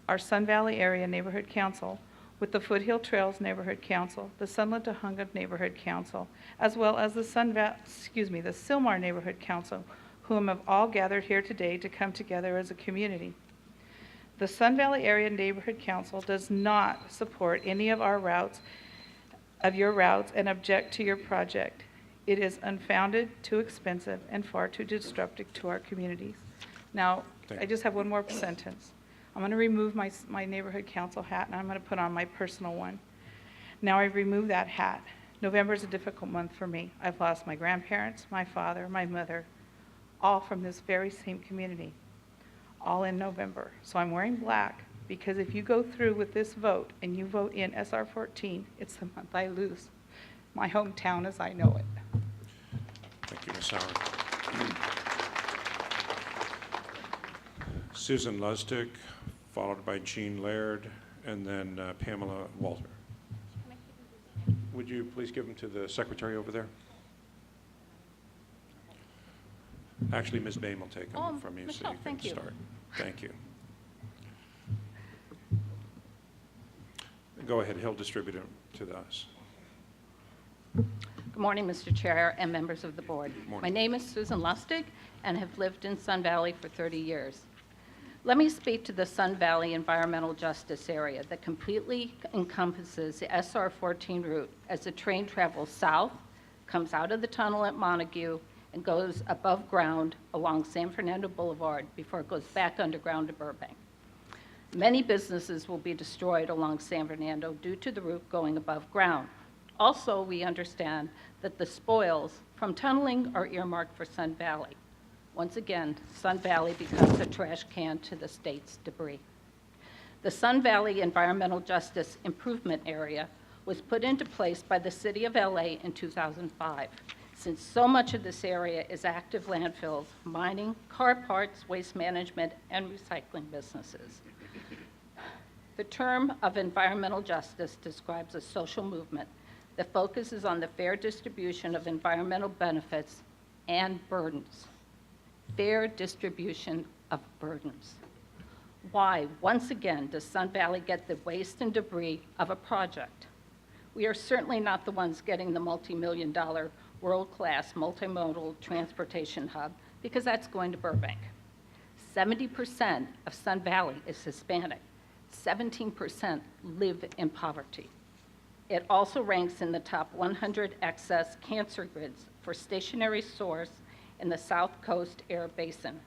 our Sun Valley Area Neighborhood Council with the Foothill Trails Neighborhood Council, the Sunlit Tujunga Neighborhood Council, as well as the Sylmar Neighborhood Council, whom have all gathered here today to come together as a community. The Sun Valley Area Neighborhood Council does not support any of your routes and object to your project. It is unfounded, too expensive, and far too disruptive to our communities. Now, I just have one more sentence. I'm going to remove my neighborhood council hat, and I'm going to put on my personal one. Now I've removed that hat. November is a difficult month for me. I've lost my grandparents, my father, my mother, all from this very same community, all in November. So I'm wearing black because if you go through with this vote and you vote in SR 14, it's the month I lose my hometown as I know it. Thank you, Ms. Sauer. Susan Lustig, followed by Jean Laird, and then Pamela Walter. Would you please give them to the secretary over there? Actually, Ms. Bain will take them from you, Michelle, so you can start. Thank you. Go ahead, he'll distribute them to us. Good morning, Mr. Chair and members of the board. Morning. My name is Susan Lustig and have lived in Sun Valley for 30 years. Let me speak to the Sun Valley Environmental Justice Area that completely encompasses the SR 14 route as the train travels south, comes out of the tunnel at Montague, and goes above ground along San Fernando Boulevard before it goes back underground to Burbank. Many businesses will be destroyed along San Fernando due to the route going above ground. Also, we understand that the spoils from tunneling are earmarked for Sun Valley. Once again, Sun Valley becomes a trash can to the state's debris. The Sun Valley Environmental Justice Improvement Area was put into place by the City of LA in 2005. Since so much of this area is active landfills, mining, car parts, waste management, and recycling businesses. The term of environmental justice describes a social movement that focuses on the fair distribution of environmental benefits and burdens. Fair distribution of burdens. Why, once again, does Sun Valley get the waste and debris of a project? We are certainly not the ones getting the multi-million-dollar world-class multimodal transportation hub because that's going to Burbank. 70% of Sun Valley is Hispanic. 17% live in poverty. It also ranks in the top 100 excess cancer grids for stationary source in the South Coast Air Basin.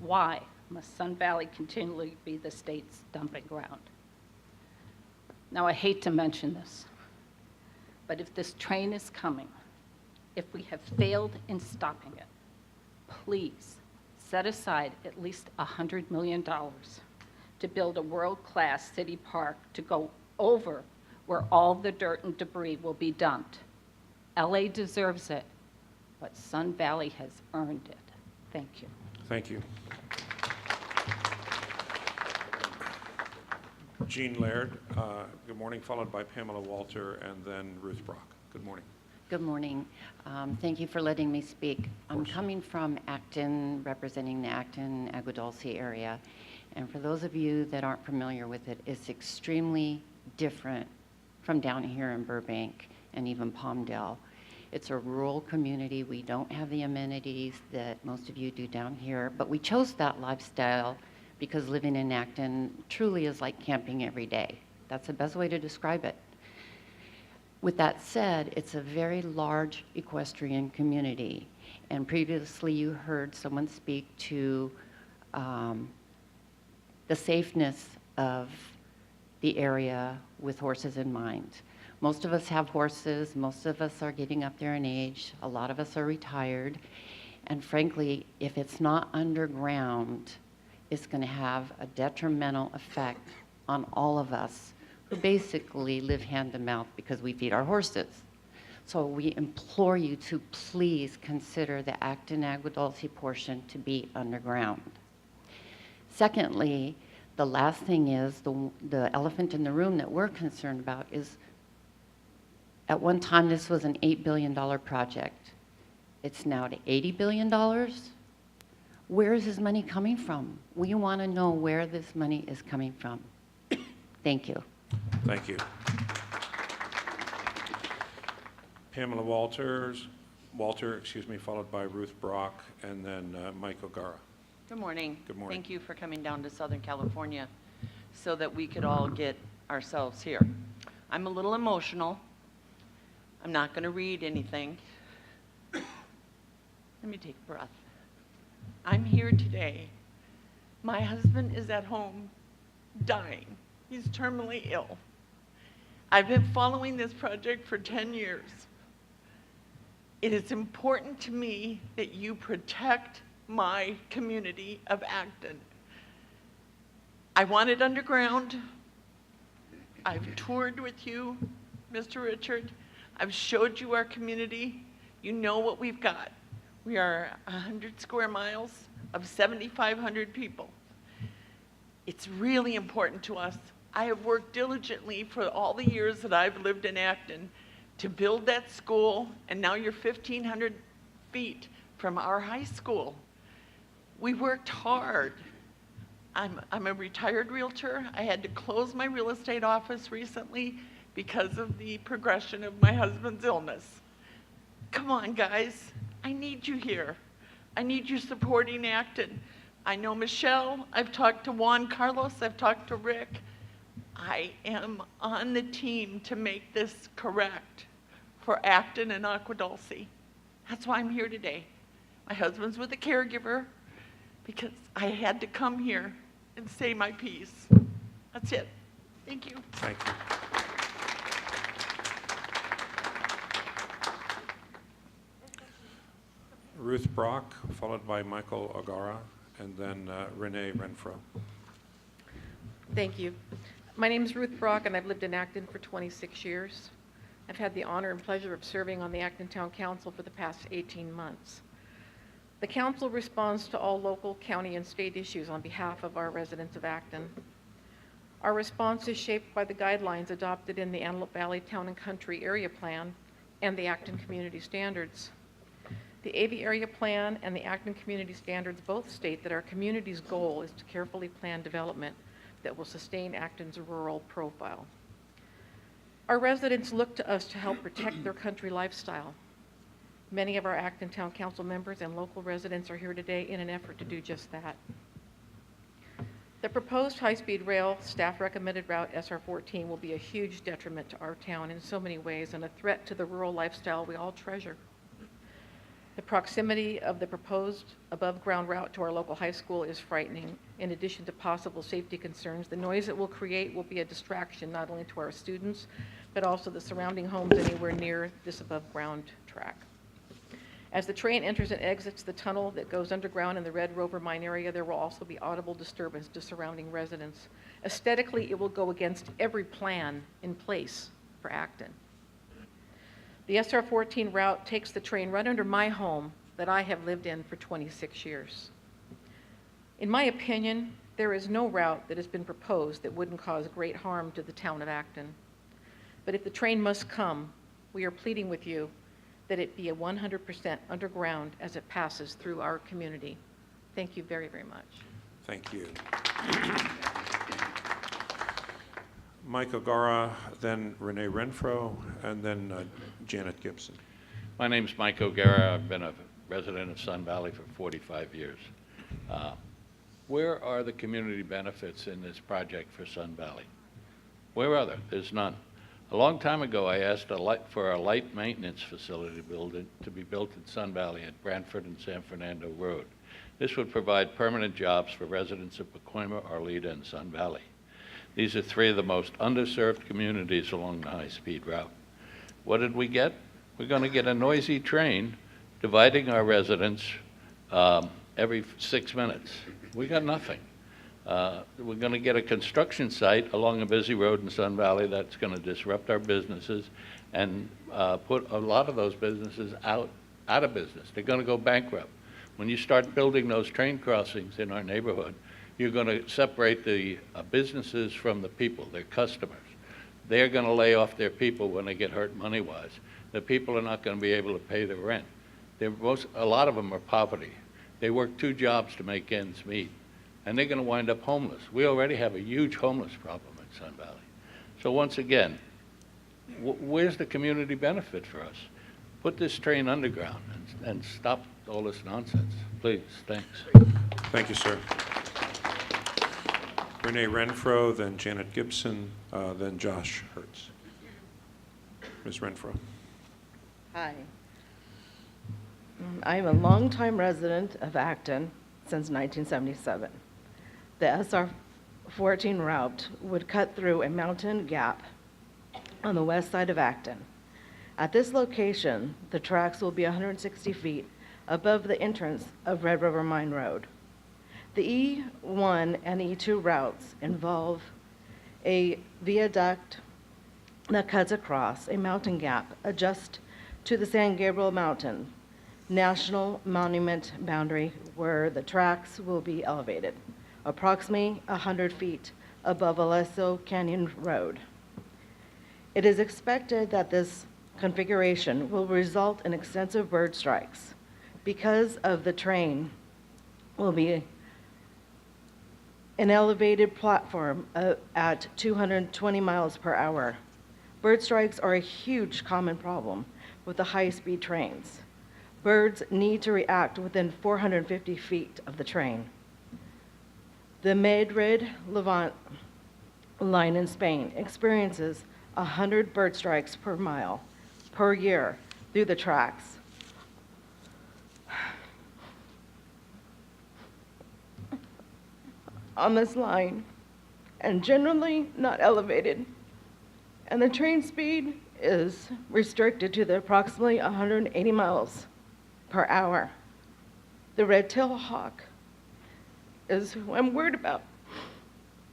Why must Sun Valley continually be the state's dumping ground? Now, I hate to mention this, but if this train is coming, if we have failed in stopping it, please set aside at least $100 million to build a world-class city park to go over where all the dirt and debris will be dumped. LA deserves it, but Sun Valley has earned it. Thank you. Thank you. Jean Laird, good morning, followed by Pamela Walter and then Ruth Brock. Good morning. Good morning. Thank you for letting me speak. I'm coming from Acton, representing the Acton Agua Dulce area. And for those of you that aren't familiar with it, it's extremely different from down here in Burbank and even Palmdale. It's a rural community. We don't have the amenities that most of you do down here, but we chose that lifestyle because living in Acton truly is like camping every day. That's the best way to describe it. With that said, it's a very large equestrian community. And previously you heard someone speak to the safeness of the area with horses in mind. Most of us have horses, most of us are getting up there in age, a lot of us are retired, and frankly, if it's not underground, it's going to have a detrimental effect on all of us who basically live hand to mouth because we feed our horses. So we implore you to please consider the Acton Agua Dulce portion to be underground. Secondly, the last thing is the elephant in the room that we're concerned about is at one time this was an $8 billion project. It's now to $80 billion. Where is this money coming from? We want to know where this money is coming from. Thank you. Thank you. Pamela Walter, followed by Ruth Brock, and then Mike O'Gara. Good morning. Good morning. Thank you for coming down to Southern California so that we could all get ourselves here. I'm a little emotional. I'm not going to read anything. Let me take a breath. I'm here today. My husband is at home dying. He's terminally ill. I've been following this project for 10 years. It is important to me that you protect my community of Acton. I want it underground. I've toured with you, Mr. Richard. I've showed you our community. You know what we've got. We are 100 square miles of 7,500 people. It's really important to us. I have worked diligently for all the years that I've lived in Acton to build that school, and now you're 1,500 feet from our high school. We worked hard. I'm a retired realtor. I had to close my real estate office recently because of the progression of my husband's illness. Come on, guys. I need you here. I need you supporting Acton. I know Michelle. I've talked to Juan Carlos. I've talked to Rick. I am on the team to make this correct for Acton and Agua Dulce. That's why I'm here today. My husband's with a caregiver because I had to come here and say my piece. That's it. Thank you. Thank you. Ruth Brock, followed by Michael O'Gara, and then Renee Renfro. Thank you. My name is Ruth Brock, and I've lived in Acton for 26 years. I've had the honor and pleasure of serving on the Acton Town Council for the past 18 months. The council responds to all local, county, and state issues on behalf of our residents of Acton. Our response is shaped by the guidelines adopted in the Antelope Valley Town and Country Area Plan and the Acton Community Standards. The AV Area Plan and the Acton Community Standards both state that our community's goal is to carefully plan development that will sustain Acton's rural profile. Our residents look to us to help protect their country lifestyle. Many of our Acton Town Council members and local residents are here today in an effort to do just that. The proposed high-speed rail staff recommended route SR 14 will be a huge detriment to our town in so many ways and a threat to the rural lifestyle we all treasure. The proximity of the proposed above-ground route to our local high school is frightening. In addition to possible safety concerns, the noise it will create will be a distraction not only to our students, but also the surrounding homes anywhere near this above-ground track. As the train enters and exits the tunnel that goes underground in the Red Rover mine area, there will also be audible disturbance to surrounding residents. Aesthetically, it will go against every plan in place for Acton. The SR 14 route takes the train right under my home that I have lived in for 26 years. In my opinion, there is no route that has been proposed that wouldn't cause great harm to the town of Acton. But if the train must come, we are pleading with you that it be a 100% underground as it passes through our community. Thank you very, very much. Thank you. Mike O'Gara, then Renee Renfro, and then Janet Gibson. My name's Mike O'Gara. I've been a resident of Sun Valley for 45 years. Where are the community benefits in this project for Sun Valley? Where are there? There's none. A long time ago, I asked for a light maintenance facility to be built in Sun Valley at Brantford and San Fernando Road. This would provide permanent jobs for residents of Pacoima, Arleta, and Sun Valley. These are three of the most underserved communities along the high-speed route. What did we get? We're going to get a noisy train dividing our residents every 6 minutes. We got nothing. We're going to get a construction site along a busy road in Sun Valley that's going to disrupt our businesses and put a lot of those businesses out of business. They're going to go bankrupt. When you start building those train crossings in our neighborhood, you're going to separate the businesses from the people, their customers. They're going to lay off their people when they get hurt money-wise. The people are not going to be able to pay their rent. A lot of them are poverty. They work 2 jobs to make ends meet, and they're going to wind up homeless. We already have a huge homeless problem in Sun Valley. So once again, where's the community benefit for us? Put this train underground and stop all this nonsense. Please, thanks. Thank you, sir. Renee Renfro, then Janet Gibson, then Josh Hertz. Ms. Renfro. Hi. I'm a longtime resident of Acton since 1977. The SR 14 route would cut through a mountain gap on the west side of Acton. At this location, the tracks will be 160 feet above the entrance of Red River Mine Road. The E1 and E2 routes involve a viaduct that cuts across a mountain gap adjacent to the San Gabriel Mountain National Monument boundary, where the tracks will be elevated approximately 100 feet above Aleso Canyon Road. It is expected that this configuration will result in extensive bird strikes because of the train will be an elevated platform at 220 miles per hour. Bird strikes are a huge common problem with the high-speed trains. Birds need to react within 450 feet of the train. The Madrid-Levant line in Spain experiences 100 bird strikes per mile per year through the tracks. On this line, and generally not elevated, and the train speed is restricted to the approximately 180 miles per hour. The red-tailed hawk is who I'm worried about,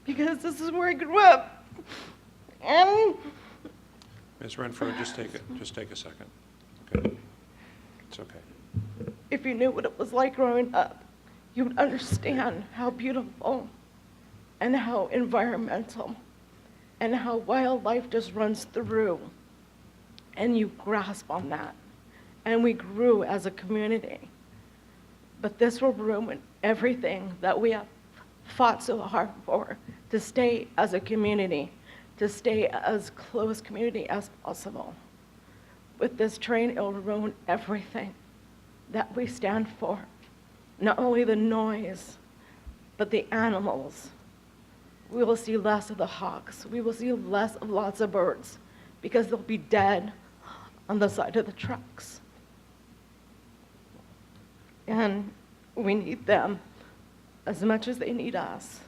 because this is where I grew up. And Ms. Renfro, just take a second. Okay. It's okay. if you knew what it was like growing up, you would understand how beautiful and how environmental and how wildlife just runs through. And you grasp on that. And we grew as a community. But this will ruin everything that we have fought so hard for, to stay as a community, to stay as close community as possible. With this train, it will ruin everything that we stand for. Not only the noise, but the animals we will see less of the hawks. We will see less of lots of birds because they'll be dead on the side of the trucks. And we need them as much as they need us.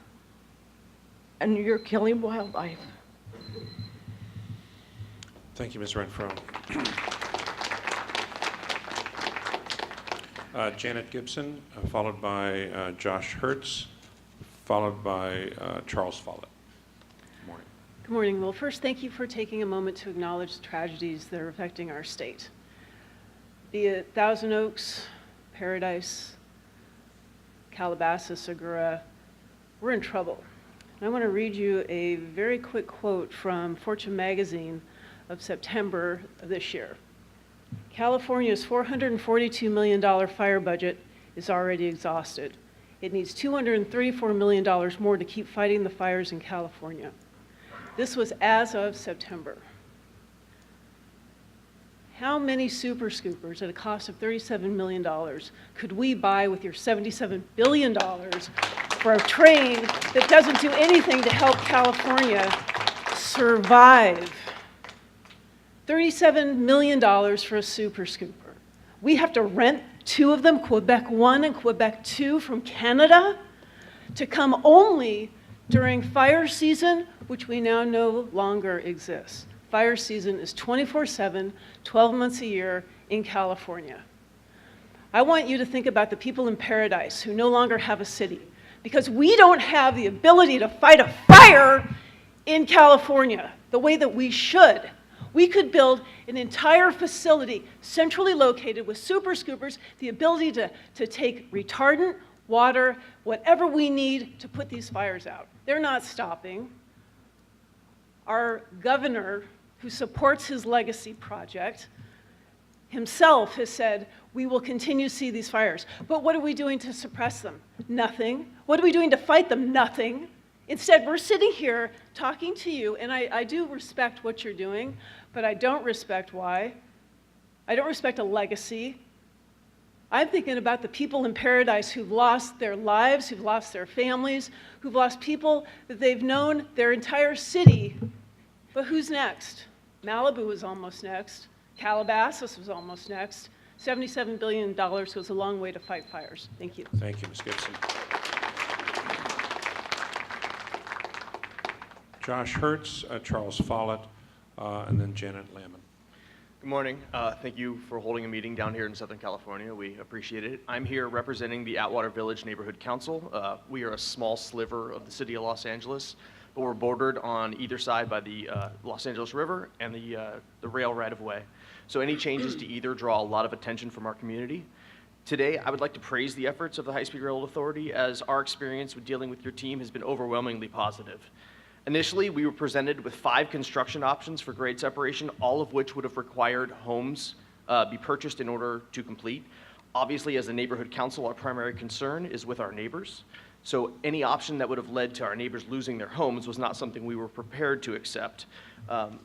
And you're killing wildlife. Thank you, Ms. Renfro. Janet Gibson, followed by Josh Hertz, followed by Charles Follett. Good morning. Good morning. Well, first, thank you for taking a moment to acknowledge the tragedies that are affecting our state. Be it Thousand Oaks, Paradise, Calabasas, Segura, we're in trouble. And I want to read you a very quick quote from Fortune magazine of September of this year. California's $442 million fire budget is already exhausted. It needs $234 million more to keep fighting the fires in California. This was as of September. How many super scoopers at a cost of $37 million could we buy with your $77 billion for a train that doesn't do anything to help California survive? $37 million for a super scooper. We have to rent 2 of them, Quebec 1 and Quebec 2 from Canada, to come only during fire season, which we now no longer exists. Fire season is 24/7, 12 months a year in California. I want you to think about the people in Paradise who no longer have a city, because we don't have the ability to fight a fire in California the way that we should. We could build an entire facility centrally located with super scoopers, the ability to take retardant, water, whatever we need to put these fires out. They're not stopping. Our governor, who supports his legacy project, himself has said, we will continue to see these fires. But what are we doing to suppress them? Nothing. What are we doing to fight them? Nothing. Instead, we're sitting here talking to you, and I do respect what you're doing, but I don't respect why. I don't respect a legacy. I'm thinking about the people in Paradise who've lost their lives, who've lost their families, who've lost people that they've known their entire city. But who's next? Malibu was almost next. Calabasas was almost next. $77 billion goes a long way to fight fires. Thank you. Thank you, Ms. Gibson. Josh Hertz, Charles Follett, and then Janet Lehman. Good morning. Thank you for holding a meeting down here in Southern California. We appreciate it. I'm here representing the Atwater Village Neighborhood Council. We are a small sliver of the city of Los Angeles, but we're bordered on either side by the Los Angeles River and the rail right-of-way. So any changes to either draw a lot of attention from our community. Today, I would like to praise the efforts of the High-Speed Rail Authority, as our experience with dealing with your team has been overwhelmingly positive. Initially, we were presented with 5 construction options for grade separation, all of which would have required homes be purchased in order to complete. Obviously, as a neighborhood council, our primary concern is with our neighbors. So any option that would have led to our neighbors losing their homes was not something we were prepared to accept.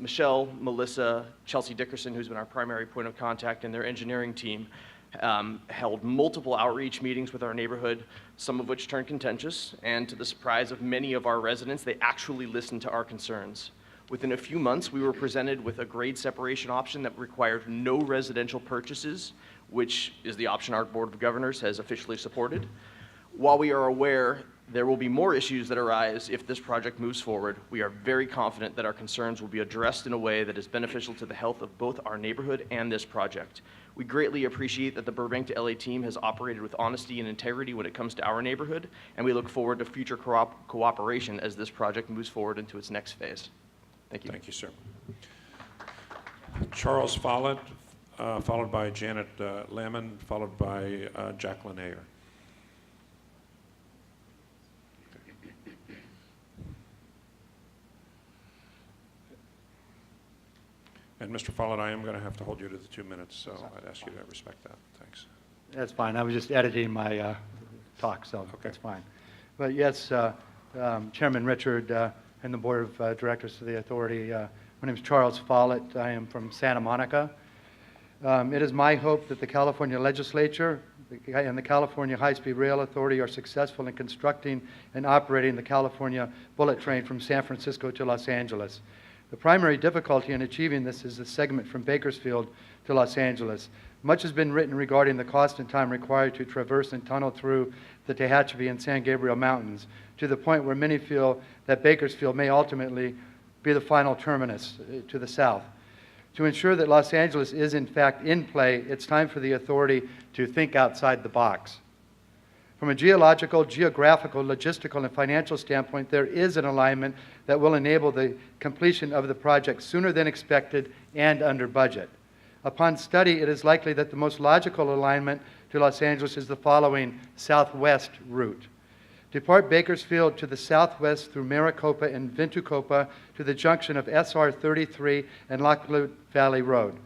Michelle, Melissa, Chelsea Dickerson, who's been our primary point of contact, and their engineering team held multiple outreach meetings with our neighborhood, some of which turned contentious, and to the surprise of many of our residents, they actually listened to our concerns. Within a few months, we were presented with a grade separation option that required no residential purchases, which is the option our Board of Governors has officially supported. While we are aware there will be more issues that arise if this project moves forward, we are very confident that our concerns will be addressed in a way that is beneficial to the health of both our neighborhood and this project. We greatly appreciate that the Burbank to LA team has operated with honesty and integrity when it comes to our neighborhood, and we look forward to future cooperation as this project moves forward into its next phase. Thank you. Thank you, sir. Charles Follett, followed by Janet Lehman, followed by Jacqueline Ayer. And Mr. Follett, I am going to have to hold you to the 2 minutes, so I'd ask you to respect that. Thanks. That's fine. I was just editing my talk, so that's fine. But yes, Chairman Richard and the Board of Directors of the Authority, my name is Charles Follett. I am from Santa Monica. It is my hope that the California Legislature, and the California High-Speed Rail Authority are successful in constructing and operating the California bullet train from San Francisco to Los Angeles. The primary difficulty in achieving this is the segment from Bakersfield to Los Angeles. Much has been written regarding the cost and time required to traverse and tunnel through the Tehachapi and San Gabriel Mountains, to the point where many feel that Bakersfield may ultimately be the final terminus to the south. To ensure that Los Angeles is in fact in play, it's time for the authority to think outside the box. From a geological, geographical, logistical, and financial standpoint, there is an alignment that will enable the completion of the project sooner than expected and under budget. Upon study, it is likely that the most logical alignment to Los Angeles is the following southwest route. Depart Bakersfield to the southwest through Maricopa and Ventucopa to the junction of SR 33 and Lockwood Valley Road.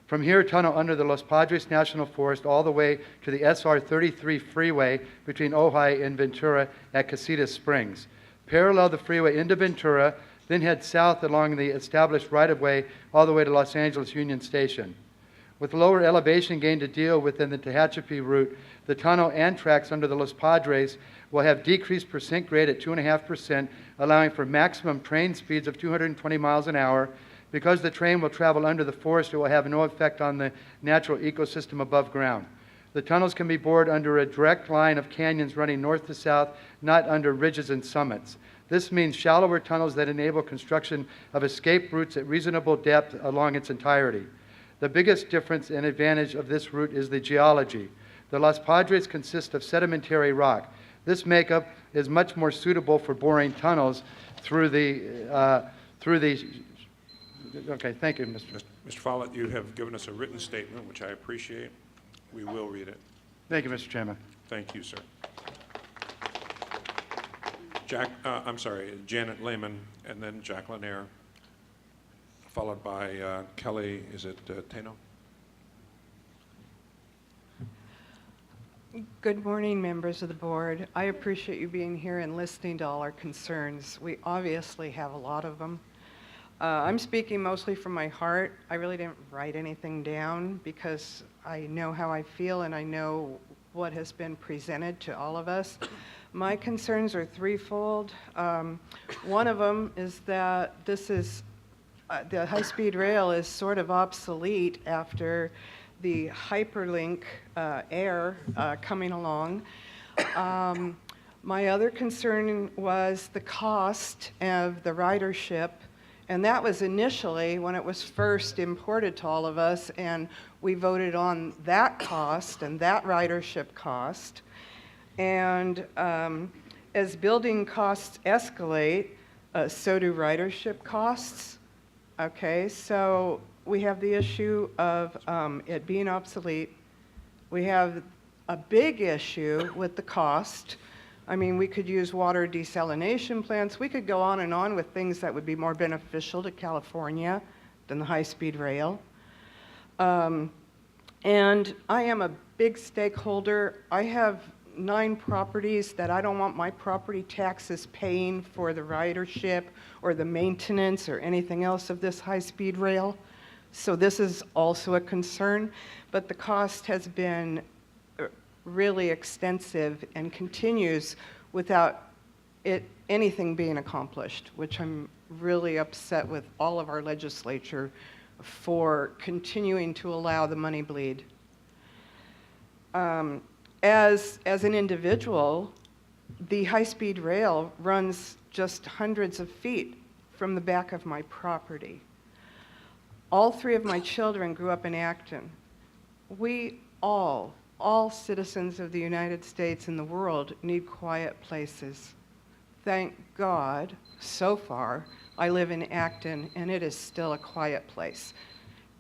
From here, tunnel under the Los Padres National Forest all the way to the SR 33 freeway between Ojai and Ventura at Casitas Springs. Parallel the freeway into Ventura, then head south along the established right-of-way all the way to Los Angeles Union Station. With lower elevation gain to deal with in the Tehachapi route, the tunnel and tracks under the Los Padres will have decreased percent grade at 2.5%, allowing for maximum train speeds of 220 miles an hour. Because the train will travel under the forest, it will have no effect on the natural ecosystem above ground. The tunnels can be bored under a direct line of canyons running north to south, not under ridges and summits. This means shallower tunnels that enable construction of escape routes at reasonable depth along its entirety. The biggest difference and advantage of this route is the geology. The Los Padres consist of sedimentary rock. This makeup is much more suitable for boring tunnels through the Okay, thank you, Mr. Follett, you have given us a written statement, which I appreciate. We will read it. Thank you, Mr. Chairman. Thank you, sir. Janet Lehman, and then Jacqueline Eyre, followed by Kelly, is it Tano? Good morning, members of the board. I appreciate you being here and listening to all our concerns. We obviously have a lot of them. I'm speaking mostly from my heart. I really didn't write anything down because I know how I feel and I know what has been presented to all of us. My concerns are threefold. One of them is that the high-speed rail is sort of obsolete after the hyperlink air coming along. My other concern was the cost of the ridership, and that was initially when it was first imported to all of us, and we voted on that cost and that ridership cost. And as building costs escalate, so do ridership costs. Okay, so we have the issue of it being obsolete. We have a big issue with the cost. I mean, we could use water desalination plants. We could go on and on with things that would be more beneficial to California than the high-speed rail. And I am a big stakeholder. I have 9 properties that I don't want my property taxes paying for the ridership or the maintenance or anything else of this high-speed rail. So this is also a concern, but the cost has been really extensive and continues without anything being accomplished, which I'm really upset with all of our legislature for continuing to allow the money bleed. As an individual, the high-speed rail runs just hundreds of feet from the back of my property. All 3 of my children grew up in Acton. We all citizens of the United States and the world need quiet places. Thank God, so far, I live in Acton and it is still a quiet place.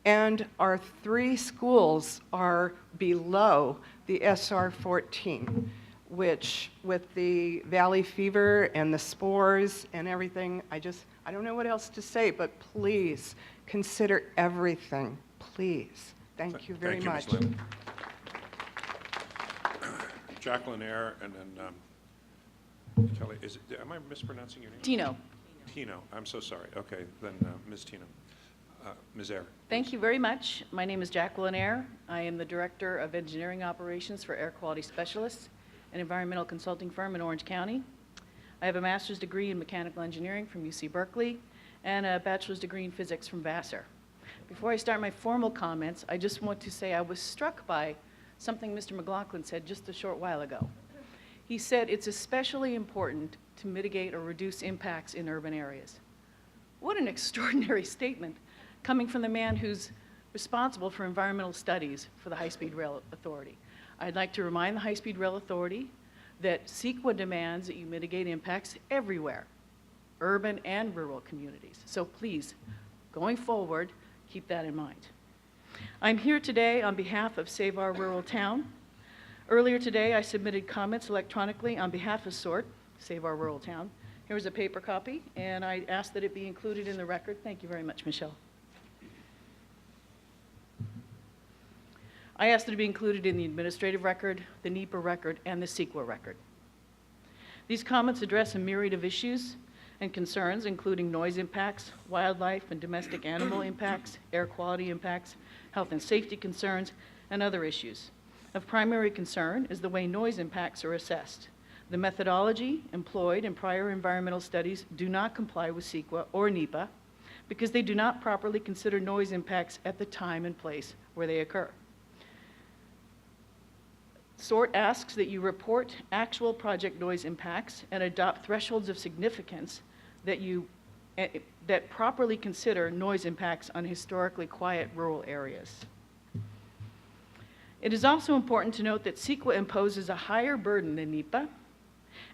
And our 3 schools are below the SR 14, which with the valley fever and the spores and everything, I don't know what else to say, but please consider everything, please. Thank you very much. Ms. Lynn. Jacqueline Eyre, and then Kelly, am I mispronouncing your name? Tino. Tino, I'm so sorry. Okay, then Ms. Tino. Ms. Ayer. Thank you very much. My name is Jacqueline Ayer. I am the Director of Engineering Operations for Air Quality Specialists, an environmental consulting firm in Orange County. I have a master's degree in mechanical engineering from UC Berkeley and a bachelor's degree in physics from Vassar. Before I start my formal comments, I just want to say I was struck by something Mr. McLaughlin said just a short while ago. He said it's especially important to mitigate or reduce impacts in urban areas. What an extraordinary statement coming from the man who's responsible for environmental studies for the High-Speed Rail Authority. I'd like to remind the High-Speed Rail Authority that CEQA demands that you mitigate impacts everywhere, urban and rural communities. So please, going forward, keep that in mind. I'm here today on behalf of Save Our Rural Town. Earlier today, I submitted comments electronically on behalf of SORT, Save Our Rural Town. Here's a paper copy, and I ask that it be included in the record. Thank you very much, Michelle. I asked it to be included in the administrative record, the NEPA record, and the CEQA record. These comments address a myriad of issues and concerns, including noise impacts, wildlife and domestic animal impacts, air quality impacts, health and safety concerns, and other issues. Of primary concern is the way noise impacts are assessed. The methodology employed in prior environmental studies do not comply with CEQA or NEPA because they do not properly consider noise impacts at the time and place where they occur. SORT asks that you report actual project noise impacts and adopt thresholds of significance that properly consider noise impacts on historically quiet rural areas. It is also important to note that CEQA imposes a higher burden than NEPA,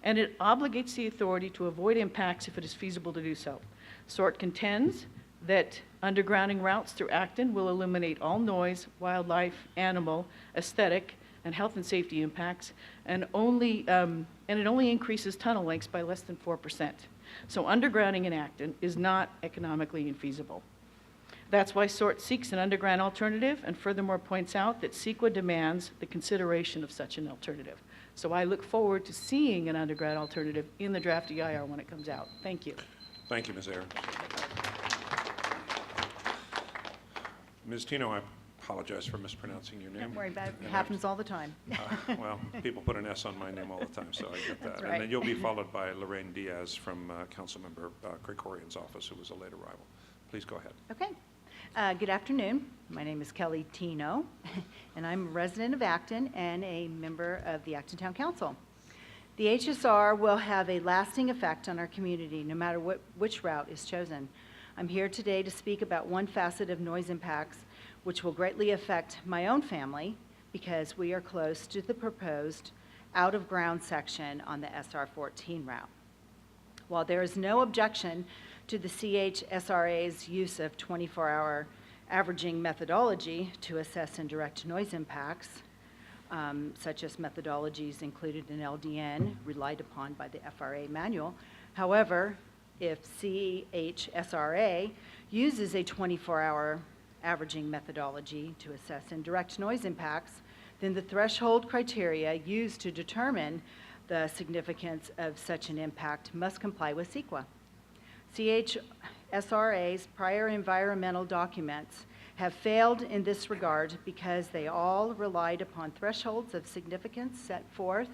and it obligates the authority to avoid impacts if it is feasible to do so. SORT contends that undergrounding routes through Acton will eliminate all noise, wildlife, animal, aesthetic, and health and safety impacts, and it only increases tunnel lengths by less than 4%. So undergrounding in Acton is not economically infeasible. That's why SORT seeks an underground alternative, and furthermore points out that CEQA demands the consideration of such an alternative. So I look forward to seeing an underground alternative in the draft EIR when it comes out. Thank you. Thank you, Ms. Ayer. Ms. Tino, I apologize for mispronouncing your name. Don't worry about it. It happens all the time. Well, people put an S on my name all the time, so I get that. That's right. And then you'll be followed by Lorraine Diaz from Councilmember Krikorian's office, who was a late arrival. Please go ahead. Okay. Good afternoon. My name is Kelly Tino, and I'm a resident of Acton and a member of the Acton Town Council. The HSR will have a lasting effect on our community, no matter which route is chosen. I'm here today to speak about one facet of noise impacts, which will greatly affect my own family because we are close to the proposed out-of-ground section on the SR14 route. While there is no objection to the CAHSRA's use of 24-hour averaging methodology to assess and direct noise impacts, such as methodologies included in LDN relied upon by the FRA manual. However, if CAHSRA uses a 24-hour averaging methodology to assess and direct noise impacts, then the threshold criteria used to determine the significance of such an impact must comply with CEQA. CAHSRA's prior environmental documents have failed in this regard because they all relied upon thresholds of significance set forth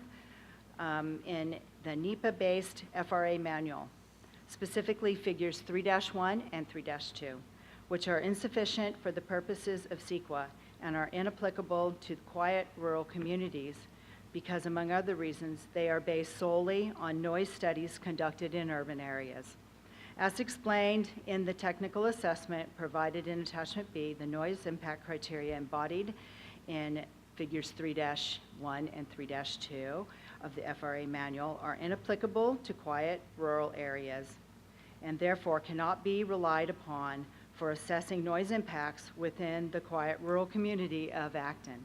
in the NEPA-based FRA manual, specifically figures 3-1 and 3-2, which are insufficient for the purposes of CEQA and are inapplicable to quiet rural communities because, among other reasons, they are based solely on noise studies conducted in urban areas. As explained in the technical assessment provided in Attachment B, the noise impact criteria embodied in figures 3-1 and 3-2 of the FRA manual are inapplicable to quiet rural areas and therefore cannot be relied upon for assessing noise impacts within the quiet rural community of Acton.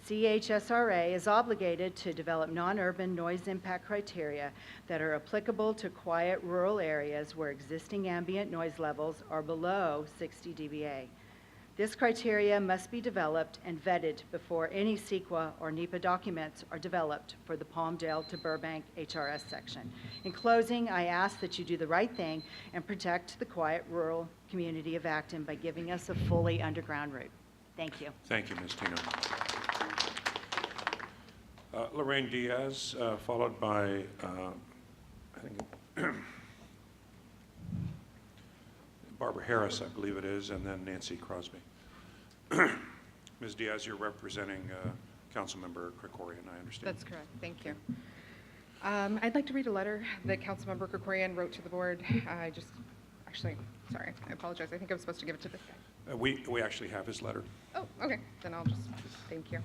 CAHSRA is obligated to develop non-urban noise impact criteria that are applicable to quiet rural areas where existing ambient noise levels are below 60 dBA. This criteria must be developed and vetted before any CEQA or NEPA documents are developed for the Palmdale to Burbank HRS section. In closing, I ask that you do the right thing and protect the quiet rural community of Acton by giving us a fully underground route. Thank you. Thank you, Ms. Tino. Lorraine Diaz, followed by, I think, Barbara Harris, I believe it is, and then Nancy Crosby. Ms. Diaz, you're representing Councilmember Krikorian, I understand. That's correct. Thank you. I'd like to read a letter that Councilmember Krikorian wrote to the board. I apologize. I think I was supposed to give it to this guy. We actually have his letter. Oh, okay. Then I'll just, thank you.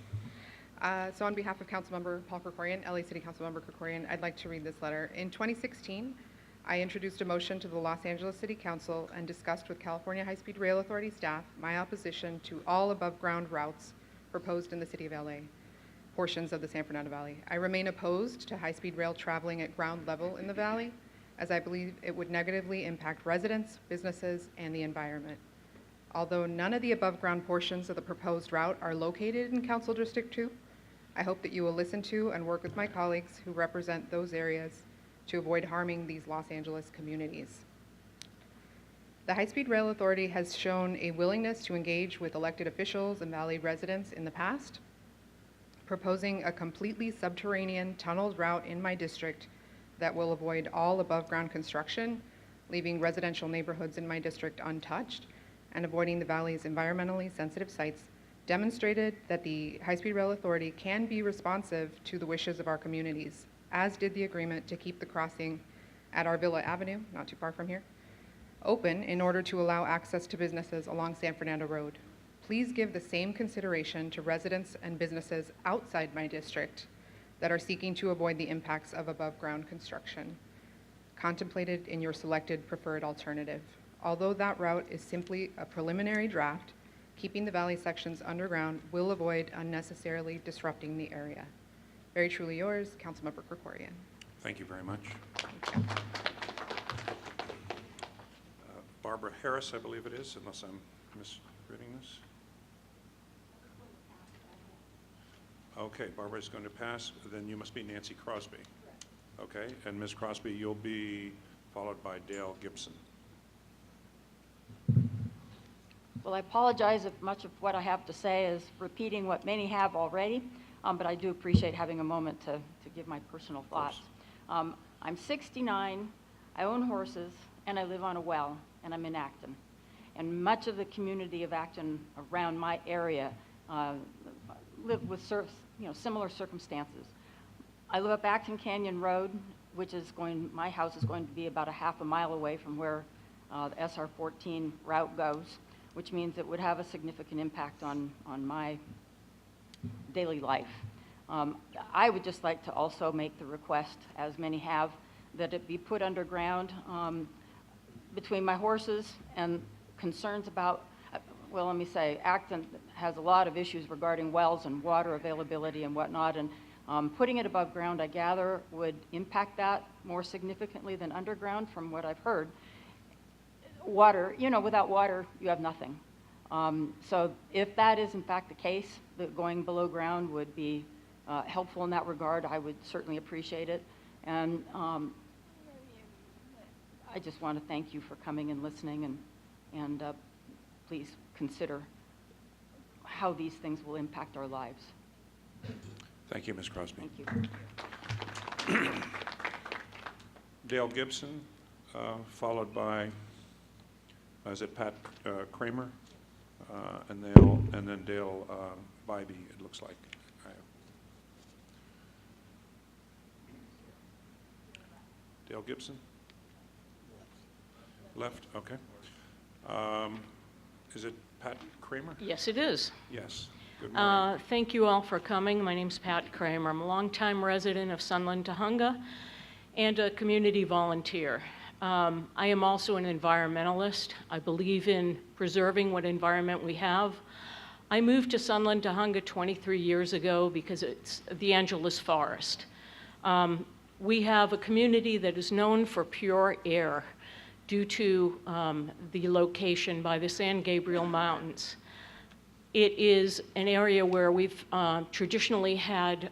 So on behalf of Councilmember Paul Krikorian, LA City Councilmember Krikorian, I'd like to read this letter. In 2016, I introduced a motion to the Los Angeles City Council and discussed with California High-Speed Rail Authority staff my opposition to all above-ground routes proposed in the city of LA, portions of the San Fernando Valley. I remain opposed to high-speed rail traveling at ground level in the valley, as I believe it would negatively impact residents, businesses, and the environment. Although none of the above-ground portions of the proposed route are located in Council District 2, I hope that you will listen to and work with my colleagues who represent those areas to avoid harming these Los Angeles communities. The High-Speed Rail Authority has shown a willingness to engage with elected officials and Valley residents in the past. Proposing a completely subterranean tunneled route in my district that will avoid all above-ground construction, leaving residential neighborhoods in my district untouched, and avoiding the Valley's environmentally sensitive sites demonstrated that the High-Speed Rail Authority can be responsive to the wishes of our communities, as did the agreement to keep the crossing at Arvilla Avenue, not too far from here, open in order to allow access to businesses along San Fernando Road. Please give the same consideration to residents and businesses outside my district that are seeking to avoid the impacts of above-ground construction contemplated in your selected preferred alternative. Although that route is simply a preliminary draft, keeping the valley sections underground will avoid unnecessarily disrupting the area. Very truly yours, Councilmember Krikorian. Thank you very much. Barbara Harris, I believe it is, unless I'm misreading this. Okay, Barbara is going to pass. Then you must be Nancy Crosby. Okay, and Ms. Crosby, you'll be followed by Dale Gibson. Well, I apologize if much of what I have to say is repeating what many have already, but I do appreciate having a moment to give my personal thoughts. I'm 69, I own horses, and I live on a well, and I'm in Acton. And much of the community of Acton around my area live with similar circumstances. I live up Acton Canyon Road, which is my house is going to be about a half a mile away from where the SR14 route goes, which means it would have a significant impact on my daily life. I would just like to also make the request, as many have, that it be put underground between my horses and concerns about, well, let me say, Acton has a lot of issues regarding wells and water availability and whatnot, and putting it above ground, I gather, would impact that more significantly than underground from what I've heard. Water, without water, you have nothing. So if that is in fact the case, that going below ground would be helpful in that regard, I would certainly appreciate it. And I just want to thank you for coming and listening, and please consider how these things will impact our lives. Thank you, Ms. Crosby. Thank you. Dale Gibson, followed by, is it Pat Kramer? And then Dale Vibey, it looks like. Dale Gibson? Left, okay. Is it Pat Kramer? Yes, it is. Yes. Good morning. Thank you all for coming. My name's Pat Kramer. I'm a longtime resident of Sunland, Tahunga, and a community volunteer. I am also an environmentalist. I believe in preserving what environment we have. I moved to Sunland, Tahunga 23 years ago because it's the Angeles Forest. We have a community that is known for pure air due to the location by the San Gabriel Mountains. It is an area where we've traditionally had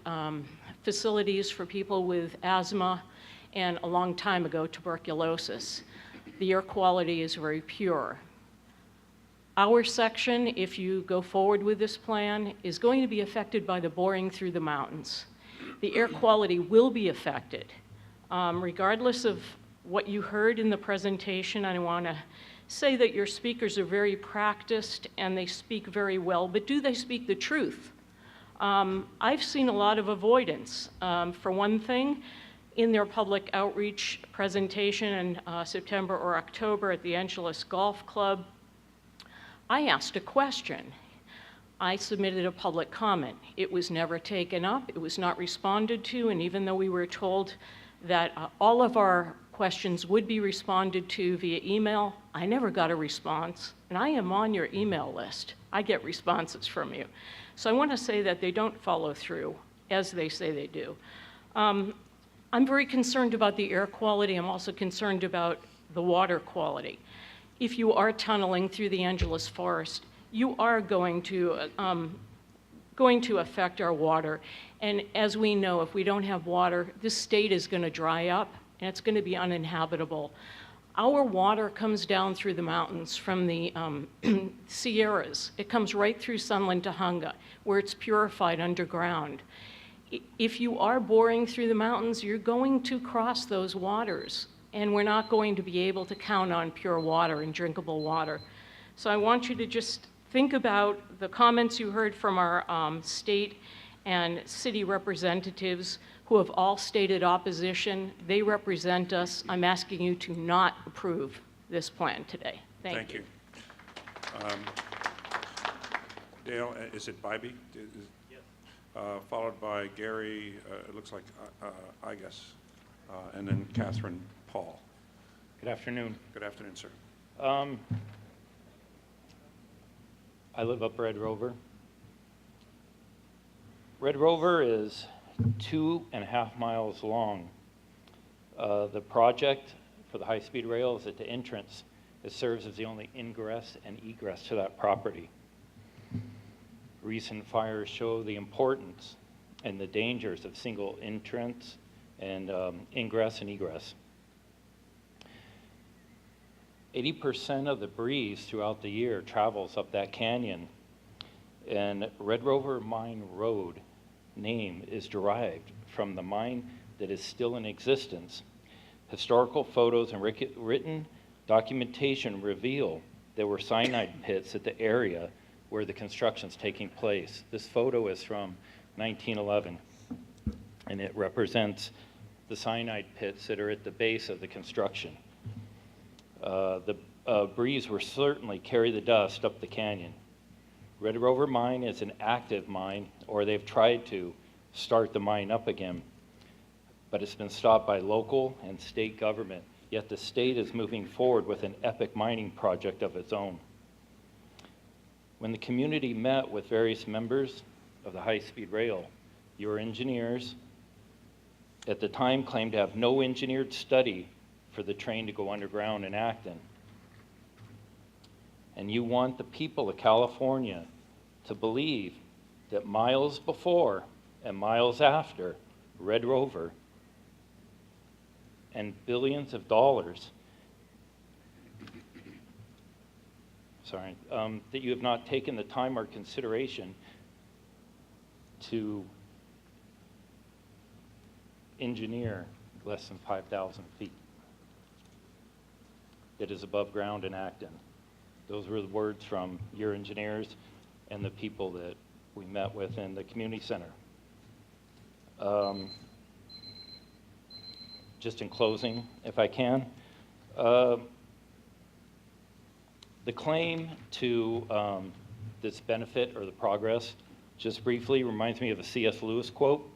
facilities for people with asthma and a long time ago tuberculosis. The air quality is very pure. Our section, if you go forward with this plan, is going to be affected by the boring through the mountains. The air quality will be affected. Regardless of what you heard in the presentation, I want to say that your speakers are very practiced and they speak very well, but do they speak the truth? I've seen a lot of avoidance. For one thing, in their public outreach presentation in September or October at the Angeles Golf Club, I asked a question. I submitted a public comment. It was never taken up, it was not responded to, and even though we were told that all of our questions would be responded to via email, I never got a response, and I am on your email list. I get responses from you. So I want to say that they don't follow through as they say they do. I'm very concerned about the air quality. I'm also concerned about the water quality. If you are tunneling through the Angeles forest, you are going to affect our water. And as we know, if we don't have water, this state is going to dry up and it's going to be uninhabitable. Our water comes down through the mountains from the Sierras. It comes right through Sunland to Hunga, where it's purified underground. If you are boring through the mountains, you're going to cross those waters, and we're not going to be able to count on pure water and drinkable water. So I want you to just think about the comments you heard from our state and city representatives who have all stated opposition. They represent us. I'm asking you to not approve this plan today. Thank you. Dale, is it Bybee? Yes. Followed by Gary, it looks like, I guess, and then Catherine Paul. Good afternoon. Good afternoon, sir. I live up Red Rover. Red Rover is 2.5 miles long. The project for the high-speed rail is at the entrance. It serves as the only ingress and egress to that property. Recent fires show the importance and the dangers of single entrance and ingress and egress. 80% of the breeze throughout the year travels up that canyon, and Red Rover Mine Road name is derived from the mine that is still in existence. Historical photos and written documentation reveal there were cyanide pits at the area where the construction is taking place. This photo is from 1911, and it represents the cyanide pits that are at the base of the construction. The breeze will certainly carry the dust up the canyon. Red Rover Mine is an active mine, or they've tried to start the mine up again, but it's been stopped by local and state government, yet the state is moving forward with an epic mining project of its own. When the community met with various members of the high-speed rail, your engineers at the time claimed to have no engineered study for the train to go underground in Acton. And you want the people of California to believe that miles before and miles after Red Rover and billions of dollars, that you have not taken the time or consideration to engineer less than 5,000 feet. It is above ground in Acton. Those were the words from your engineers and the people that we met with in the community center. Just in closing, if I can, the claim to this benefit or the progress, just briefly, reminds me of a C.S. Lewis quote: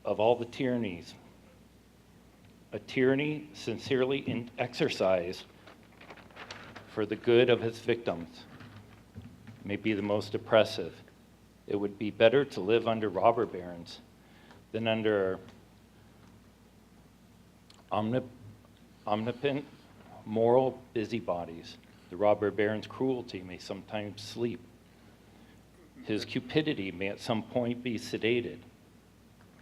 "Of all the tyrannies, a tyranny sincerely exercised for the good of its victims may be the most oppressive. It would be better to live under robber barons than under omnipotent moral busybodies The robber baron's cruelty may sometimes sleep. His cupidity may at some point be sedated,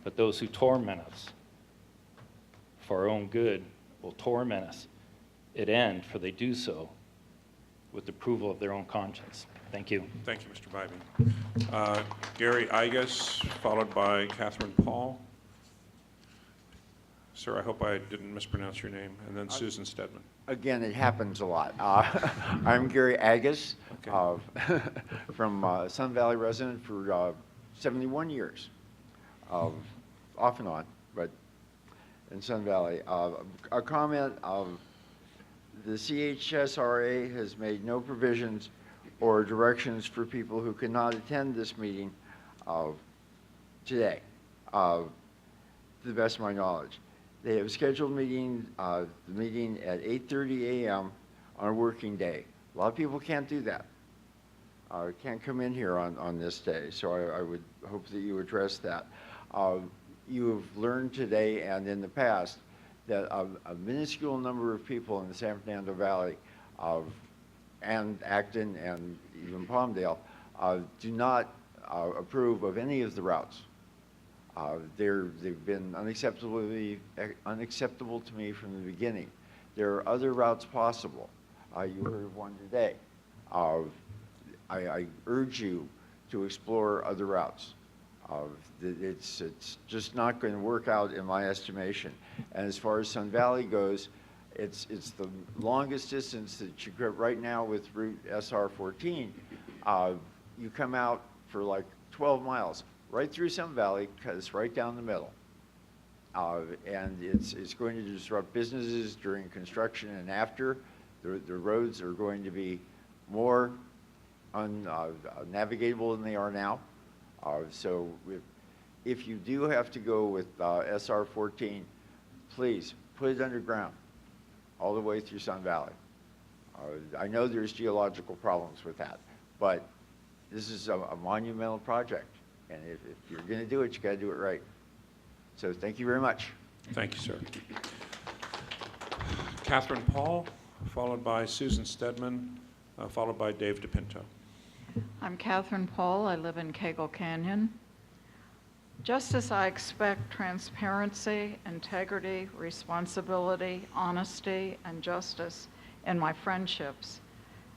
but those who torment us for our own good will torment us at end, for they do so with approval of their own conscience. Thank you. Thank you, Mr. Bybee. Gary Igas, followed by Catherine Paul. Sir, I hope I didn't mispronounce your name. And then Susan Stedman. Again, it happens a lot. I'm Gary Agus, from Sun Valley resident for 71 years, off and on, but in Sun Valley. A comment of the CAHSRA has made no provisions or directions for people who cannot attend this meeting today, to the best of my knowledge. They have scheduled the meeting at 8:30 a.m. on a working day. A lot of people can't do that. Can't come in here on this day, so I would hope that you address that. You have learned today and in the past that a minuscule number of people in the San Fernando Valley and Acton and even Palmdale do not approve of any of the routes. They've been unacceptable to me from the beginning. There are other routes possible. You heard of one today. I urge you to explore other routes. It's just not going to work out in my estimation. And as far as Sun Valley goes, it's the longest distance that you get right now with Route SR 14. You come out for like 12 miles. Right through Sun Valley, because it's right down the middle. And it's going to disrupt businesses during construction and after. The roads are going to be more navigatable than they are now. So if you do have to go with SR 14, please put it underground all the way through Sun Valley. I know there's geological problems with that, but this is a monumental project. And if you're going to do it, you got to do it right. So thank you very much. Thank you, sir. Catherine Paul, followed by Susan Stedman, followed by Dave DePinto. I'm Catherine Paul. I live in Cagle Canyon. Just as I expect transparency, integrity, responsibility, honesty, and justice in my friendships,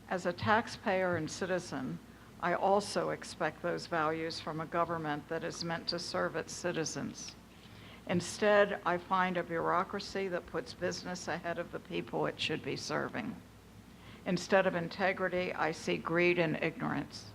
as a taxpayer and citizen, I also expect those values from a government that is meant to serve its citizens. Instead, I find a bureaucracy that puts business ahead of the people it should be serving. Instead of integrity, I see greed and ignorance.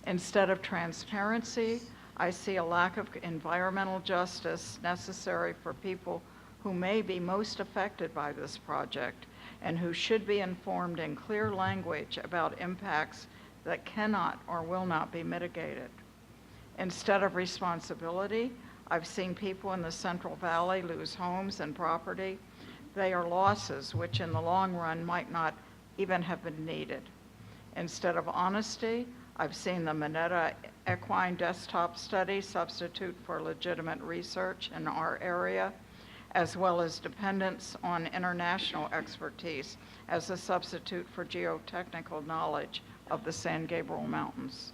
Instead of transparency, I see a lack of environmental justice necessary for people who may be most affected by this project and who should be informed in clear language about impacts that cannot or will not be mitigated. Instead of responsibility, I've seen people in the Central Valley lose homes and property. They are losses which in the long run might not even have been needed. Instead of honesty, I've seen the Mineta equine desktop study substitute for legitimate research in our area, as well as dependence on international expertise as a substitute for geotechnical knowledge of the San Gabriel Mountains.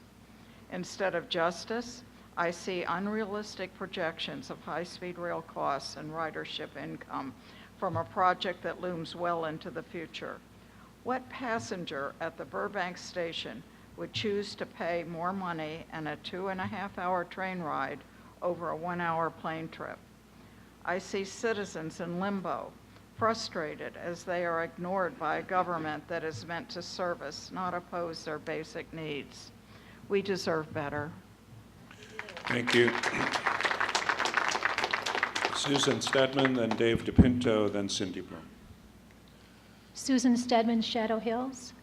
Instead of justice, I see unrealistic projections of high-speed rail costs and ridership income from a project that looms well into the future. What passenger at the Burbank station would choose to pay more money and a 2.5-hour train ride over a 1-hour plane trip? I see citizens in limbo, frustrated as they are ignored by a government that is meant to service, not oppose their basic needs. We deserve better. Thank you. Susan Stedman, then Dave DePinto, then Cindy Bloom. Susan Stedman, Shadow Hills.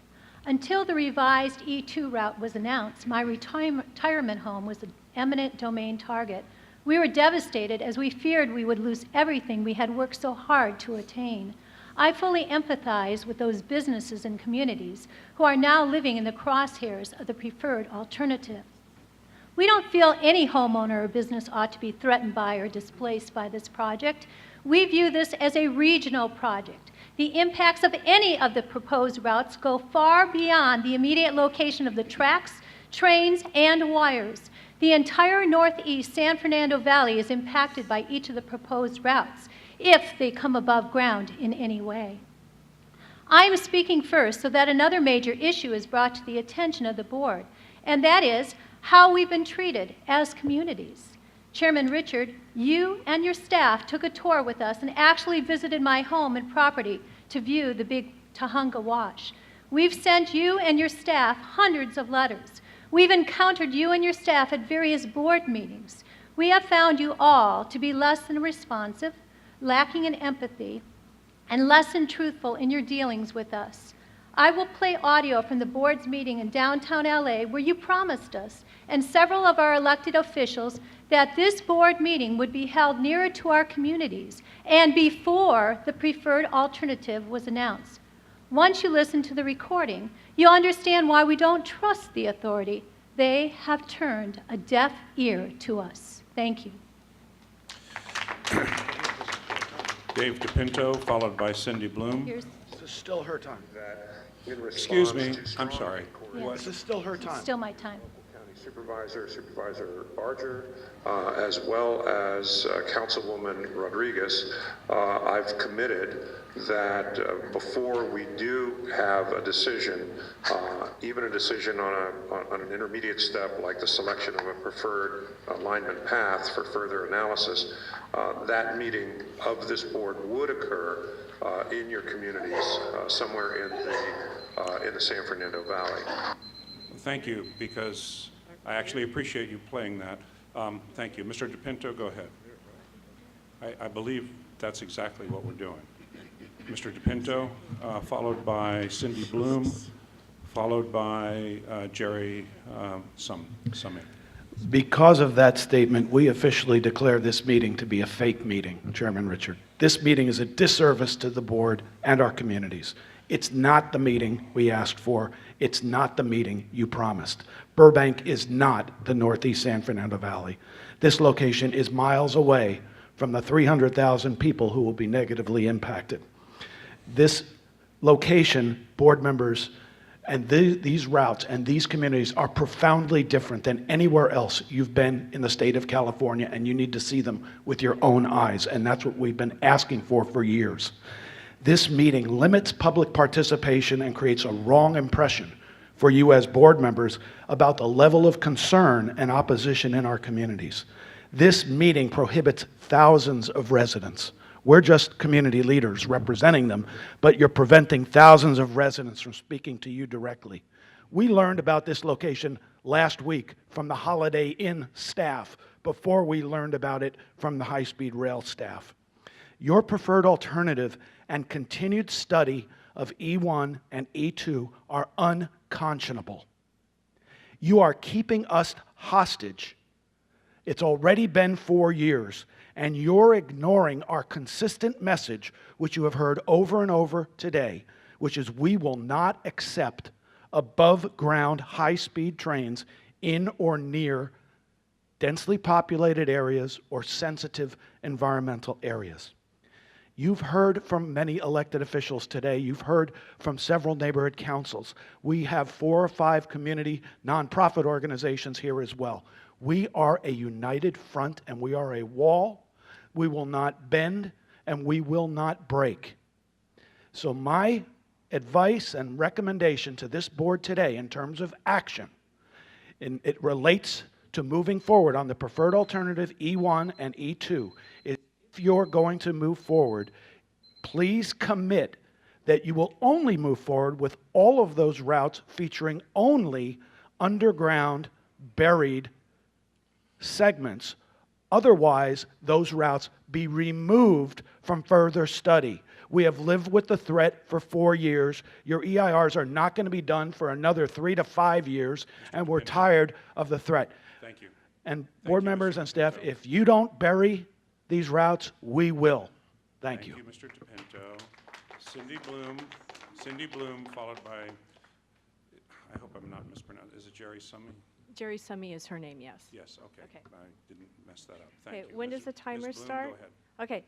Until the revised E2 route was announced, my retirement home was an eminent domain target. We were devastated as we feared we would lose everything we had worked so hard to attain. I fully empathize with those businesses and communities who are now living in the crosshairs of the preferred alternative. We don't feel any homeowner or business ought to be threatened by or displaced by this project. We view this as a regional project. The impacts of any of the proposed routes go far beyond the immediate location of the tracks, trains, and wires. The entire northeast San Fernando Valley is impacted by each of the proposed routes if they come above ground in any way. I am speaking first so that another major issue is brought to the attention of the board, and that is how we've been treated as communities. Chairman Richard, you and your staff took a tour with us and actually visited my home and property to view the big Tahunga Wash. We've sent you and your staff hundreds of letters. We've encountered you and your staff at various board meetings. We have found you all to be less than responsive, lacking in empathy, and less than truthful in your dealings with us. I will play audio from the board's meeting in downtown LA where you promised us and several of our elected officials that this board meeting would be held nearer to our communities and before the preferred alternative was announced. Once you listen to the recording, you'll understand why we don't trust the authority. They have turned a deaf ear to us. Thank you. Dave DePinto, followed by Cindy Bloom. Here's This is still her time. Excuse me, I'm sorry. This is still her time. still my time. Supervisor Barger, as well as Councilwoman Rodriguez, I've committed that before we do have a decision, even a decision on an intermediate step like the selection of a preferred alignment path for further analysis, that meeting of this board would occur in your communities somewhere in the San Fernando Valley. Thank you, because I actually appreciate you playing that. Thank you. Mr. DePinto, go ahead. I believe that's exactly what we're doing. Mr. DePinto, followed by Cindy Bloom, followed by Jerry Summey. Because of that statement, we officially declare this meeting to be a fake meeting, Chairman Richard. This meeting is a disservice to the board and our communities. It's not the meeting we asked for. It's not the meeting you promised. Burbank is not the Northeast San Fernando Valley. This location is miles away from the 300,000 people who will be negatively impacted. This location, board members, and these routes and these communities are profoundly different than anywhere else you've been in the state of California, and you need to see them with your own eyes, and that's what we've been asking for years. This meeting limits public participation and creates a wrong impression for you as board members about the level of concern and opposition in our communities. This meeting prohibits thousands of residents. We're just community leaders representing them, but you're preventing thousands of residents from speaking to you directly. We learned about this location last week from the Holiday Inn staff before we learned about it from the high-speed rail staff. Your preferred alternative and continued study of E1 and E2 are unconscionable. You are keeping us hostage. It's already been 4 years, and you're ignoring our consistent message, which you have heard over and over today, which is we will not accept above-ground high-speed trains in or near densely populated areas or sensitive environmental areas. You've heard from many elected officials today. You've heard from several neighborhood councils. We have 4 or 5 community nonprofit organizations here as well. We are a united front and we are a wall. We will not bend and we will not break. So my advice and recommendation to this board today in terms of action, and it relates to moving forward on the preferred alternative E1 and E2, is if you're going to move forward, please commit that you will only move forward with all of those routes featuring only underground, buried segments. Otherwise, those routes be removed from further study. We have lived with the threat for 4 years. Your EIRs are not going to be done for another 3 to 5 years, and we're tired of the threat. Thank you. And board members and staff, if you don't bury these routes, we will. Thank you. Thank you, Mr. DePinto. Cindy Bloom, followed by, I hope I'm not mispronouncing, is it Jerry Summey? Jerry Summy is her name, yes. Yes, okay. Okay. I didn't mess that up. Thank Okay, you. when Ms. does the timer Ms. Bloom, start? Go ahead. Okay.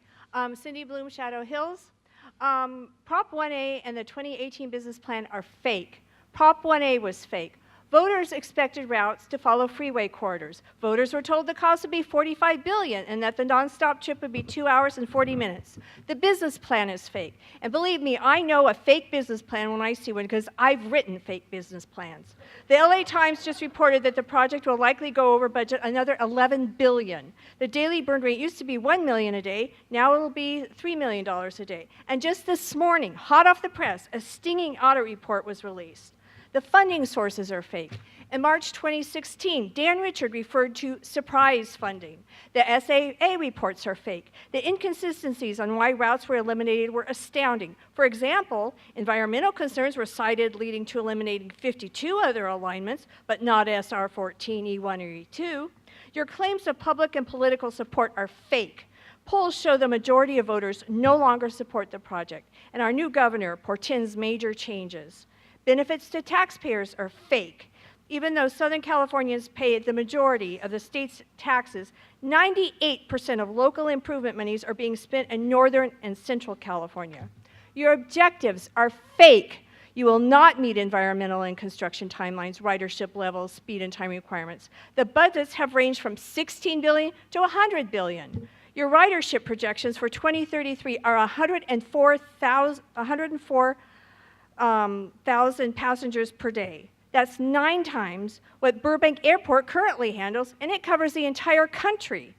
Cindy Bloom, Shadow Hills. Prop 1A and the 2018 business plan are fake. Prop 1A was fake. Voters expected routes to follow freeway corridors. Voters were told the cost would be $45 billion and that the nonstop trip would be 2 hours and 40 minutes. The business plan is fake. And believe me, I know a fake business plan when I see one because I've written fake business plans. The LA Times just reported that the project will likely go over budget another $11 billion. The daily burn rate used to be $1 million a day. Now it will be $3 million a day. And just this morning, hot off the press, a stinging audit report was released. The funding sources are fake. In March 2016, Dan Richard referred to surprise funding. The SAA reports are fake. The inconsistencies on why routes were eliminated were astounding. For example, environmental concerns were cited, leading to eliminating 52 other alignments, but not SR 14, E1, or E2. Your claims of public and political support are fake. Polls show the majority of voters no longer support the project, and our new governor portends major changes. Benefits to taxpayers are fake. Even though Southern Californians pay the majority of the state's taxes, 98% of local improvement monies are being spent in Northern and Central California. Your objectives are fake. You will not meet environmental and construction timelines, ridership levels, speed and time requirements. The budgets have ranged from $16 billion to $100 billion. Your ridership projections for 2033 are 104,000 passengers per day. That's 9 times what Burbank Airport currently handles, and it covers the entire country.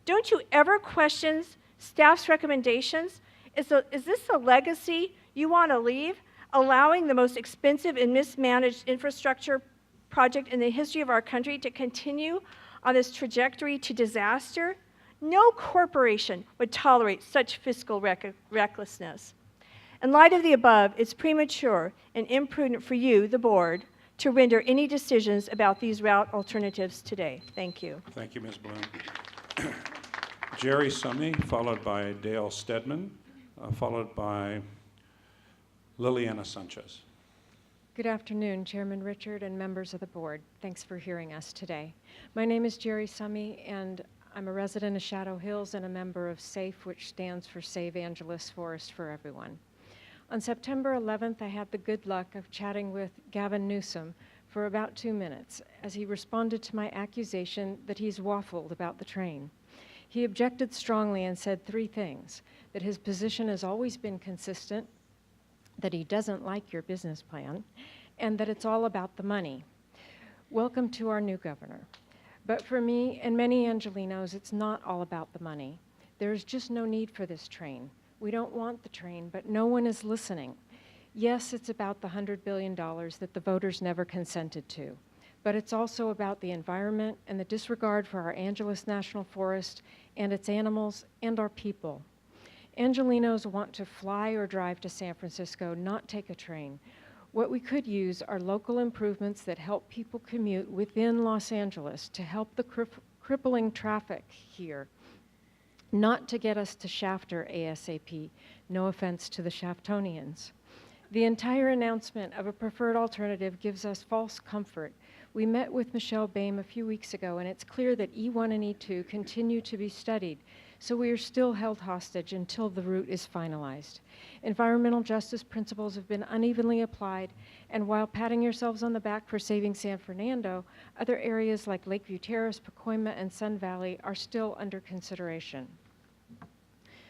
Don't you ever question staff's recommendations? Is this the legacy you want to leave, allowing the most expensive and mismanaged infrastructure project in the history of our country to continue on this trajectory to disaster? No corporation would tolerate such fiscal recklessness. In light of the above, it's premature and imprudent for you, the board, to render any decisions about these route alternatives today. Thank you. Thank you, Ms. Bloom. Jerry Summy, followed by Dale Stedman, followed by Liliana Sanchez. Good afternoon, Chairman Richard and members of the board. Thanks for hearing us today. My name is Jerry Summy, and I'm a resident of Shadow Hills and a member of SAFE, which stands for Save Angeles Forest for Everyone. On September 11th, I had the good luck of chatting with Gavin Newsom for about 2 minutes as he responded to my accusation that he's waffled about the train. He objected strongly and said 3 things: that his position has always been consistent, that he doesn't like your business plan, and that it's all about the money. Welcome to our new governor. But for me and many Angelinos, it's not all about the money. There's just no need for this train. We don't want the train, but no one is listening. Yes, it's about the $100 billion that the voters never consented to, but it's also about the environment and the disregard for our Angeles National Forest and its animals and our people. Angelinos want to fly or drive to San Francisco, not take a train. What we could use are local improvements that help people commute within Los Angeles to help the crippling traffic here, not to get us to Shafter ASAP. No offense to the Shaftonians. The entire announcement of a preferred alternative gives us false comfort. We met with Michelle Boehm a few weeks ago, and it's clear that E1 and E2 continue to be studied, so we are still held hostage until the route is finalized. Environmental justice principles have been unevenly applied, and while patting yourselves on the back for saving San Fernando, other areas like Lakeview Terrace, Pacoima, and Sun Valley are still under consideration.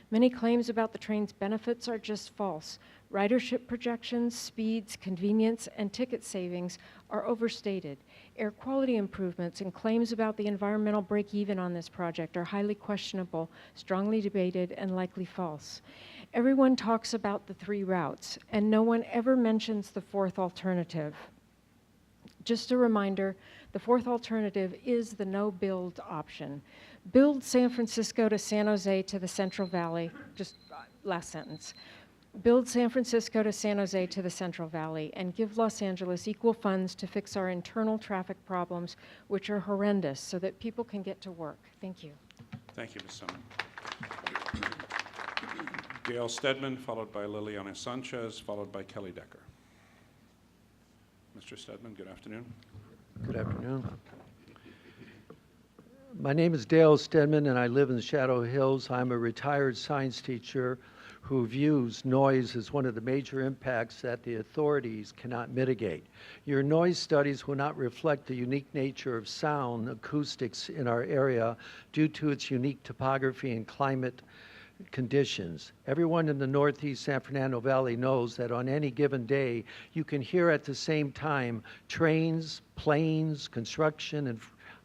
Many claims about the train's benefits are just false. Ridership projections, speeds, convenience, and ticket savings are overstated. Air quality improvements and claims about the environmental break-even on this project are highly questionable, strongly debated, and likely false. Everyone talks about the 3 routes, and no one ever mentions the 4th alternative. Just a reminder, the 4th alternative is the no-build option. Build San Francisco to San Jose to the Central Valley, just last sentence. Build San Francisco to San Jose to the Central Valley and give Los Angeles equal funds to fix our internal traffic problems, which are horrendous, so that people can get to work. Thank you. Thank you, Ms. Summer. Dale Stedman, followed by Liliana Sanchez, followed by Kelly Decker. Mr. Stedman, good afternoon. Good afternoon. My name is Dale Stedman, and I live in the Shadow Hills. I'm a retired science teacher who views noise as one of the major impacts that the authorities cannot mitigate. Your noise studies will not reflect the unique nature of sound acoustics in our area due to its unique topography and climate conditions. Everyone in the Northeast San Fernando Valley knows that on any given day, you can hear at the same time trains, planes, construction, and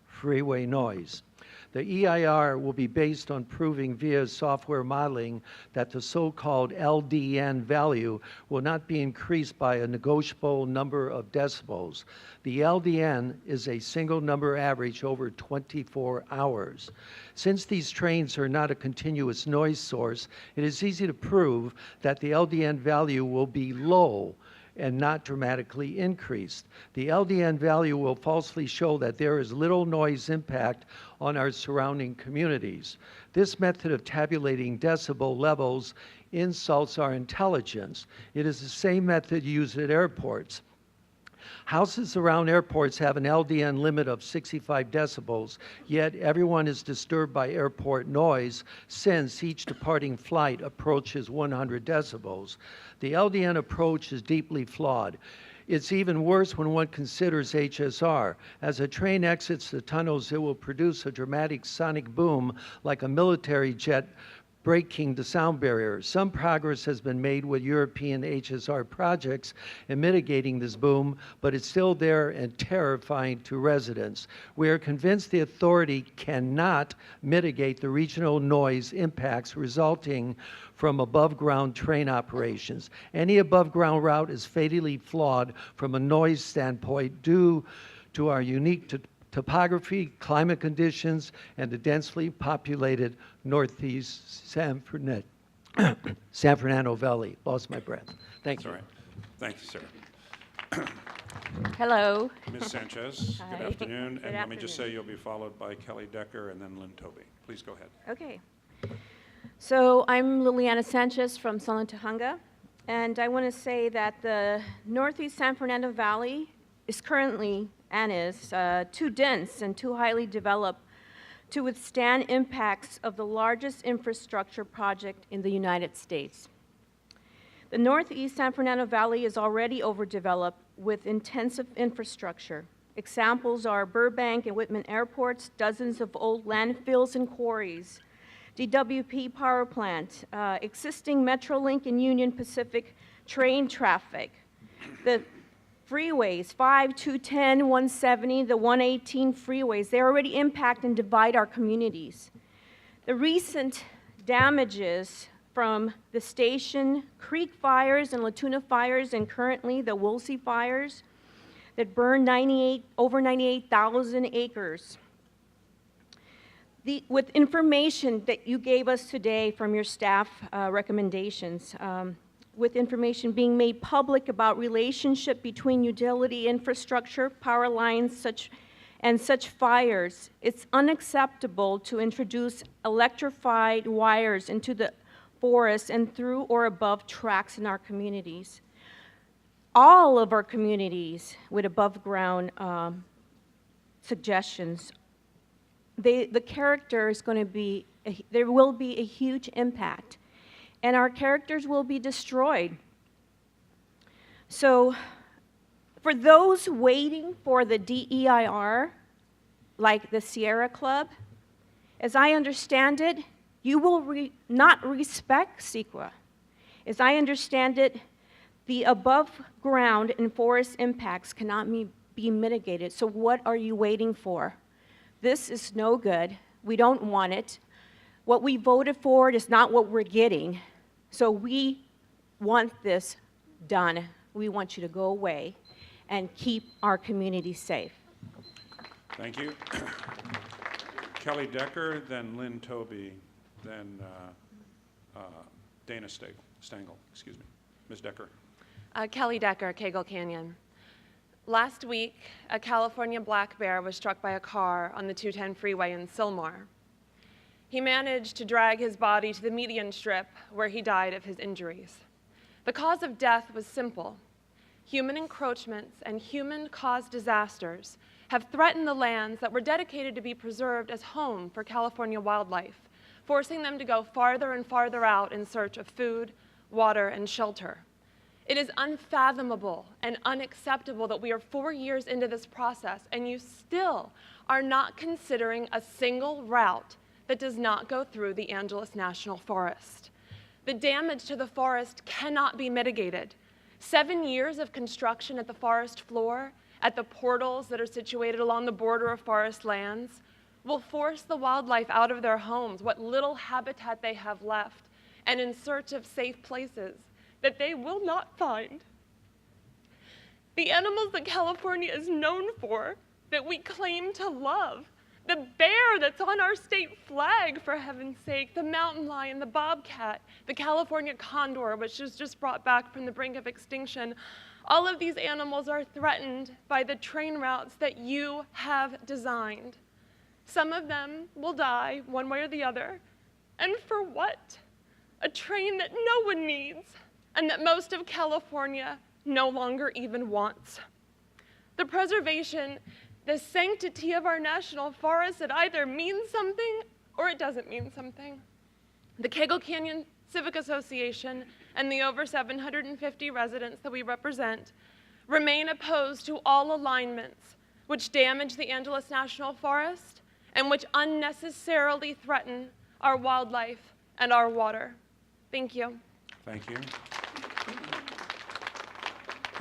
freeway noise. The EIR will be based on proving via software modeling that the so-called LDN value will not be increased by a negotiable number of decibels. The LDN is a single number average over 24 hours. Since these trains are not a continuous noise source, it is easy to prove that the LDN value will be low and not dramatically increased. The LDN value will falsely show that there is little noise impact on our surrounding communities. This method of tabulating decibel levels insults our intelligence. It is the same method used at airports. Houses around airports have an LDN limit of 65 decibels, yet everyone is disturbed by airport noise since each departing flight approaches 100 decibels. The LDN approach is deeply flawed. It's even worse when one considers HSR. As a train exits the tunnels, it will produce a dramatic sonic boom like a military jet breaking the sound barrier. Some progress has been made with European HSR projects in mitigating this boom, but it's still there and terrifying to residents. We are convinced the authority cannot mitigate the regional noise impacts resulting from above-ground train operations. Any above-ground route is fatally flawed from a noise standpoint due to our unique topography, climate conditions, and the densely populated Northeast San Fernando Valley. Lost my breath. Thank you. All right. Thank you, sir. Hello. Ms. Sanchez, Hi. good afternoon. Good And let me just say afternoon. you'll be followed by Kelly Decker and then Lynn Toby. Please go ahead. Okay. So I'm Liliana Sanchez from Sunland, Tahunga, and I want to say that the Northeast San Fernando Valley is currently and is too dense and too highly developed to withstand impacts of the largest infrastructure project in the United States. The Northeast San Fernando Valley is already overdeveloped with intensive infrastructure. Examples are Burbank and Whitman airports, dozens of old landfills and quarries, DWP power plant, existing Metrolink and Union Pacific train traffic, the freeways, 5, 210, 170, the 118 freeways, they already impact and divide our communities. The recent damages from the Station Creek fires and Latuna fires and currently the Woolsey fires that burned over 98,000 acres. With information that you gave us today from your staff recommendations, with information being made public about relationship between utility infrastructure, power lines, such fires, it's unacceptable to introduce electrified wires into the forest and through or above tracks in our communities. All of our communities with above ground suggestions, the character is going to be, there will be a huge impact, and our characters will be destroyed. So for those waiting for the DEIR, like the Sierra Club, as I understand it, you will not respect CEQA. As I understand it, the above ground and forest impacts cannot be mitigated. So what are you waiting for? This is no good. We don't want it. What we voted for is not what we're getting. So we want this done. We want you to go away and keep our community safe. Thank you. Kelly Decker, then Lynn Toby, then Dana Stengel, excuse me. Ms. Decker. Kelly Decker, Cagle Canyon. Last week, a California black bear was struck by a car on the 210 freeway in Sylmar. He managed to drag his body to the median strip where he died of his injuries. The cause of death was simple. Human encroachments and human-caused disasters have threatened the lands that were dedicated to be preserved as home for California wildlife, forcing them to go farther and farther out in search of food, water, and shelter. It is unfathomable and unacceptable that we are 4 years into this process and you still are not considering a single route that does not go through the Angeles National Forest. The damage to the forest cannot be mitigated. 7 years of construction at the forest floor, at the portals that are situated along the border of forest lands, will force the wildlife out of their homes, what little habitat they have left, and in search of safe places that they will not find. The animals that California is known for, that we claim to love, the bear that's on our state flag, for heaven's sake, the mountain lion, the bobcat, the California condor, which was just brought back from the brink of extinction, all of these animals are threatened by the train routes that you have designed. Some of them will die one way or the other. And for what? A train that no one needs and that most of California no longer even wants. The preservation, the sanctity of our national forests, it either means something or it doesn't mean something. The Cagle Canyon Civic Association and the over 750 residents that we represent remain opposed to all alignments which damage the Angeles National Forest and which unnecessarily threaten our wildlife and our water. Thank you. Thank you.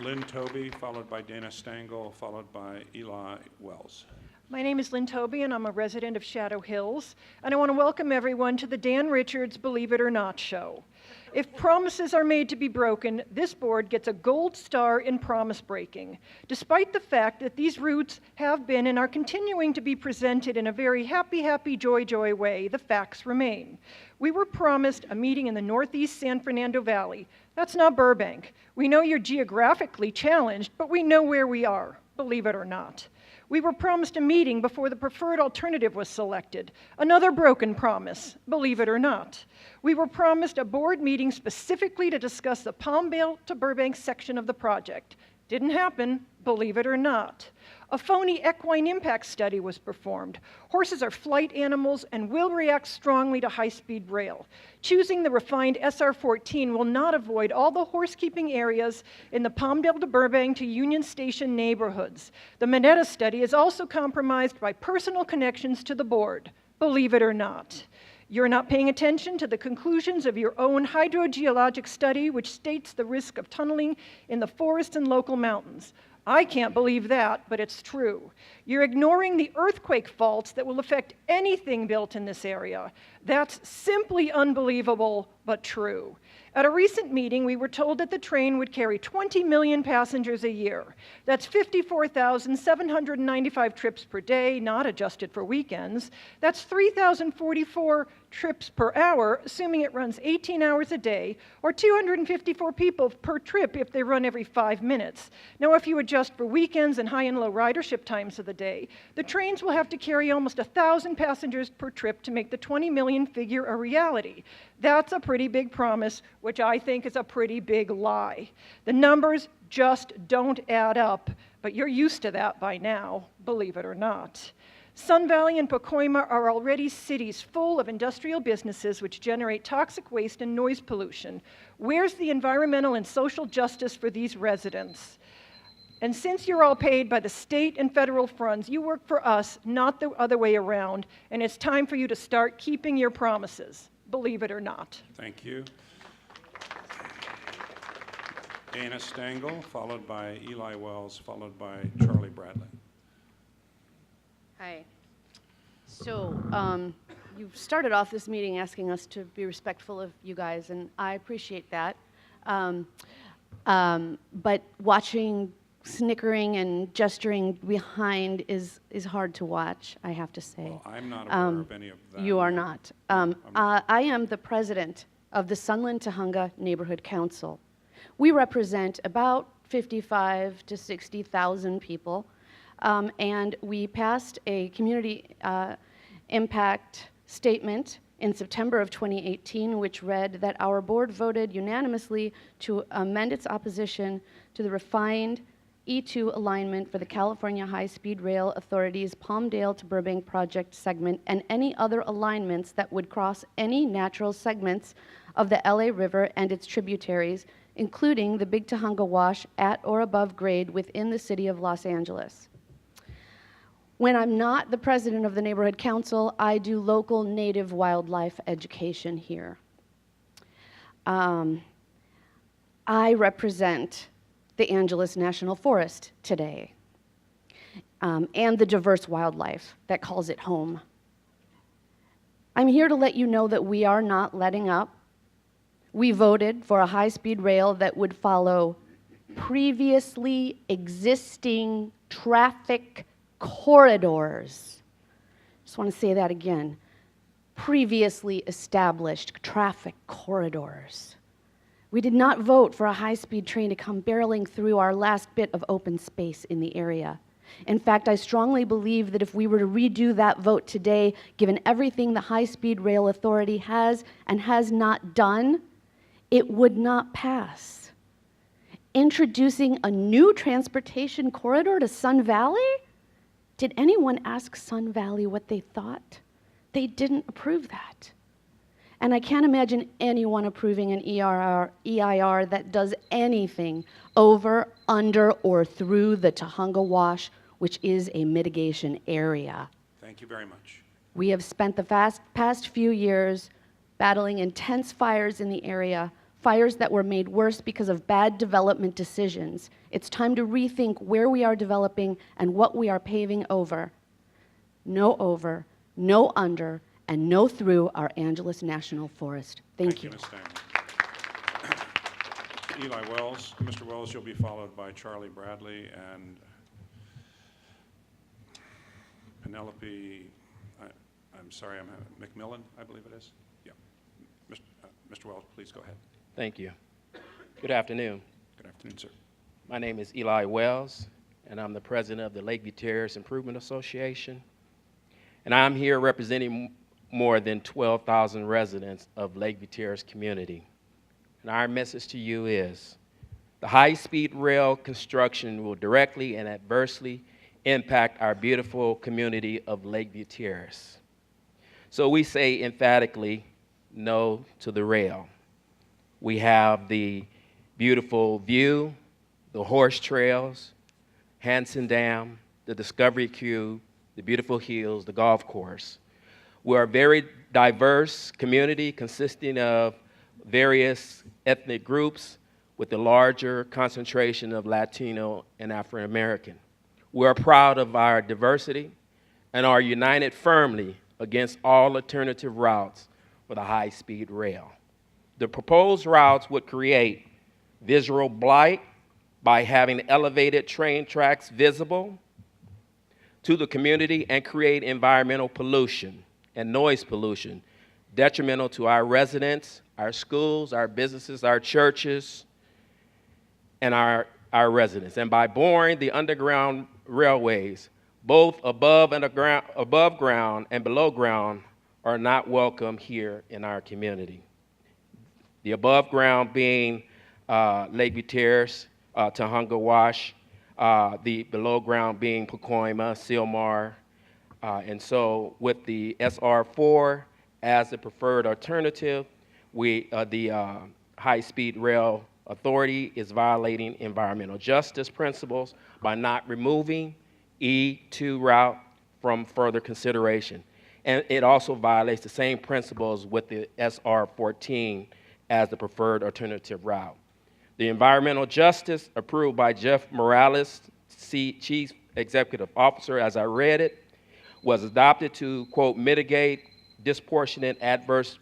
Lynn Tobey, followed by Dana Stengel, followed by Eli Wells. My name is Lynn Tobey, and I'm a resident of Shadow Hills, and I want to welcome everyone to the Dan Richards Believe It or Not show. If promises are made to be broken, this board gets a gold star in promise breaking, despite the fact that these routes have been and are continuing to be presented in a very happy, happy, joy, joy way. The facts remain. We were promised a meeting in the Northeast San Fernando Valley. That's not Burbank. We know you're geographically challenged, but we know where we are, believe it or not. We were promised a meeting before the preferred alternative was selected. Another broken promise, believe it or not. We were promised a board meeting specifically to discuss the Palmdale to Burbank section of the project. Didn't happen, believe it or not. A phony equine impact study was performed. Horses are flight animals and will react strongly to high-speed rail. Choosing the refined SR-14 will not avoid all the horse-keeping areas in the Palmdale to Burbank to Union Station neighborhoods. The Mineta study is also compromised by personal connections to the board, believe it or not. You're not paying attention to the conclusions of your own hydrogeologic study, which states the risk of tunneling in the forest and local mountains. I can't believe that, but it's true. You're ignoring the earthquake faults that will affect anything built in this area. That's simply unbelievable, but true. At a recent meeting, we were told that the train would carry 20 million passengers a year. That's 54,795 trips per day, not adjusted for weekends. That's 3,044 trips per hour, assuming it runs 18 hours a day, or 254 people per trip if they run every 5 minutes. Now, if you adjust for weekends and high and low ridership times of the day, the trains will have to carry almost 1,000 passengers per trip to make the 20 million figure a reality. That's a pretty big promise, which I think is a pretty big lie. The numbers just don't add up, but you're used to that by now, believe it or not. Sun Valley and Pacoima are already cities full of industrial businesses which generate toxic waste and noise pollution. Where's the environmental and social justice for these residents? And since you're all paid by the state and federal funds, you work for us, not the other way around, and it's time for you to start keeping your promises, believe it or not. Thank you. Dana Stengel, followed by Eli Wells, followed by Charlie Bradley. Hi. So you started off this meeting asking us to be respectful of you guys, and I appreciate that. But watching snickering and gesturing behind is hard to watch, I have to say. Well, I'm not aware of any of that. You are not. I am the president of the Sunland Tahunga Neighborhood Council. We represent about 55 to 60,000 people. And we passed a community impact statement in September of 2018, which read that our board voted unanimously to amend its opposition to the refined E2 alignment for the California High-Speed Rail Authority's Palmdale to Burbank project segment and any other alignments that would cross any natural segments of the LA River and its tributaries, including the Big Tahunga Wash at or above grade within the city of Los Angeles. When I'm not the president of the neighborhood council, I do local native wildlife education here. I represent the Angeles National Forest today, and the diverse wildlife that calls it home. I'm here to let you know that we are not letting up. We voted for a high-speed rail that would follow previously existing traffic corridors. Just want to say that again. Previously established traffic corridors. We did not vote for a high-speed train to come barreling through our last bit of open space in the area. In fact, I strongly believe that if we were to redo that vote today, given everything the High-Speed Rail Authority has and has not done, it would not pass. Introducing a new transportation corridor to Sun Valley? Did anyone ask Sun Valley what they thought? They didn't approve that. And I can't imagine anyone approving an EIR that does anything over, under, or through the Tahunga Wash, which is a mitigation area. Thank you very much. We have spent the past few years battling intense fires in the area, fires that were made worse because of bad development decisions. It's time to rethink where we are developing and what we are paving over. No over, no under, and no through our Angeles National Forest. Thank you. Ms. Stanley. Eli Wells. Mr. Wells, you'll be followed by Charlie Bradley and Penelope, I'm sorry, McMillan, I believe it is. Yeah. Mr. Wells, please go ahead. Thank you. Good afternoon. Good afternoon, sir. My name is Eli Wells, and I'm the president of the Lakeview Terrace Improvement Association. And I'm here representing more than 12,000 residents of Lakeview Terrace community. And our message to you is, the high-speed rail construction will directly and adversely impact our beautiful community of Lakeview Terrace. So we say emphatically, no to the rail. We have the beautiful view, the horse trails, Hanson Dam, the Discovery Cube, the beautiful hills, the golf course. We're a very diverse community consisting of various ethnic groups with a larger concentration of Latino and African American. We're proud of our diversity and are united firmly against all alternative routes for the high-speed rail. The proposed routes would create visual blight by having elevated train tracks visible to the community and create environmental pollution and noise pollution detrimental to our residents, our schools, our businesses, our churches, and our residents. And by boring the underground railways, both above ground and below ground are not welcome here in our community. The above ground being Lakeview Terrace, Tahunga Wash, the below ground being Pacoima, Sylmar, and so with the SR4 as the preferred alternative, the high-speed rail authority is violating environmental justice principles by not removing E2 route from further consideration. And it also violates the same principles with the SR14 as the preferred alternative route. The environmental justice approved by Jeff Morales, Chief Executive Officer, as I read it, was adopted to, quote, mitigate disproportionate adverse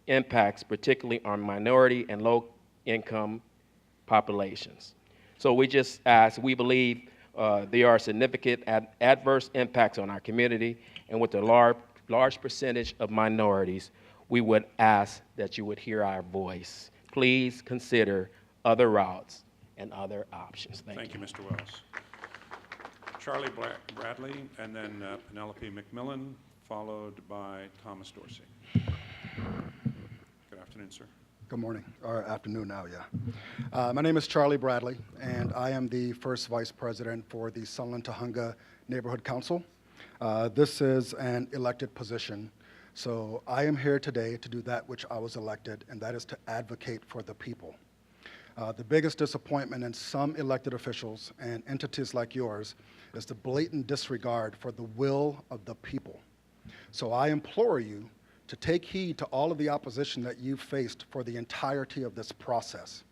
impacts, particularly on minority and low-income populations. So we just ask, we believe there are significant adverse impacts on our community, and with a large percentage of minorities, we would ask that you would hear our voice. Please consider other routes and other options. Thank you. Thank you, Mr. Wells. Charlie Bradley, and then Penelope McMillan, followed by Thomas Dorsey. Good afternoon, sir. Good morning, or afternoon now, yeah. My name is Charlie Bradley, and I am the first vice president for the Sunland Tahunga Neighborhood Council. This is an elected position, so I am here today to do that which I was elected, and that is to advocate for the people. The biggest disappointment in some elected officials and entities like yours is the blatant disregard for the will of the people. So I implore you to take heed to all of the opposition that you've faced for the entirety of this process.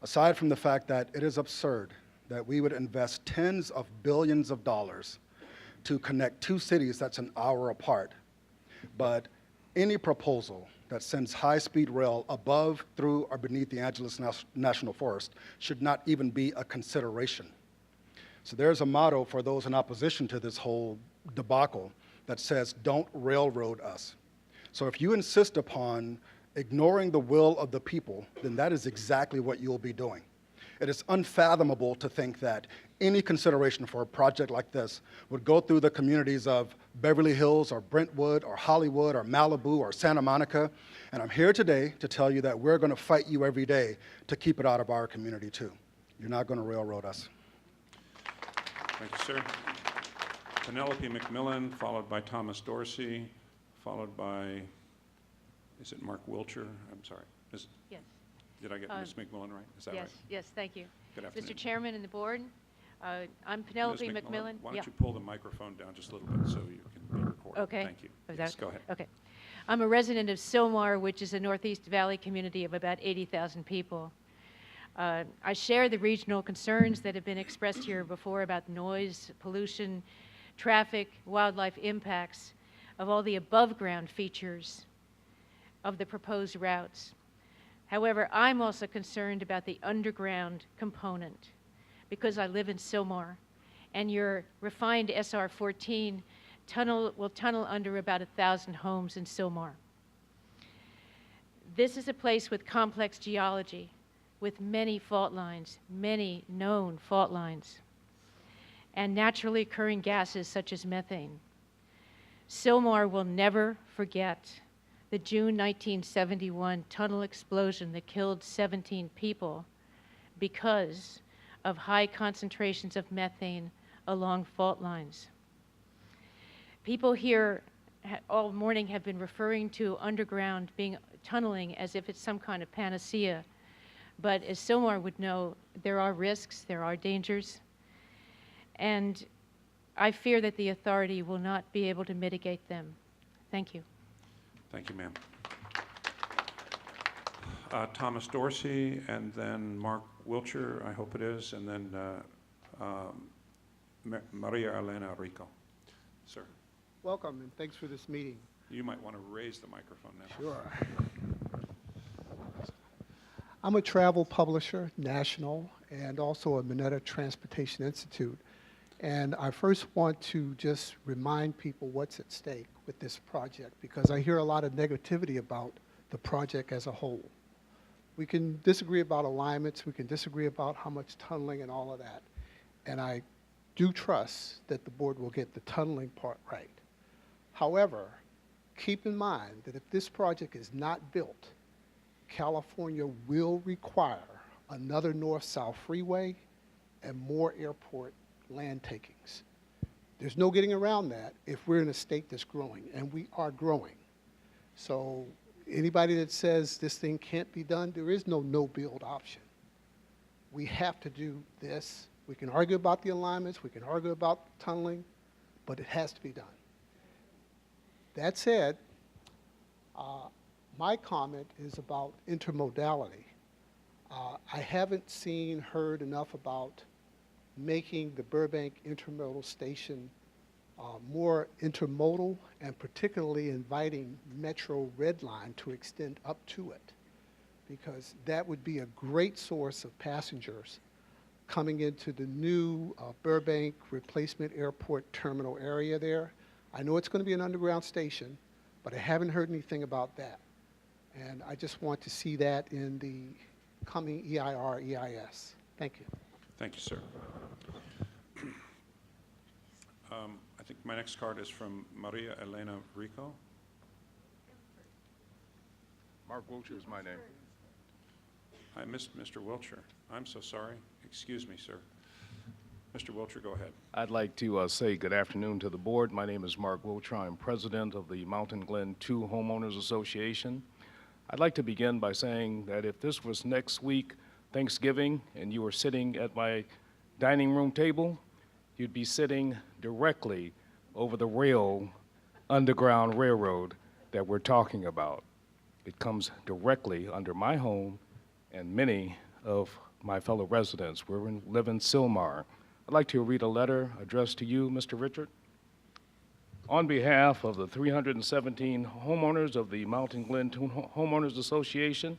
Aside from the fact that it is absurd that we would invest tens of billions of dollars to connect two cities that's an hour apart, but any proposal that sends high-speed rail above, through, or beneath the Angeles National Forest should not even be a consideration. So there's a motto for those in opposition to this whole debacle that says, don't railroad us. So if you insist upon ignoring the will of the people, then that is exactly what you'll be doing. It is unfathomable to think that any consideration for a project like this would go through the communities of Beverly Hills or Brentwood or Hollywood or Malibu or Santa Monica. And I'm here today to tell you that we're going to fight you every day to keep it out of our community too. You're not going to railroad us. Thank you, sir. Penelope McMillan, followed by Thomas Dorsey, followed by, is it Mark Wiltshire? I'm sorry. Yes. Did I get Ms. McMillan right? Is that yes, right? Yes, thank you. Good afternoon. Mr. Chairman and the board, I'm Penelope Ms. McMillan. Why don't you pull the microphone down just a little bit so you can be recorded? Okay. Thank you. Is Yes, that- go ahead. Okay. I'm a resident of Sylmar, which is a Northeast Valley community of about 80,000 people. I share the regional concerns that have been expressed here before about noise, pollution, traffic, wildlife impacts of all the above-ground features of the proposed routes. However, I'm also concerned about the underground component because I live in Sylmar, and your refined SR-14 will tunnel under about 1,000 homes in Sylmar. This is a place with complex geology, with many fault lines, many known fault lines, and naturally occurring gases such as methane. Sylmar will never forget the June 1971 tunnel explosion that killed 17 people because of high concentrations of methane along fault lines. People here all morning have been referring to underground tunneling as if it's some kind of panacea. But as Sylmar would know, there are risks, there are dangers, and I fear that the authority will not be able to mitigate them. Thank you. Thank you, ma'am. Thomas Dorsey, and then Mark Wiltshire, I hope it is, and then Maria Elena Rico. Sir. Welcome, and thanks for this meeting. You might want to raise the microphone now. Sure. I'm a travel publisher, national, and also a Minetta Transportation Institute. And I first want to just remind people what's at stake with this project, because I hear a lot of negativity about the project as a whole. We can disagree about alignments, we can disagree about how much tunneling and all of that. And I do trust that the board will get the tunneling part right. However, keep in mind that if this project is not built, California will require another north-south freeway and more airport land takings. There's no getting around that if we're in a state that's growing, and we are growing. So anybody that says this thing can't be done, there is no no-build option. We have to do this. We can argue about the alignments, we can argue about tunneling, but it has to be done. That said, my comment is about intermodality. I haven't heard enough about making the Burbank intermodal station more intermodal, and particularly inviting Metro Red Line to extend up to it, because that would be a great source of passengers coming into the new Burbank replacement airport terminal area there. I know it's going to be an underground station, but I haven't heard anything about that. And I just want to see that in the coming EIR, EIS. Thank you. Thank you, sir. I think my next card is from Maria Elena Rico. Mark Wiltshire is my name. I missed Mr. Wiltshire. I'm so sorry. Excuse me, sir. Mr. Wiltshire, go ahead. I'd like to say good afternoon to the board. My name is Mark Wiltshire. I'm president of the Mountain Glen 2 Homeowners Association. I'd like to begin by saying that if this was next week, Thanksgiving, and you were sitting at my dining room table, you'd be sitting directly over the underground railroad that we're talking about. It comes directly under my home and many of my fellow residents. We live in Sylmar. I'd like to read a letter addressed to you, Mr. Richard. On behalf of the 317 homeowners of the Mountain Glen Homeowners Association,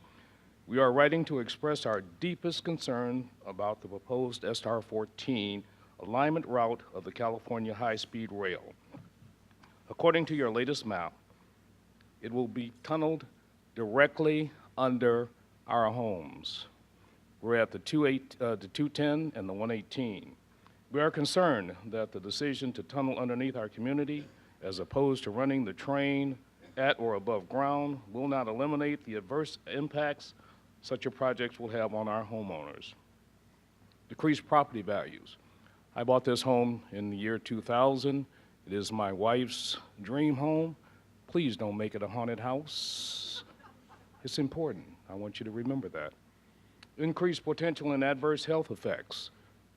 we are writing to express our deepest concern about the proposed SR 14 alignment route of the California high-speed rail. According to your latest map, it will be tunneled directly under our homes. We're at the 210 and the 118. We are concerned that the decision to tunnel underneath our community, as opposed to running the train at or above ground, will not eliminate the adverse impacts such a project will have on our homeowners. Decreased property values. I bought this home in the year 2000. It is my wife's dream home. Please don't make it a haunted house. It's important. I want you to remember that. Increased potential and adverse health effects.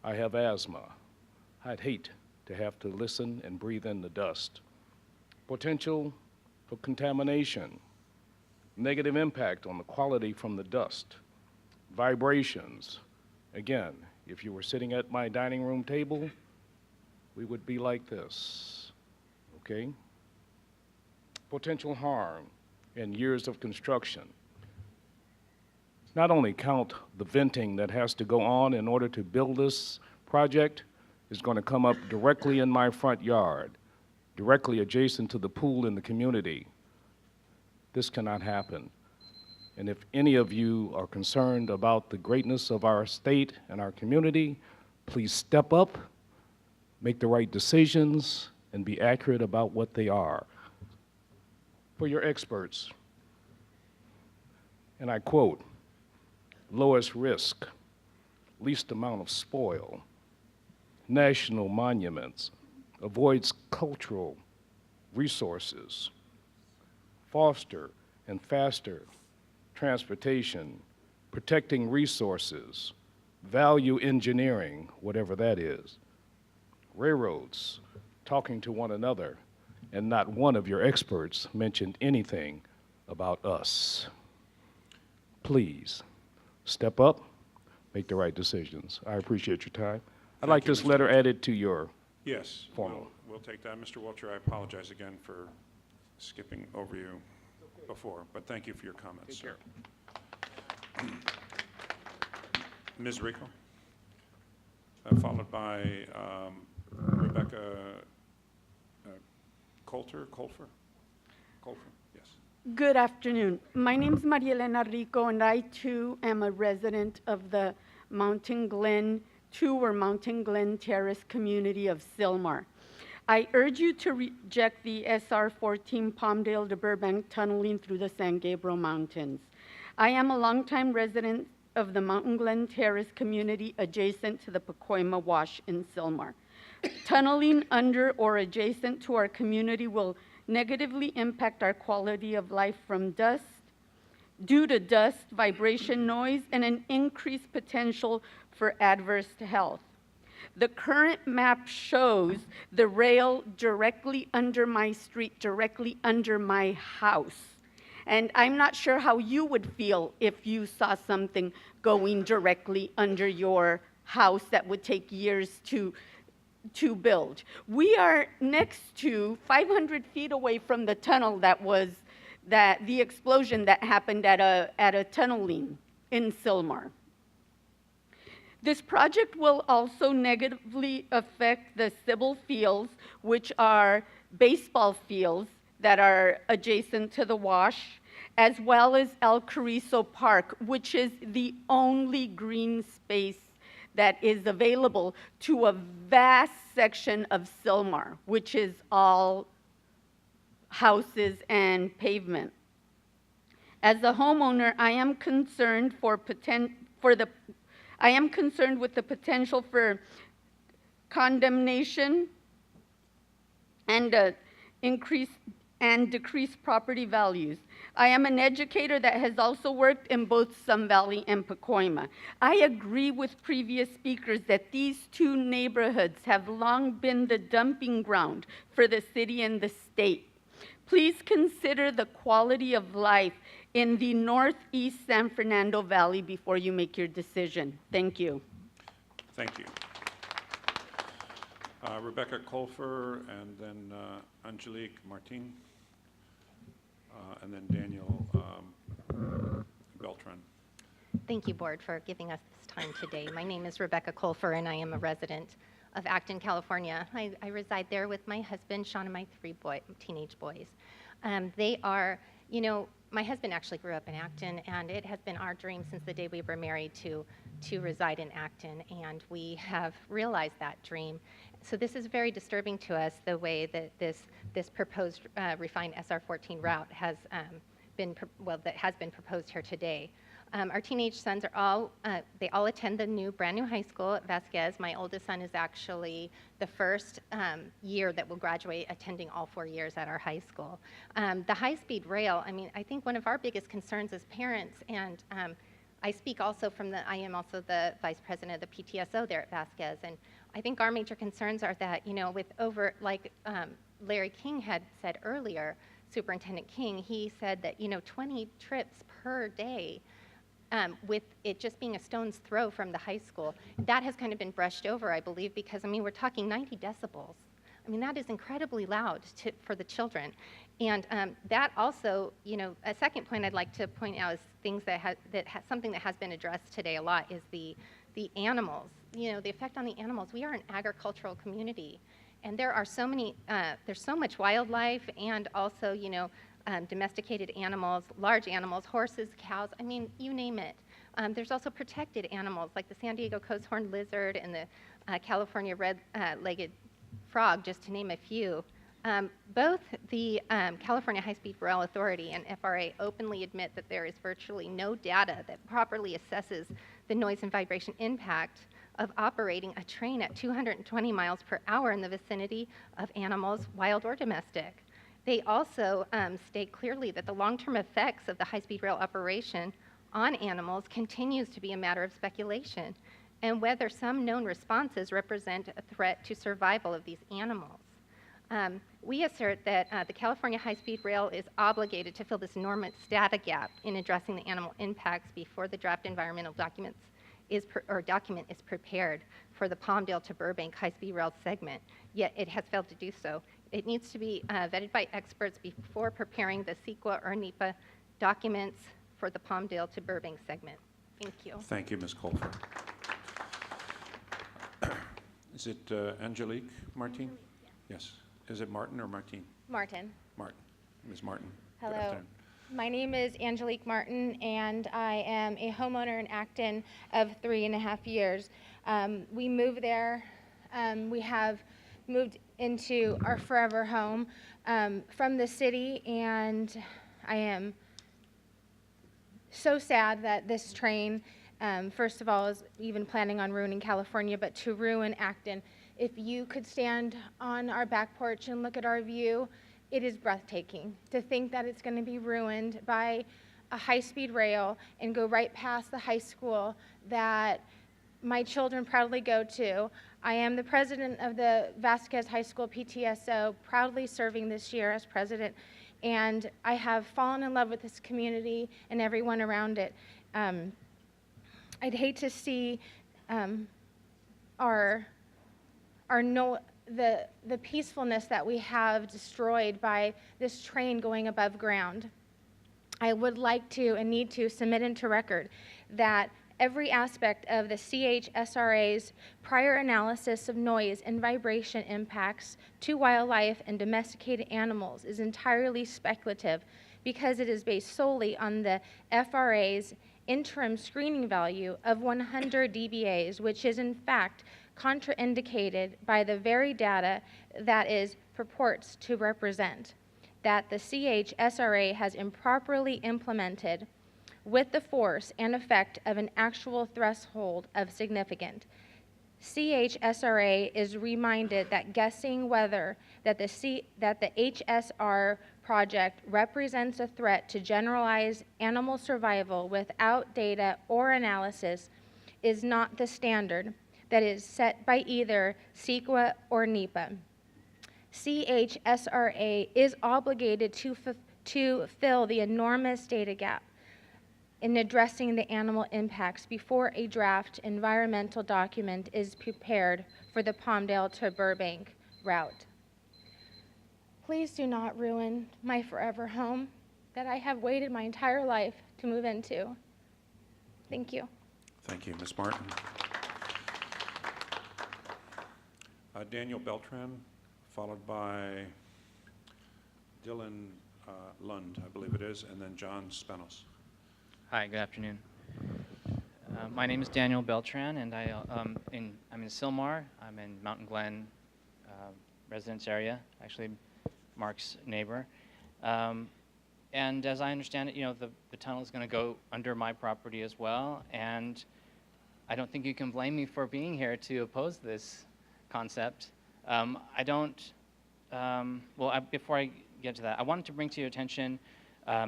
I have asthma. I'd hate to have to listen and breathe in the dust. Potential for contamination. Negative impact on the quality from the dust. Vibrations. Again, if you were sitting at my dining room table, we would be like this, okay? Potential harm and years of construction. Not only count the venting that has to go on in order to build this project, is going to come up directly in my front yard, directly adjacent to the pool in the community. This cannot happen. And if any of you are concerned about the greatness of our state and our community, please step up, make the right decisions, and be accurate about what they are. For your experts, and I quote, lowest risk, least amount of spoil, national monuments, avoids cultural resources, foster and faster transportation, protecting resources, value engineering, whatever that is, railroads, talking to one another, and not one of your experts mentioned anything about us. Please, step up, make the right decisions. I appreciate your time. I'd like this letter added to your Yes, formal. we'll take that. Mr. Wiltshire, I apologize again for skipping over you before, but thank you for your comments, sir. Ms. Rico, followed by Rebecca Colfer, yes. Good afternoon. My name is Maria Elena Rico, and I too am a resident of the Mountain Glen 2 or Mountain Glen Terrace community of Sylmar. I urge you to reject the SR 14 Palmdale to Burbank tunneling through the San Gabriel Mountains. I am a longtime resident of the Mountain Glen Terrace community adjacent to the Pacoima Wash in Sylmar. Tunneling under or adjacent to our community will negatively impact our quality of life from dust, due to dust, vibration, noise, and an increased potential for adverse health. The current map shows the rail directly under my street, directly under my house. And I'm not sure how you would feel if you saw something going directly under your house that would take years to build. We are next to 500 feet away from the tunnel the explosion that happened at a tunneling in Sylmar. This project will also negatively affect the Sybil fields, which are baseball fields that are adjacent to the wash, as well as El Carrizo Park, which is the only green space that is available to a vast section of Sylmar, which is all houses and pavement. As a homeowner, I am concerned with the potential for condemnation and decreased property values. I am an educator that has also worked in both Sun Valley and Pacoima. I agree with previous speakers that these two neighborhoods have long been the dumping ground for the city and the state. Please consider the quality of life in the Northeast San Fernando Valley before you make your decision. Thank you. Thank you. Rebecca Colfer, and then Angelique Martin, and then Daniel Beltran. Thank you, Board, for giving us this time today. My name is Rebecca Colfer, and I am a resident of Acton, California. I reside there with my husband, Sean, and my three teenage boys. They are, you know, my husband actually grew up in Acton, and it has been our dream since the day we were married to reside in Acton, and we have realized that dream. So this is very disturbing to us, the way that this proposed refined SR14 route has been proposed here today. Our teenage sons are all, they all attend the brand new high school at Vasquez. My oldest son is actually the first year that will graduate attending all 4 years at our high school. The high-speed rail, I mean, I think one of our biggest concerns as parents, and I speak also I am also the vice president of the PTSO there at Vasquez, and I think our major concerns are that, you know, with like Larry King had said earlier, Superintendent King, he said that, you know, 20 trips per day, with it just being a stone's throw from the high school. That has kind of been brushed over, I believe, because, I mean, we're talking 90 decibels. I mean, that is incredibly loud for the children. And that also, you know, a second point I'd like to point out is things something that has been addressed today a lot is the animals. You know, the effect on the animals. We are an agricultural community, and there are so many, there's so much wildlife, and also, you know, domesticated animals, large animals, horses, cows, I mean, you name it. There's also protected animals like the San Diego coast horned lizard and the California red-legged frog, just to name a few. Both the California High-Speed Rail Authority and FRA openly admit that there is virtually no data that properly assesses the noise and vibration impact of operating a train at 220 miles per hour in the vicinity of animals, wild or domestic. They also state clearly that the long-term effects of the high-speed rail operation on animals continues to be a matter of speculation, and whether some known responses represent a threat to survival of these animals. We assert that the California High-Speed Rail is obligated to fill this enormous data gap in addressing the animal impacts before the draft environmental document is prepared for the Palmdale to Burbank high-speed rail segment, yet it has failed to do so. It needs to be vetted by experts before preparing the CEQA or NEPA documents for the Palmdale to Burbank segment. Thank you. Thank you, Ms. Colfer. Is it Angelique Martin? Yes. Is it Martin or Martin? Martin. Martin. Ms. Martin. Good Hello. afternoon. My name is Angelique Martin, and I am a homeowner in Acton of 3.5 years. We moved there. We have moved into our forever home from the city, and I am so sad that this train, first of all, is even planning on ruining California, but to ruin Acton. If you could stand on our back porch and look at our view, it is breathtaking to think that it's going to be ruined by a high-speed rail and go right past the high school that my children proudly go to. I am the president of the Vasquez High School PTSO, proudly serving this year as president, and I have fallen in love with this community and everyone around it. I'd hate to see the peacefulness that we have destroyed by this train going above ground. I would like to and need to submit into record that every aspect of the CAHSRA's prior analysis of noise and vibration impacts to wildlife and domesticated animals is entirely speculative because it is based solely on the FRA's interim screening value of 100 dBAs, which is in fact contraindicated by the very data that is purports to represent. that the CAHSRA has improperly implemented with the force and effect of an actual threshold of significant. CAHSRA is reminded that guessing whether that the HSR project represents a threat to generalized animal survival without data or analysis is not the standard that is set by either CEQA or NEPA. CAHSRA is obligated to fill the enormous data gap in addressing the animal impacts before a draft environmental document is prepared for the Palmdale to Burbank route. Please do not ruin my forever home that I have waited my entire life to move into. Thank you. Thank you, Ms. Martin. Daniel Beltran, followed by Dylan Lund, I believe it is, and then John Spenos. Hi, good afternoon. My name is Daniel Beltran, and I'm in Sylmar. I'm in Mountain Glen residence area, actually Mark's neighbor. And as I understand it, the tunnel is going to go under my property as well, and I don't think you can blame me for being here to oppose this concept. Before I get to that, I wanted to bring to your attention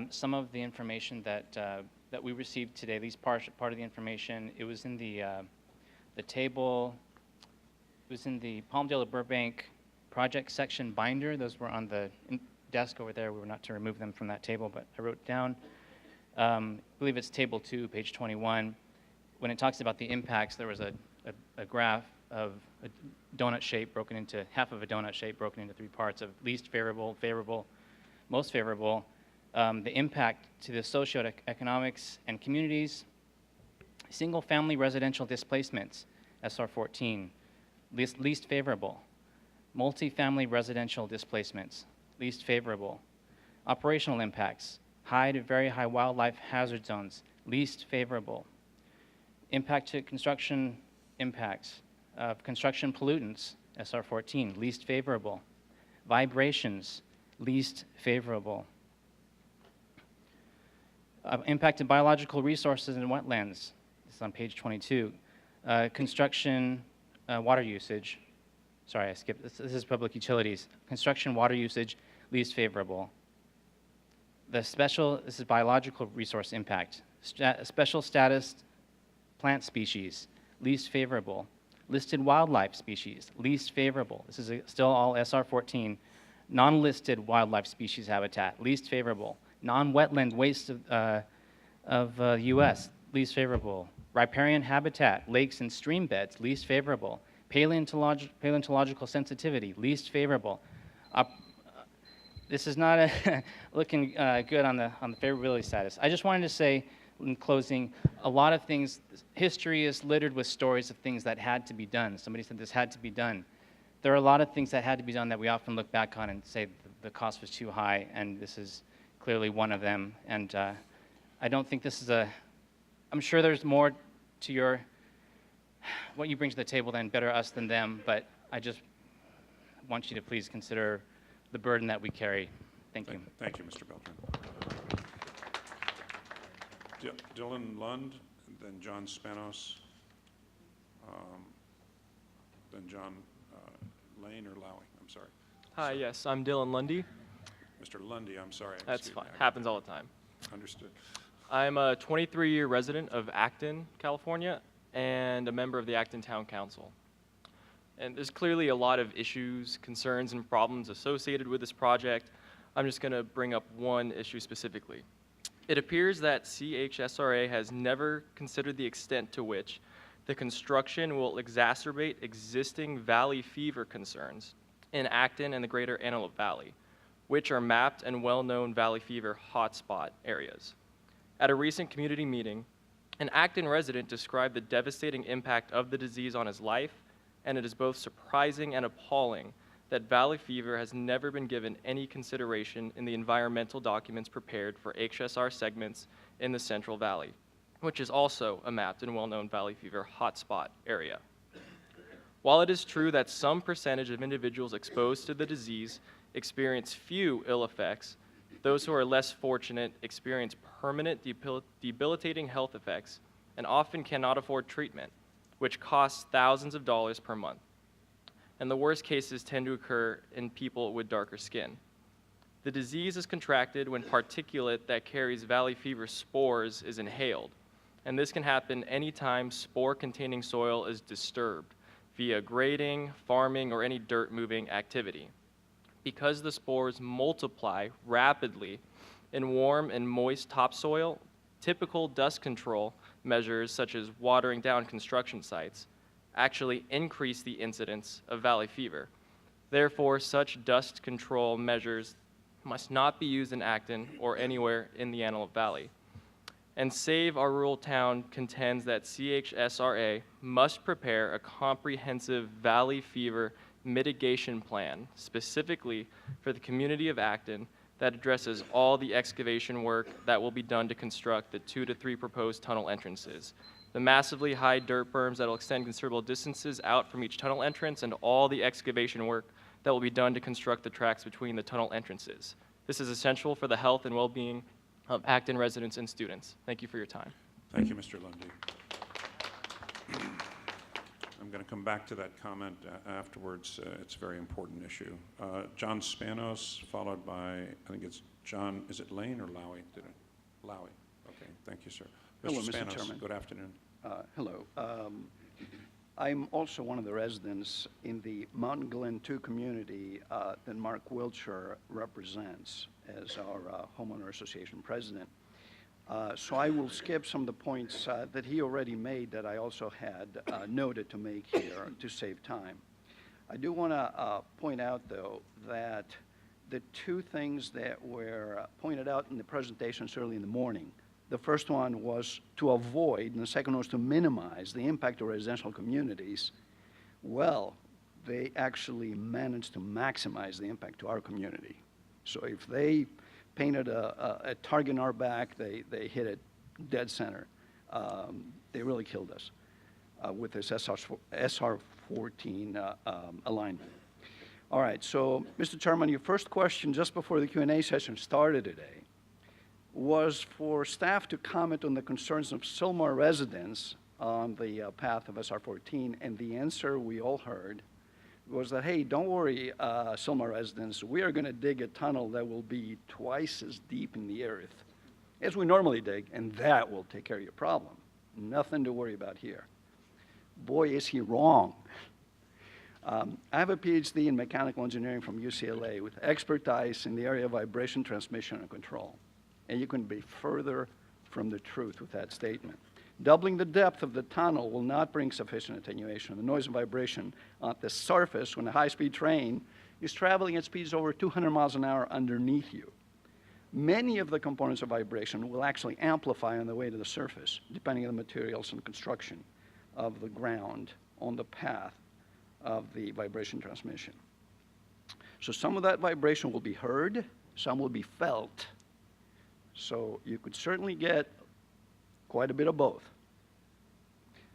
some of the information that we received today, at least part of the information. It was in the table, it was in the Palmdale to Burbank project section binder. Those were on the desk over there. We were not to remove them from that table, but I wrote down, I believe it's table 2, page 21. When it talks about the impacts, there was a graph of a donut shape broken into, half of a donut shape broken into 3 parts of least favorable, favorable, most favorable. The impact to the socioeconomics and communities, single-family residential displacements, SR 14, least favorable. Multi-family residential displacements, least favorable. Operational impacts, high to very high wildlife hazard zones, least favorable. Impact to construction impacts of construction pollutants, SR 14, least favorable. Vibrations, least favorable. Impact to biological resources and wetlands, this is on page 22. Construction water usage, sorry, I skipped, this is public utilities. Construction water usage, least favorable. This is biological resource impact. Special status plant species, least favorable. Listed wildlife species, least favorable. This is still all SR 14. Non-listed wildlife species habitat, least favorable. Non-wetland waste of U.S., least favorable. Riparian habitat, lakes and stream beds, least favorable. Paleontological sensitivity, least favorable. This is not looking good on the favorability status. I just wanted to say in closing, a lot of things, history is littered with stories of things that had to be done. Somebody said this had to be done. There are a lot of things that had to be done that we often look back on and say the cost was too high, and this is clearly one of them. And I don't think this is I'm sure there's more to what you bring to the table than better us than them, but I just want you to please consider the burden that we carry. Thank you. Thank you, Mr. Beltran. Dylan Lund, then John Spanos, then John Lane or Lowy, I'm sorry. Hi, yes, I'm Dylan Lundy. Mr. Lundy, I'm sorry. That's fine, happens all the time. Understood. I'm a 23-year resident of Acton, California, and a member of the Acton Town Council. And there's clearly a lot of issues, concerns, and problems associated with this project. I'm just going to bring up one issue specifically. It appears that CAHSRA has never considered the extent to which the construction will exacerbate existing valley fever concerns in Acton and the greater Antelope Valley, which are mapped and well-known valley fever hotspot areas. At a recent community meeting, an Acton resident described the devastating impact of the disease on his life, and it is both surprising and appalling that valley fever has never been given any consideration in the environmental documents prepared for HSR segments in the Central Valley, which is also a mapped and well-known valley fever hotspot area. While it is true that some percentage of individuals exposed to the disease experience few ill effects. Those who are less fortunate experience permanent debilitating health effects and often cannot afford treatment, which costs thousands of dollars per month. And the worst cases tend to occur in people with darker skin. The disease is contracted when particulate that carries valley fever spores is inhaled, and this can happen anytime spore-containing soil is disturbed via grading, farming, or any dirt-moving activity. Because the spores multiply rapidly in warm and moist topsoil, typical dust control measures such as watering down construction sites actually increase the incidence of valley fever. Therefore, such dust control measures must not be used in Acton or anywhere in the Antelope Valley. And Save Our Rural Town contends that CAHSRA must prepare a comprehensive valley fever mitigation plan specifically for the community of Acton that addresses all the excavation work that will be done to construct the 2 to 3 proposed tunnel entrances, the massively high dirt berms that will extend considerable distances out from each tunnel entrance, and all the excavation work that will be done to construct the tracks between the tunnel entrances. This is essential for the health and well-being of Acton residents and students. Thank you for your time. Thank you, Mr. Lundy. I'm going to come back to that comment afterwards. It's a very important issue. John Spanos, followed by, I think it's John, is it Lane or Lowy? Lowy. Okay, thank you, sir. Hello, Mr. Mr. Spanos, Chairman. good afternoon. Hello. I'm also one of the residents in the Mountain Glen 2 community that Mark Wiltshire represents as our homeowner association president. So I will skip some of the points that he already made that I also had noted to make here to save time. I do want to point out, though, that the two things that were pointed out in the presentations early in the morning, the first one was to avoid, and the second was to minimize the impact of residential communities. Well, they actually managed to maximize the impact to our community. So if they painted a target in our back, they hit it dead center. They really killed us with this SR14 alignment. All right, so Mr. Chairman, your first question just before the Q&A session started today was for staff to comment on the concerns of Sylmar residents on the path of SR14, and the answer we all heard was that, hey, don't worry, Sylmar residents, we are going to dig a tunnel that will be twice as deep in the earth as we normally dig, and that will take care of your problem. Nothing to worry about here. Boy, is he wrong. I have a PhD in mechanical engineering from UCLA with expertise in the area of vibration transmission and control. And you couldn't be further from the truth with that statement. Doubling the depth of the tunnel will not bring sufficient attenuation of the noise and vibration on the surface when a high-speed train is traveling at speeds over 200 miles an hour underneath you. Many of the components of vibration will actually amplify on the way to the surface, depending on the materials and construction of the ground on the path of the vibration transmission. So some of that vibration will be heard, some will be felt. So you could certainly get quite a bit of both.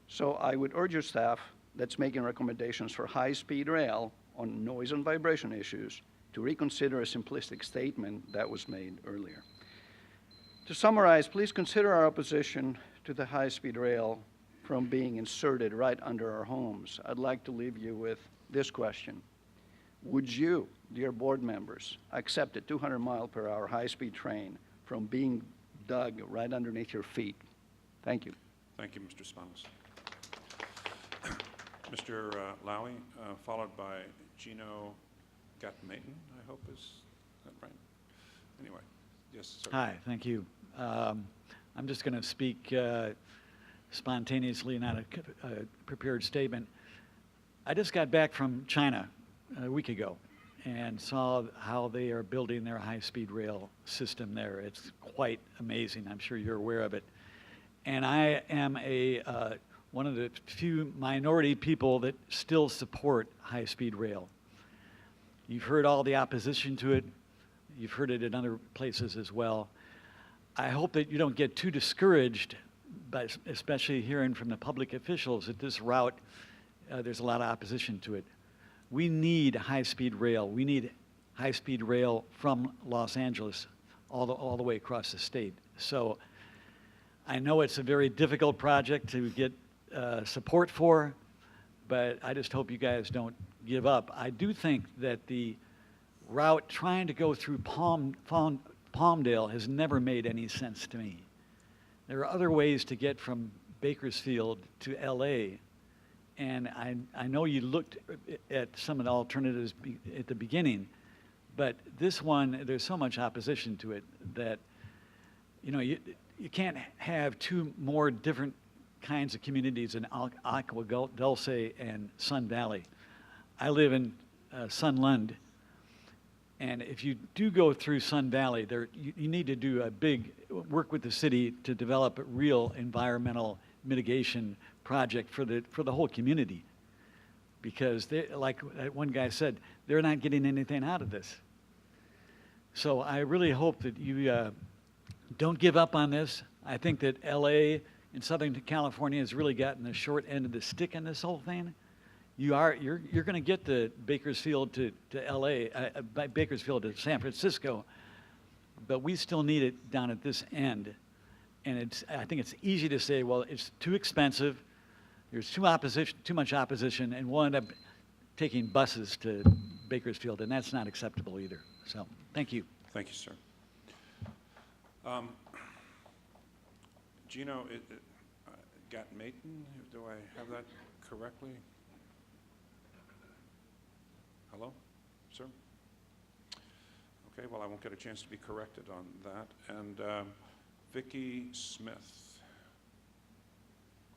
So I would urge your staff that's making recommendations for high-speed rail on noise and vibration issues to reconsider a simplistic statement that was made earlier. To summarize, please consider our opposition to the high-speed rail from being inserted right under our homes. I'd like to leave you with this question. Would you, dear board members, accept a 200-mile-per-hour high-speed train from being dug right underneath your feet? Thank you. Thank you, Mr. Spanos. Mr. Lowy, followed by Gino Gatmaton, I hope is that right? Anyway, yes, sir. Hi, thank you. I'm just going to speak spontaneously, not a prepared statement. I just got back from China a week ago and saw how they are building their high-speed rail system there. It's quite amazing. I'm sure you're aware of it. And I am one of the few minority people that still support high-speed rail. You've heard all the opposition to it. You've heard it in other places as well. I hope that you don't get too discouraged, but especially hearing from the public officials that this route, there's a lot of opposition to it. We need high-speed rail. We need high-speed rail from Los Angeles all the way across the state. So I know it's a very difficult project to get support for, but I just hope you guys don't give up. I do think that the route trying to go through Palmdale has never made any sense to me. There are other ways to get from Bakersfield to LA, and I know you looked at some of the alternatives at the beginning, but this one, there's so much opposition to it that, you know, you can't have two more different kinds of communities in Agua Dulce and Sun Valley. I live in Sunland, and if you do go through Sun Valley, you need to do a big work with the city to develop a real environmental mitigation project for the whole community, because like one guy said, they're not getting anything out of this. So I really hope that you don't give up on this. I think that LA and Southern California has really gotten the short end of the stick in this whole thing. You're going to get the Bakersfield to LA, Bakersfield to San Francisco, but we still need it down at this end. And I think it's easy to say, well, it's too expensive, there's too much opposition, and we'll end up taking buses to Bakersfield, and that's not acceptable either. So, thank you. Thank you, sir. Gino Gatmaton, do I have that correctly? Hello, sir? Okay, well, I won't get a chance to be corrected on that. And Vicki Smith.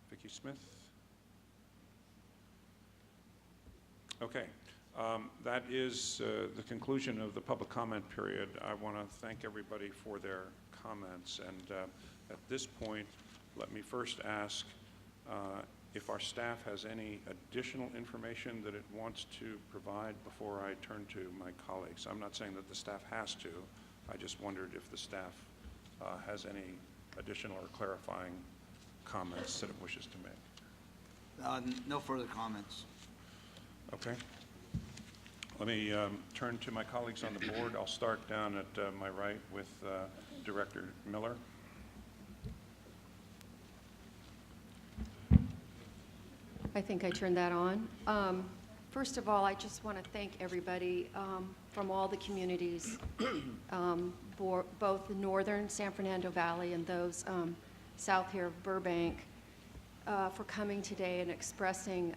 Vicki Smith? Okay. That is the conclusion of the public comment period. I want to thank everybody for their comments. And at this point, let me first ask if our staff has any additional information that it wants to provide before I turn to my colleagues. I'm not saying that the staff has to. I just wondered if the staff has any additional or clarifying comments that it wishes to make. No further comments. Okay. Let me turn to my colleagues on the board. I'll start down at my right with Director Miller. I think I turned that on. First of all, I just want to thank everybody from all the communities, both the northern San Fernando Valley and those south here of Burbank, for coming today and expressing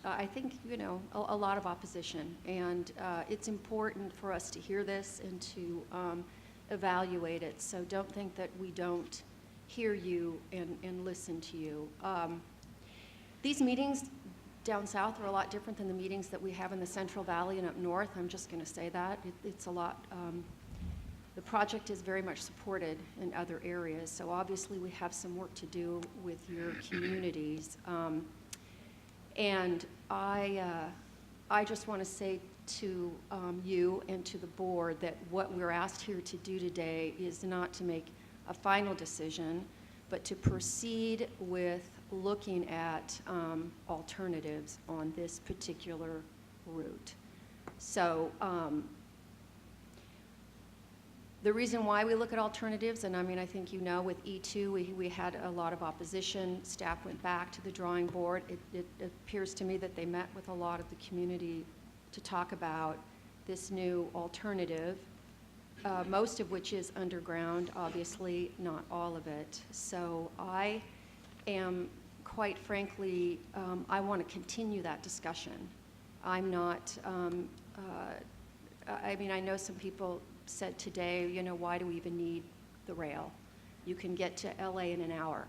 I think, you know, a lot of opposition, and it's important for us to hear this and to evaluate it. So don't think that we don't hear you and listen to you. These meetings down south are a lot different than the meetings that we have in the Central Valley and up north. I'm just going to say that. It's a lot, the project is very much supported in other areas, so obviously we have some work to do with your communities. And I just want to say to you and to the board that what we're asked here to do today is not to make a final decision, but to proceed with looking at alternatives on this particular route. So the reason why we look at alternatives, and I mean, I think you know with E2, we had a lot of opposition. Staff went back to the drawing board. It appears to me that they met with a lot of the community to talk about this new alternative, most of which is underground, obviously, not all of it. So I am, quite frankly, I want to continue that discussion. I'm not, I mean, I know some people said today, you know, why do we even need the rail? You can get to LA in an hour,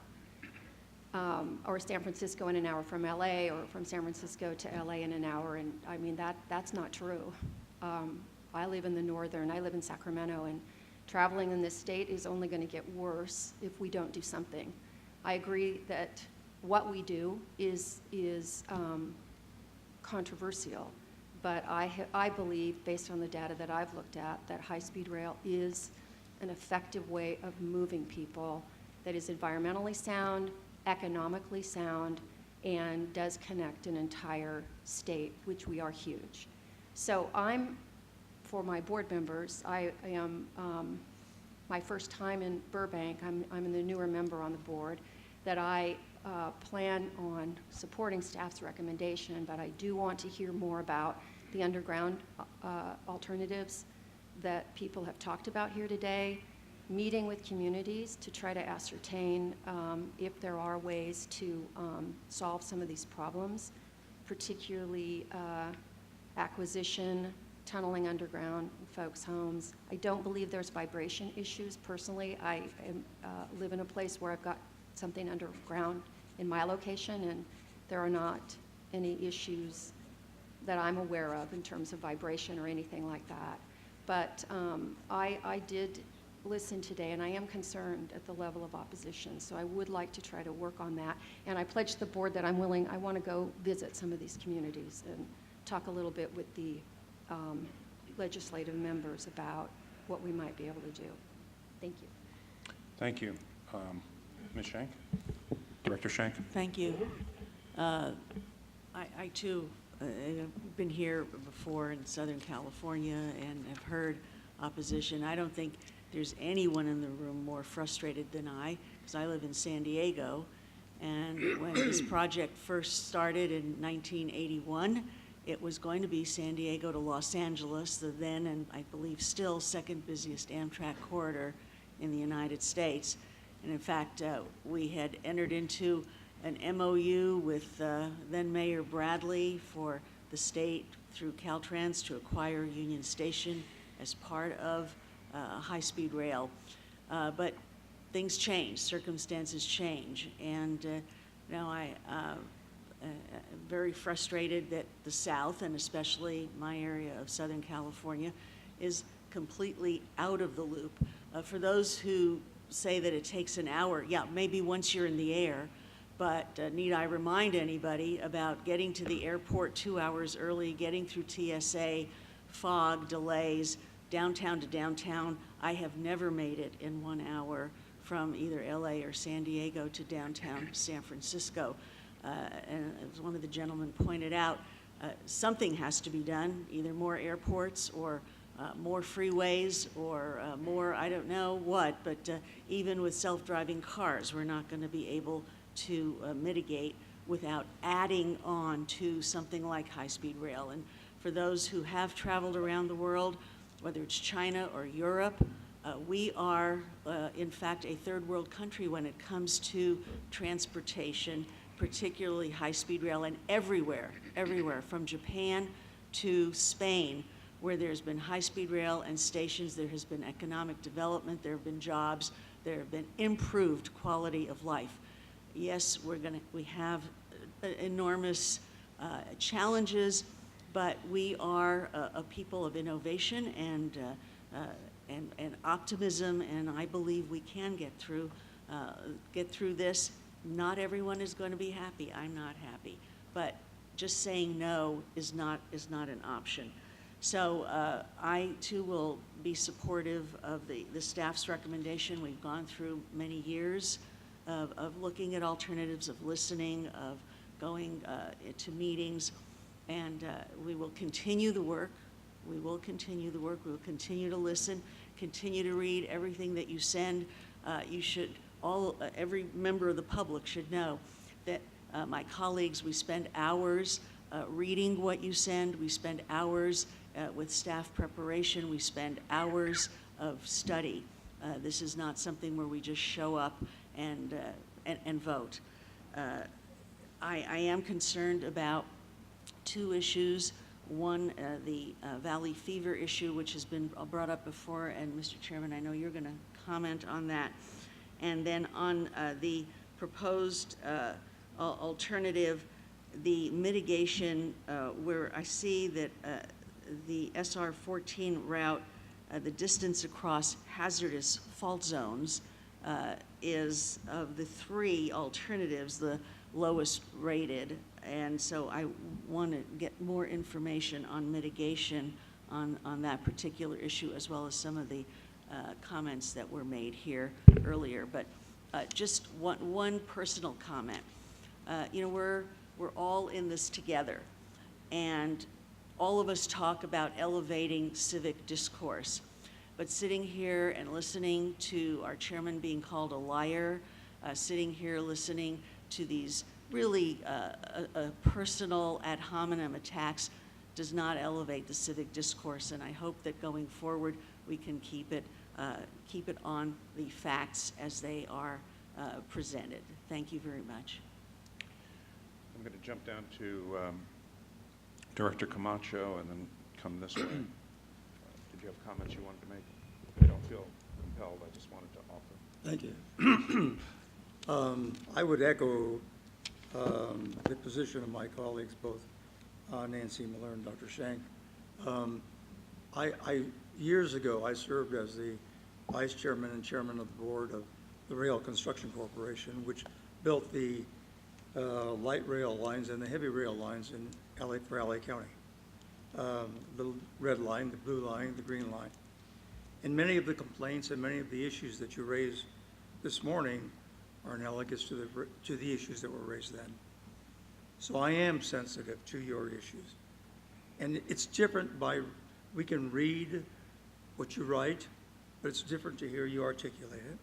or San Francisco in an hour from LA, or from San Francisco to LA in an hour, and I mean, that's not true. I live in the northern, I live in Sacramento, and traveling in this state is only going to get worse if we don't do something. I agree that what we do is controversial. But I believe, based on the data that I've looked at, that high-speed rail is an effective way of moving people that is environmentally sound, economically sound, and does connect an entire state, which we are huge. So for my board members, I am my first time in Burbank. I'm the newer member on the board, that I plan on supporting staff's recommendation, but I do want to hear more about the underground alternatives that people have talked about here today, meeting with communities to try to ascertain if there are ways to solve some of these problems, particularly acquisition, tunneling underground in folks' homes. I don't believe there's vibration issues. Personally, I live in a place where I've got something underground in my location, and there are not any issues that I'm aware of in terms of vibration or anything like that. But I did listen today, and I am concerned at the level of opposition, so I would like to try to work on that. And I pledged the board that I want to go visit some of these communities and talk a little bit with the legislative members about what we might be able to do. Thank you. Thank you. Ms. Shank? Director Shank? Thank you. I too have been here before in Southern California and have heard opposition. I don't think there's anyone in the room more frustrated than I, because I live in San Diego, and when this project first started in 1981, it was going to be San Diego to Los Angeles, the then and I believe still second busiest Amtrak corridor in the United States. And in fact, we had entered into an MOU with then Mayor Bradley for the state through Caltrans to acquire Union Station as part of high-speed rail. But things change, circumstances change, and now I'm very frustrated that the South, and especially my area of Southern California, is completely out of the loop. For those who say that it takes an hour, yeah, maybe once you're in the air, but need I remind anybody about getting to the airport 2 hours early, getting through TSA, fog, delays, downtown to downtown. I have never made it in 1 hour from either LA or San Diego to downtown San Francisco. And as one of the gentlemen pointed out, something has to be done, either more airports or more freeways or more, I don't know what, but even with self-driving cars, we're not going to be able to mitigate without adding on to something like high-speed rail. And for those who have traveled around the world, whether it's China or Europe, we are, in fact, a third world country when it comes to transportation, particularly high-speed rail, and everywhere, from Japan to Spain, where there's been high-speed rail and stations, there has been economic development, there have been jobs, there have been improved quality of life. Yes, we have enormous challenges, but we are a people of innovation and optimism, and I believe we can get through this. Not everyone is going to be happy. I'm not happy, but just saying no is not an option. So I too will be supportive of the staff's recommendation. We've gone through many years of looking at alternatives, of listening, of going to meetings, and we will continue the work. We will continue the work. We will continue to listen, continue to read everything that you send. You should every member of the public should know that my colleagues, we spend hours reading what you send. We spend hours with staff preparation. We spend hours of study. This is not something where we just show up and vote. I am concerned about two issues. One, the Valley fever issue, which has been brought up before, and Mr. Chairman, I know you're going to comment on that. And then on the proposed alternative, the mitigation, where I see that the SR 14 route, the distance across hazardous fault zones is, of the three alternatives, the lowest rated. And so I want to get more information on mitigation on that particular issue, as well as some of the comments that were made here earlier. But just one personal comment. You know, we're all in this together, and all of us talk about elevating civic discourse. But sitting here and listening to our chairman being called a liar, sitting here listening to these really personal ad hominem attacks does not elevate the civic discourse, and I hope that going forward we can keep it on the facts as they are presented. Thank you very much. I'm going to jump down to Director Camacho and then come this way. Did you have comments you wanted to make? I don't feel compelled. I just wanted to offer. Thank you. I would echo the position of my colleagues, both Nancy Miller and Dr. Shank. Years ago, I served as the vice chairman and chairman of the board of the Rail Construction Corporation, which built the light rail lines and the heavy rail lines in for LA County. The red line, the blue line, the green line. And many of the complaints and many of the issues that you raised this morning are analogous to the issues that were raised then. So I am sensitive to your issues. And it's different we can read what you write, but it's different to hear you articulate it.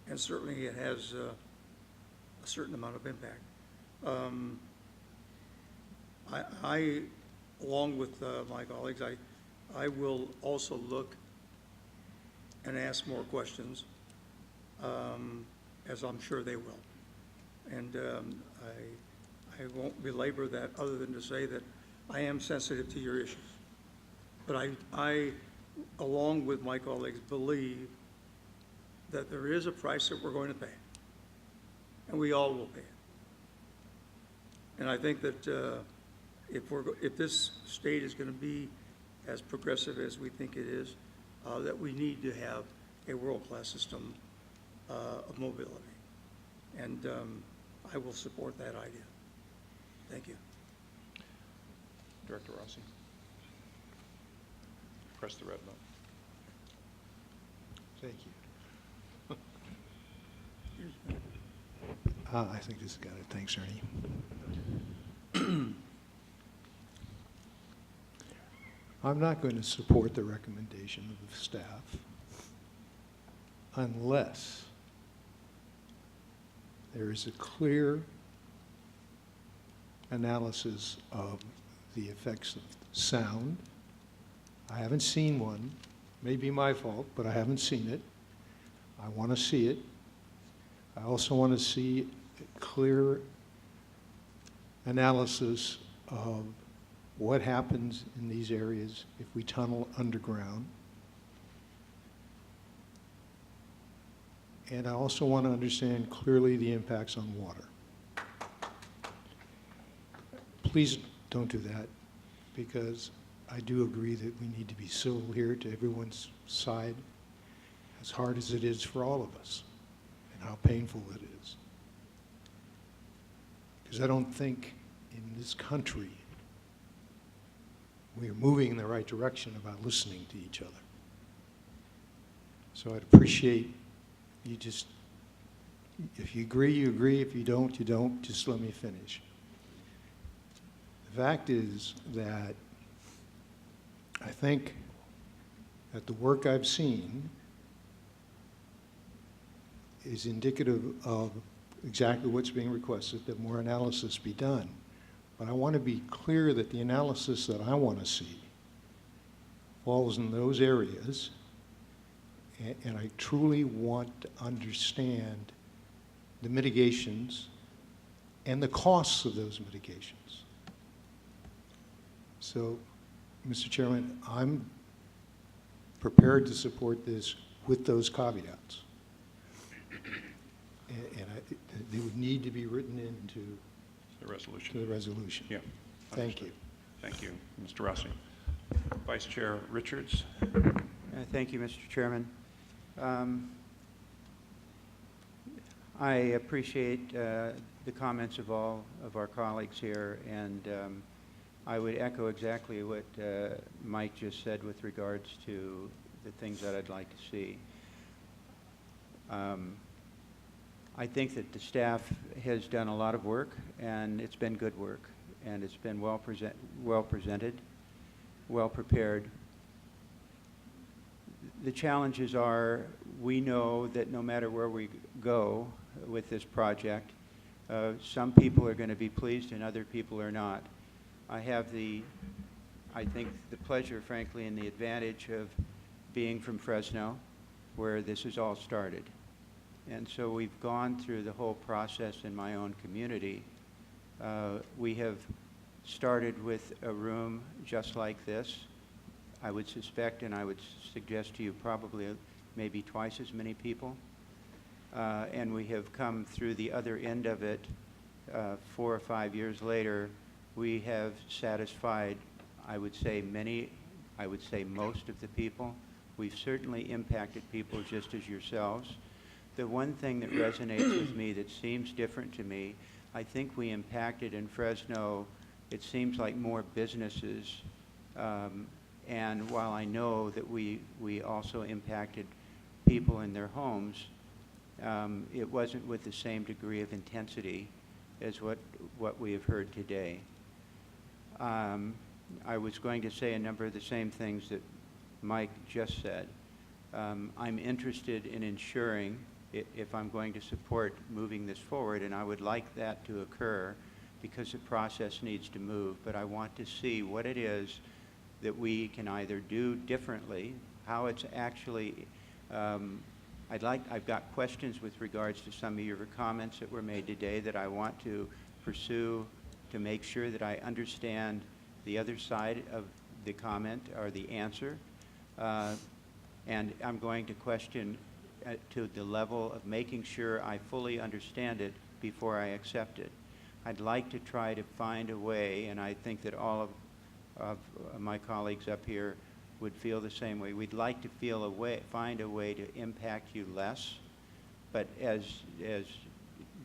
And certainly it has a certain amount of impact. I along with my colleagues, I will also look and ask more questions, as I'm sure they will. And I won't belabor that other than to say that I am sensitive to your issues. But I, along with my colleagues, believe that there is a price that we're going to pay, and we all will pay it. And I think that if this state is going to be as progressive as we think it is, that we need to have a world-class system of mobility. And I will support that idea. Thank you. Director Rossi. Press the red button. Thank you. I think this has got it. Thanks, Ernie. I'm not going to support the recommendation of the staff unless there is a clear analysis of the effects of sound. I haven't seen one. May be my fault, but I haven't seen it. I want to see it. I also want to see a clear analysis of what happens in these areas if we tunnel underground. And I also want to understand clearly the impacts on water. Please don't do that, because I do agree that we need to be civil here to everyone's side, as hard as it is for all of us, and how painful it is. Because I don't think in this country we are moving in the right direction about listening to each other. So I'd appreciate you just, if you agree, you agree. If you don't, you don't. Just let me finish. The fact is that I think that the work I've seen is indicative of exactly what's being requested, that more analysis be done. But I want to be clear that the analysis that I want to see falls in those areas, and I truly want to understand the mitigations and the costs of those mitigations. So, Mr. Chairman, I'm prepared to support this with those caveats. And they would need to be written into the resolution. To the resolution. Yeah. Thank you. Thank you, Mr. Rossi. Vice Chair Richards. Thank you, Mr. Chairman. I appreciate the comments of all of our colleagues here, and I would echo exactly what Mike just said with regards to the things that I'd like to see. I think that the staff has done a lot of work, and it's been good work, and it's been well presented. well prepared. The challenges are, we know that no matter where we go with this project, some people are going to be pleased and other people are not. I have I think the pleasure, frankly, and the advantage of being from Fresno, where this has all started. And so we've gone through the whole process in my own community. We have started with a room just like this. I would suspect, and I would suggest to you, probably maybe twice as many people. And we have come through the other end of it 4 or 5 years later. We have satisfied, I would say most of the people. We've certainly impacted people just as yourselves. The one thing that resonates with me that seems different to me, I think we impacted in Fresno, it seems like more businesses. And while I know that we also impacted people in their homes, it wasn't with the same degree of intensity as what we have heard today. I was going to say a number of the same things that Mike just said. I'm interested in ensuring, if I'm going to support moving this forward, and I would like that to occur because the process needs to move, but I want to see what it is that we can either do differently, how it's actually, I've got questions with regards to some of your comments that were made today that I want to pursue to make sure that I understand the other side of the comment or the answer. And I'm going to question to the level of making sure I fully understand it before I accept it. I'd like to try to find a way, and I think that all of my colleagues up here would feel the same way. We'd like to find a way to impact you less, but as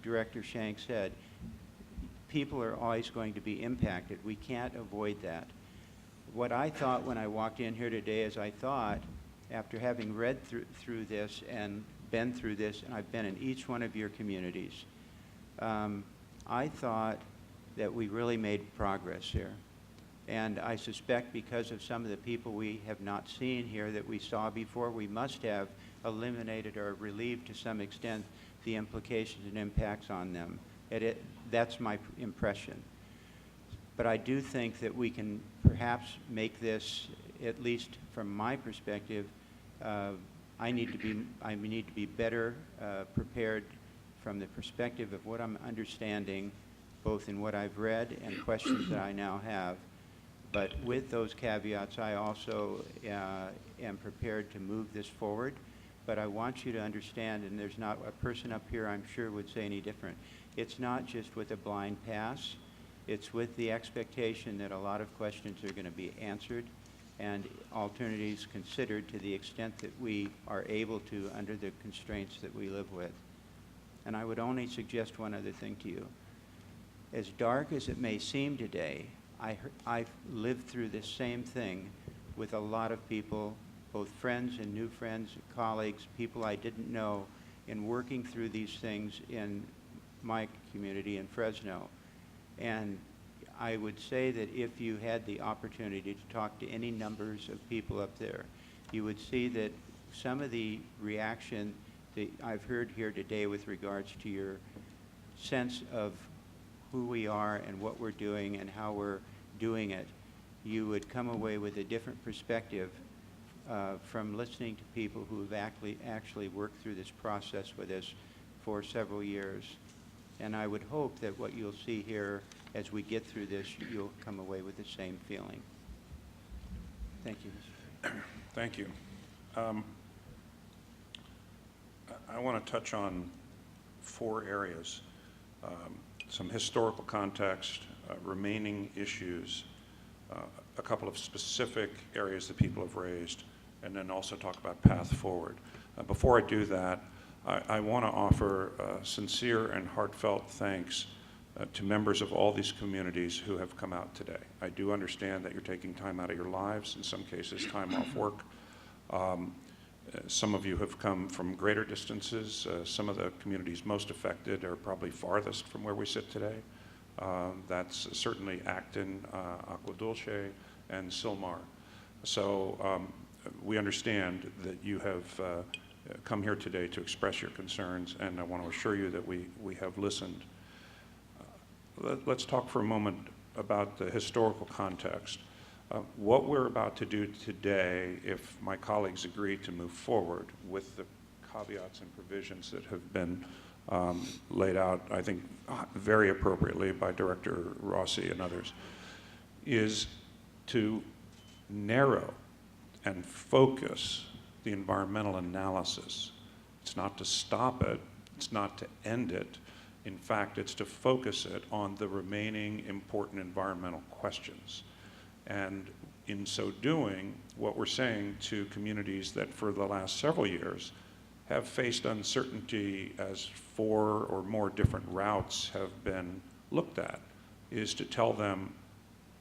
Director Shank said, people are always going to be impacted. We can't avoid that. What I thought when I walked in here today is I thought, after having read through this and been through this, and I've been in each one of your communities, I thought that we really made progress here. And I suspect because of some of the people we have not seen here that we saw before, we must have eliminated or relieved to some extent the implications and impacts on them. That's my impression. But I do think that we can perhaps make this, at least from my perspective, I need to be better prepared from the perspective of what I'm understanding, both in what I've read and questions that I now have. But with those caveats, I also am prepared to move this forward. But I want you to understand, and there's not a person up here I'm sure would say any different, it's not just with a blind pass. It's with the expectation that a lot of questions are going to be answered and alternatives considered to the extent that we are able to under the constraints that we live with. And I would only suggest one other thing to you. As dark as it may seem today, I've lived through this same thing with a lot of people, both friends and new friends, colleagues, people I didn't know, in working through these things in my community in Fresno. And I would say that if you had the opportunity to talk to any numbers of people up there, you would see that some of the reaction that I've heard here today with regards to your sense of who we are and what we're doing and how we're doing it, you would come away with a different perspective from listening to people who have actually worked through this process with us for several years. And I would hope that what you'll see here as we get through this, you'll come away with the same feeling. Thank you, Mr. Thank you. I want to touch on 4 areas. Some historical context, remaining issues, a couple of specific areas that people have raised, and then also talk about path forward. Before I do that, I want to offer sincere and heartfelt thanks to members of all these communities who have come out today. I do understand that you're taking time out of your lives, in some cases time off work. Some of you have come from greater distances. Some of the communities most affected are probably farthest from where we sit today. That's certainly Acton, Agua Dulce, and Sylmar. So we understand that you have come here today to express your concerns, and I want to assure you that we have listened. Let's talk for a moment about the historical context. What we're about to do today, if my colleagues agree to move forward with the caveats and provisions that have been laid out, I think, very appropriately by Director Rossi and others, is to narrow and focus the environmental analysis. It's not to stop it, it's not to end it. In fact, it's to focus it on the remaining important environmental questions. And in so doing, what we're saying to communities that for the last several years have faced uncertainty as 4 or more different routes have been looked at, is to tell them,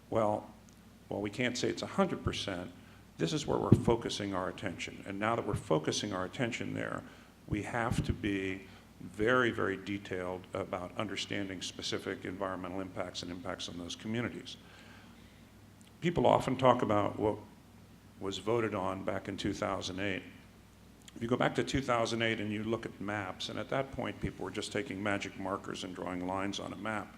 well, we can't say it's 100%, this is where we're focusing our attention. And now that we're focusing our attention there, we have to be very, very detailed about understanding specific environmental impacts and impacts on those communities. People often talk about what was voted on back in 2008. If you go back to 2008 and you look at maps, and at that point people were just taking magic markers and drawing lines on a map,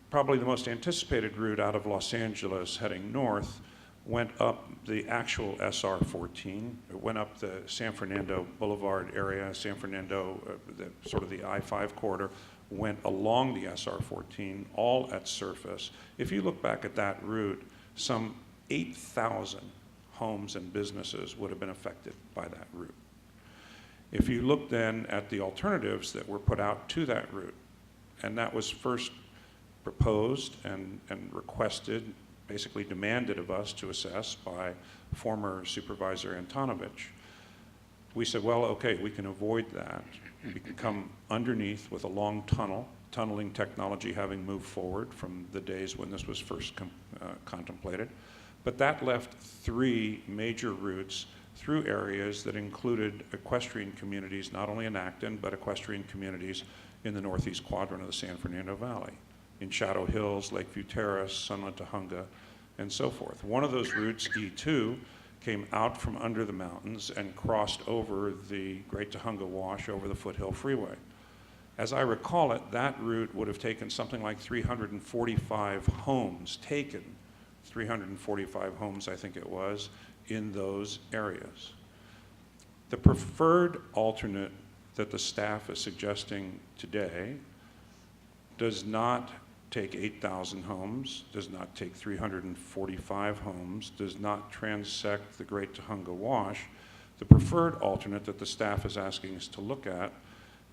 probably the most anticipated route out of Los Angeles heading north went up the actual SR-14. It went up the San Fernando Boulevard area, San Fernando, sort of the I-5 corridor, went along the SR-14, all at surface. If you look back at that route, some 8,000 homes and businesses would have been affected by that route. If you look then at the alternatives that were put out to that route, and that was first proposed and requested, basically demanded of us to assess by former Supervisor Antonovich, we said, well, okay, we can avoid that. We can come underneath with a long tunnel, tunneling technology having moved forward from the days when this was first contemplated. But that left 3 major routes through areas that included equestrian communities, not only in Acton, but equestrian communities in the northeast quadrant of the San Fernando Valley, in Shadow Hills, Lakeview Terrace, Sunland Tahunga, and so forth. One of those routes, E2, came out from under the mountains and crossed over the Great Tahunga Wash over the Foothill Freeway. As I recall it, that route would have taken something like 345 homes, 345 homes, I think it was, in those areas. The preferred alternate that the staff is suggesting today does not take 8,000 homes, does not take 345 homes, does not transect the Great Tahunga Wash. The preferred alternate that the staff is asking us to look at,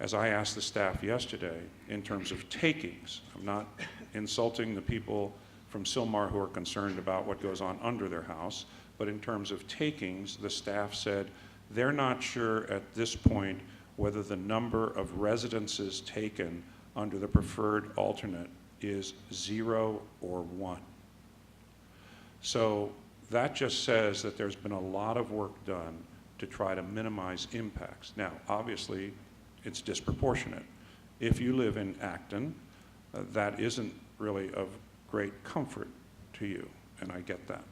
as I asked the staff yesterday, in terms of takings, I'm not insulting the people from Sylmar who are concerned about what goes on under their house, but in terms of takings, the staff said they're not sure at this point whether the number of residences taken under the preferred alternate is 0 or 1. So that just says that there's been a lot of work done to try to minimize impacts. Now, obviously, it's disproportionate. If you live in Acton, that isn't really of great comfort to you, and I get that.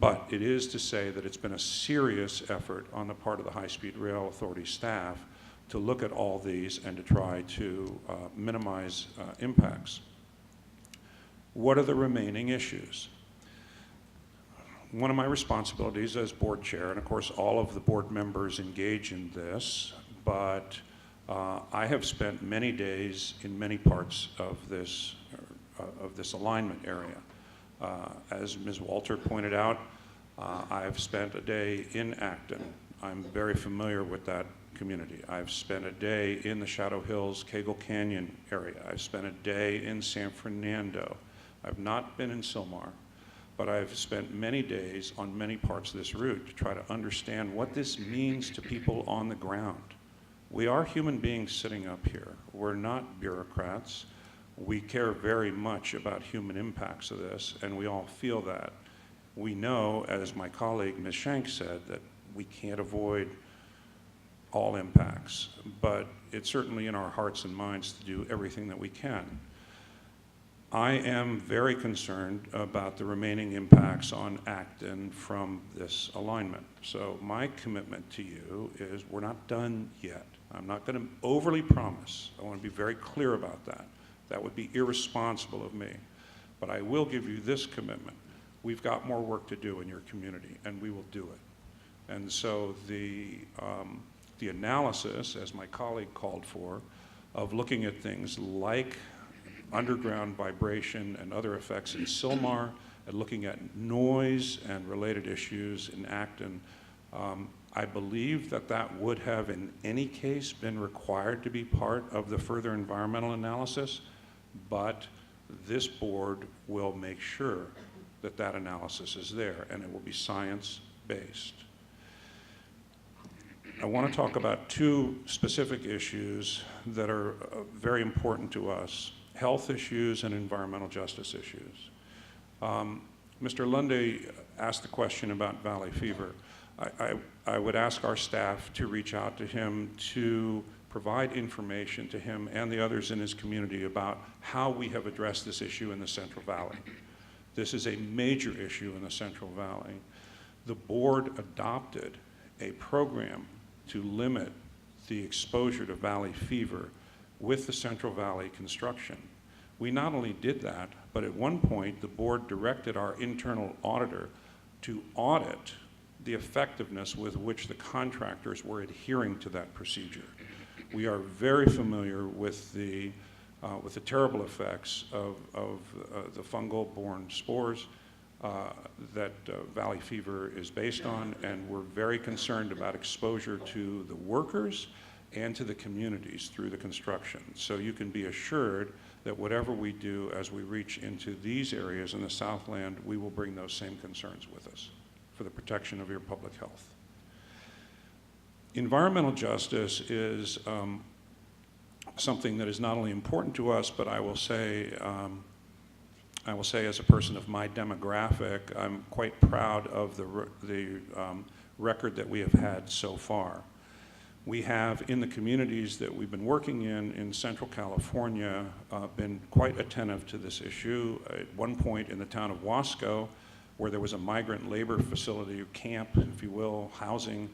But it is to say that it's been a serious effort on the part of the High-Speed Rail Authority staff to look at all these and to try to minimize impacts. What are the remaining issues? One of my responsibilities as board chair, and of course all of the board members engage in this, but I have spent many days in many parts of this alignment area. As Ms. Walter pointed out, I've spent a day in Acton. I'm very familiar with that community. I've spent a day in the Shadow Hills, Cagle Canyon area. I've spent a day in San Fernando. I've not been in Sylmar, but I've spent many days on many parts of this route to try to understand what this means to people on the ground. We are human beings sitting up here. We're not bureaucrats. We care very much about human impacts of this, and we all feel that. We know, as my colleague Ms. Shank said, that we can't avoid all impacts, but it's certainly in our hearts and minds to do everything that we can. I am very concerned about the remaining impacts on Acton from this alignment. So my commitment to you is we're not done yet. I'm not going to overly promise. I want to be very clear about that. That would be irresponsible of me. But I will give you this commitment. We've got more work to do in your community, and we will do it. And so the analysis, as my colleague called for, of looking at things like underground vibration and other effects in Sylmar, and looking at noise and related issues in Acton, I believe that that would have in any case been required to be part of the further environmental analysis, but this board will make sure that that analysis is there, and it will be science-based. I want to talk about two specific issues that are very important to us: health issues and environmental justice issues. Mr. Lundy asked the question about valley fever. I would ask our staff to reach out to him to provide information to him and the others in his community about how we have addressed this issue in the Central Valley. This is a major issue in the Central Valley. The board adopted a program to limit the exposure to valley fever with the Central Valley construction. We not only did that, but at one point the board directed our internal auditor to audit the effectiveness with which the contractors were adhering to that procedure. We are very familiar with the terrible effects of the fungal-borne spores that valley fever is based on, and we're very concerned about exposure to the workers and to the communities through the construction. So you can be assured that whatever we do as we reach into these areas in the Southland, we will bring those same concerns with us for the protection of your public health. Environmental justice is something that is not only important to us, but I will say as a person of my demographic, I'm quite proud of the record that we have had so far. We have, in the communities that we've been working in Central California, been quite attentive to this issue. At one point in the town of Wasco, where there was a migrant labor facility, camp, if you will, housing,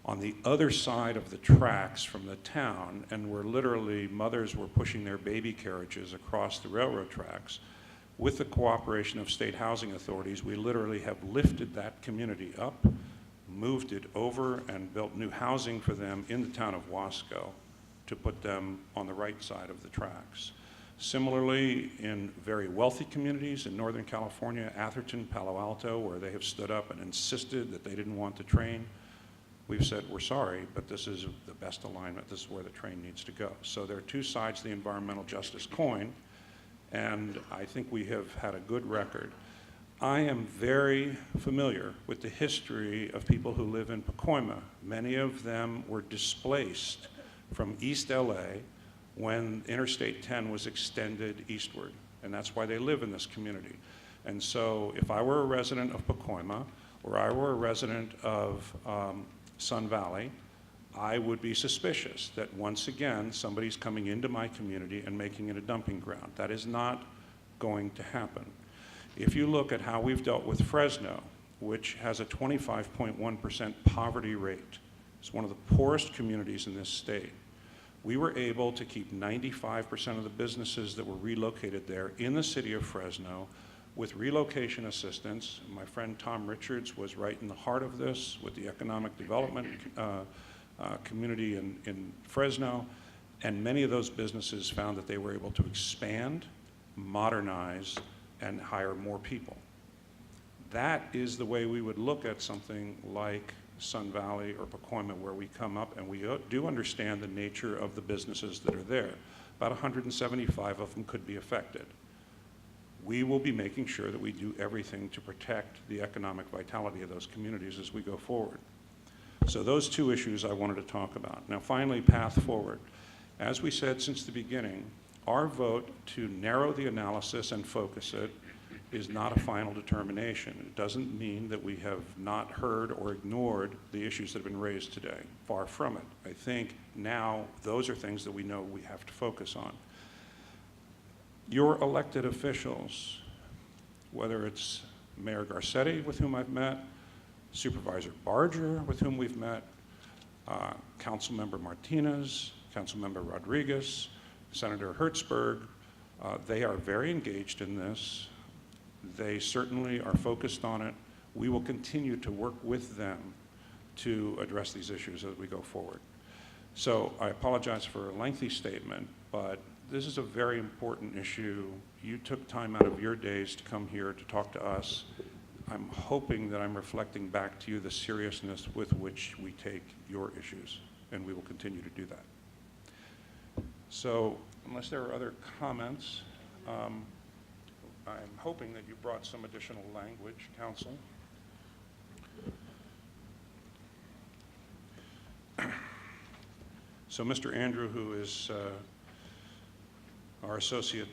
on the other side of the tracks from the town, and where literally mothers were pushing their baby carriages across the railroad tracks. With the cooperation of state housing authorities, we literally have lifted that community up, moved it over, and built new housing for them in the town of Wasco to put them on the right side of the tracks. Similarly, in very wealthy communities in Northern California, Atherton, Palo Alto, where they have stood up and insisted that they didn't want the train, we've said, we're sorry, but this is the best alignment. This is where the train needs to go. So there are two sides to the environmental justice coin, and I think we have had a good record. I am very familiar with the history of people who live in Pacoima. Many of them were displaced from East LA when Interstate 10 was extended eastward, and that's why they live in this community. And so if I were a resident of Pacoima, or I were a resident of Sun Valley, I would be suspicious that once again somebody's coming into my community and making it a dumping ground. That is not going to happen. If you look at how we've dealt with Fresno, which has a 25.1% poverty rate, it's one of the poorest communities in this state, we were able to keep 95% of the businesses that were relocated there in the city of Fresno with relocation assistance. My friend Tom Richards was right in the heart of this with the economic development community in Fresno, and many of those businesses found that they were able to expand, modernize, and hire more people. That is the way we would look at something like Sun Valley or Pacoima, where we come up and we do understand the nature of the businesses that are there. About 175 of them could be affected. We will be making sure that we do everything to protect the economic vitality of those communities as we go forward. So those two issues I wanted to talk about. Now finally, path forward. As we said since the beginning, our vote to narrow the analysis and focus it is not a final determination. It doesn't mean that we have not heard or ignored the issues that have been raised today. Far from it. I think now those are things that we know we have to focus on. Your elected officials, whether it's Mayor Garcetti, with whom I've met, Supervisor Barger, with whom we've met, Councilmember Martinez, Councilmember Rodriguez, Senator Hertzberg, they are very engaged in this. They certainly are focused on it. We will continue to work with them to address these issues as we go forward. So I apologize for a lengthy statement, but this is a very important issue. You took time out of your days to come here to talk to us. I'm hoping that I'm reflecting back to you the seriousness with which we take your issues, and we will continue to do that. So unless there are other comments, I'm hoping that you brought some additional language, Council. So Mr. Andrew, who is our Associate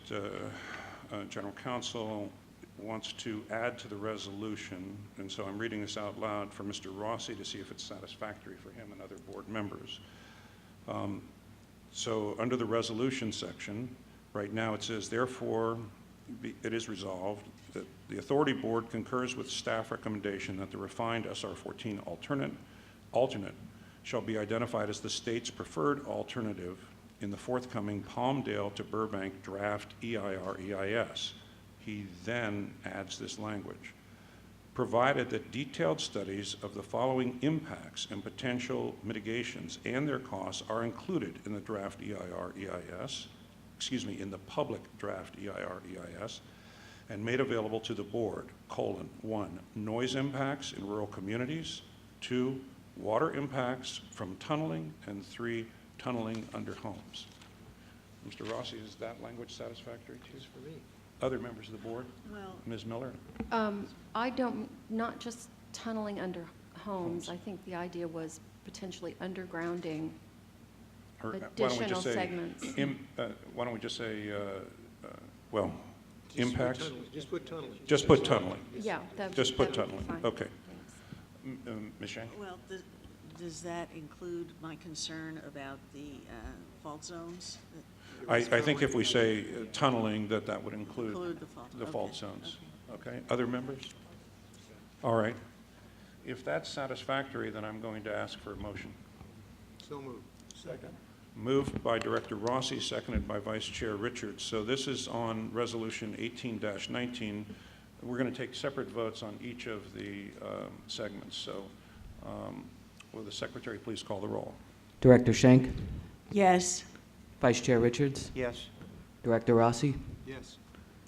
General Counsel, wants to add to the resolution, and so I'm reading this out loud for Mr. Rossi to see if it's satisfactory for him and other board members. So under the resolution section, right now it says, therefore, it is resolved that the authority board concurs with staff recommendation that the refined SR 14 alternate shall be identified as the state's preferred alternative in the forthcoming Palmdale to Burbank draft EIR-EIS. He then adds this language, provided that detailed studies of the following impacts and potential mitigations and their costs are included in the draft EIR-EIS, in the public draft EIR-EIS, and made available to the board, 1, noise impacts in rural communities, 2, water impacts from tunneling, and 3, tunneling under homes. Mr. Rossi, is that language satisfactory to you? For me. Other members of the board? Well, Ms. Miller? I don't, not just tunneling under homes. I think the idea was potentially undergrounding additional segments. Why don't we just say, well, impacts? Just put tunneling. Just put tunneling. Yeah. Just put that would be tunneling. fine. Okay. Ms. Shank? well, does that include my concern about the fault zones? I think if we say tunneling, that would include the fault okay. zones. Okay. Other members? All right. If that's satisfactory, then I'm going to ask for a motion. So moved. Second. Moved by Director Rossi, seconded by Vice Chair Richards. So this is on Resolution 18-19. We're going to take separate votes on each of the segments. So will the Secretary please call the roll? Director Schenk? Yes. Vice Chair Richards? Yes. Director Rossi? Yes.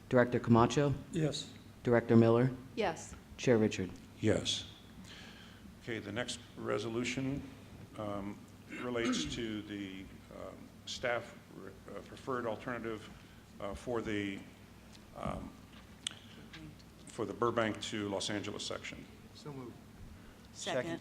Director Camacho? Yes. Director Miller? Yes. Chair Richard? Yes. Okay, the next resolution relates to the staff preferred alternative for the Burbank to Los Angeles section. So moved. Second.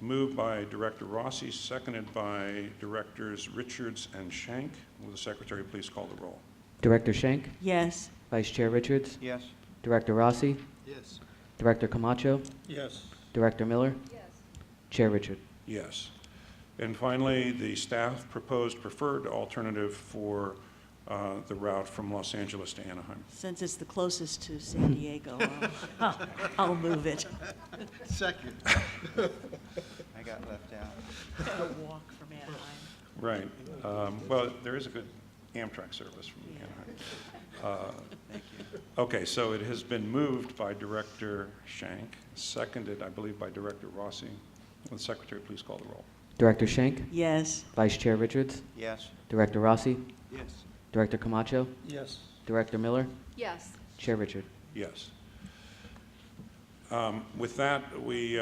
Moved by Director Rossi, seconded by Directors Richards and Schenk. Will the Secretary please call the roll? Director Schenk? Yes. Vice Chair Richards? Yes. Director Rossi? Yes. Director Camacho? Yes. Director Miller? Yes. Chair Richard? Yes. And finally, the staff proposed preferred alternative for the route from Los Angeles to Anaheim. Since it's the closest to San Diego, I'll move it. Second. I got left out. A walk from Anaheim. Right. Well, there is a good Amtrak service from Anaheim. Thank you. Okay, so it has been moved by Director Schenk, seconded, I believe, by Director Rossi. Will the Secretary please call the roll? Director Schenk? Yes. Vice Chair Richards? Yes. Director Rossi? Yes. Director Camacho? Yes. Director Miller? Yes. Chair Richard? Yes. With that, we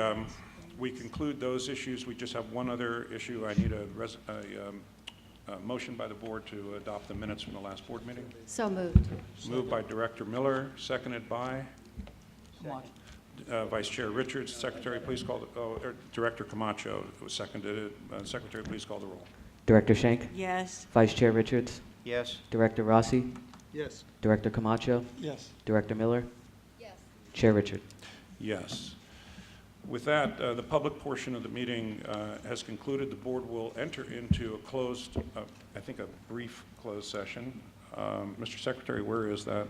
conclude those issues. We just have one other issue. I need a motion by the board to adopt the minutes from the last board meeting. So moved. Moved by Director Miller, seconded by Vice Chair Richards. Secretary, please call the, Director Camacho was seconded. Secretary, please call the roll. Director Schenk? Yes. Vice Chair Richards? Yes. Director Rossi? Yes. Director Camacho? Yes. Director Miller? Yes. Chair Richard? Yes. With that, the public portion of the meeting has concluded. The board will enter into a closed, I think a brief closed session Mr. Secretary, where is that?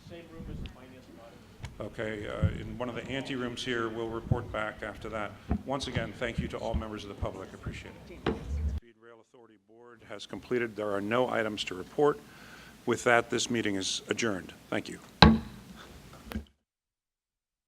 Same room as the finance audit. Okay, in one of the ante rooms here, we'll report back after that. Once again, thank you to all members of the public. Appreciate it. Speed Rail Authority Board has completed. There are no items to report. With that, this meeting is adjourned. Thank you.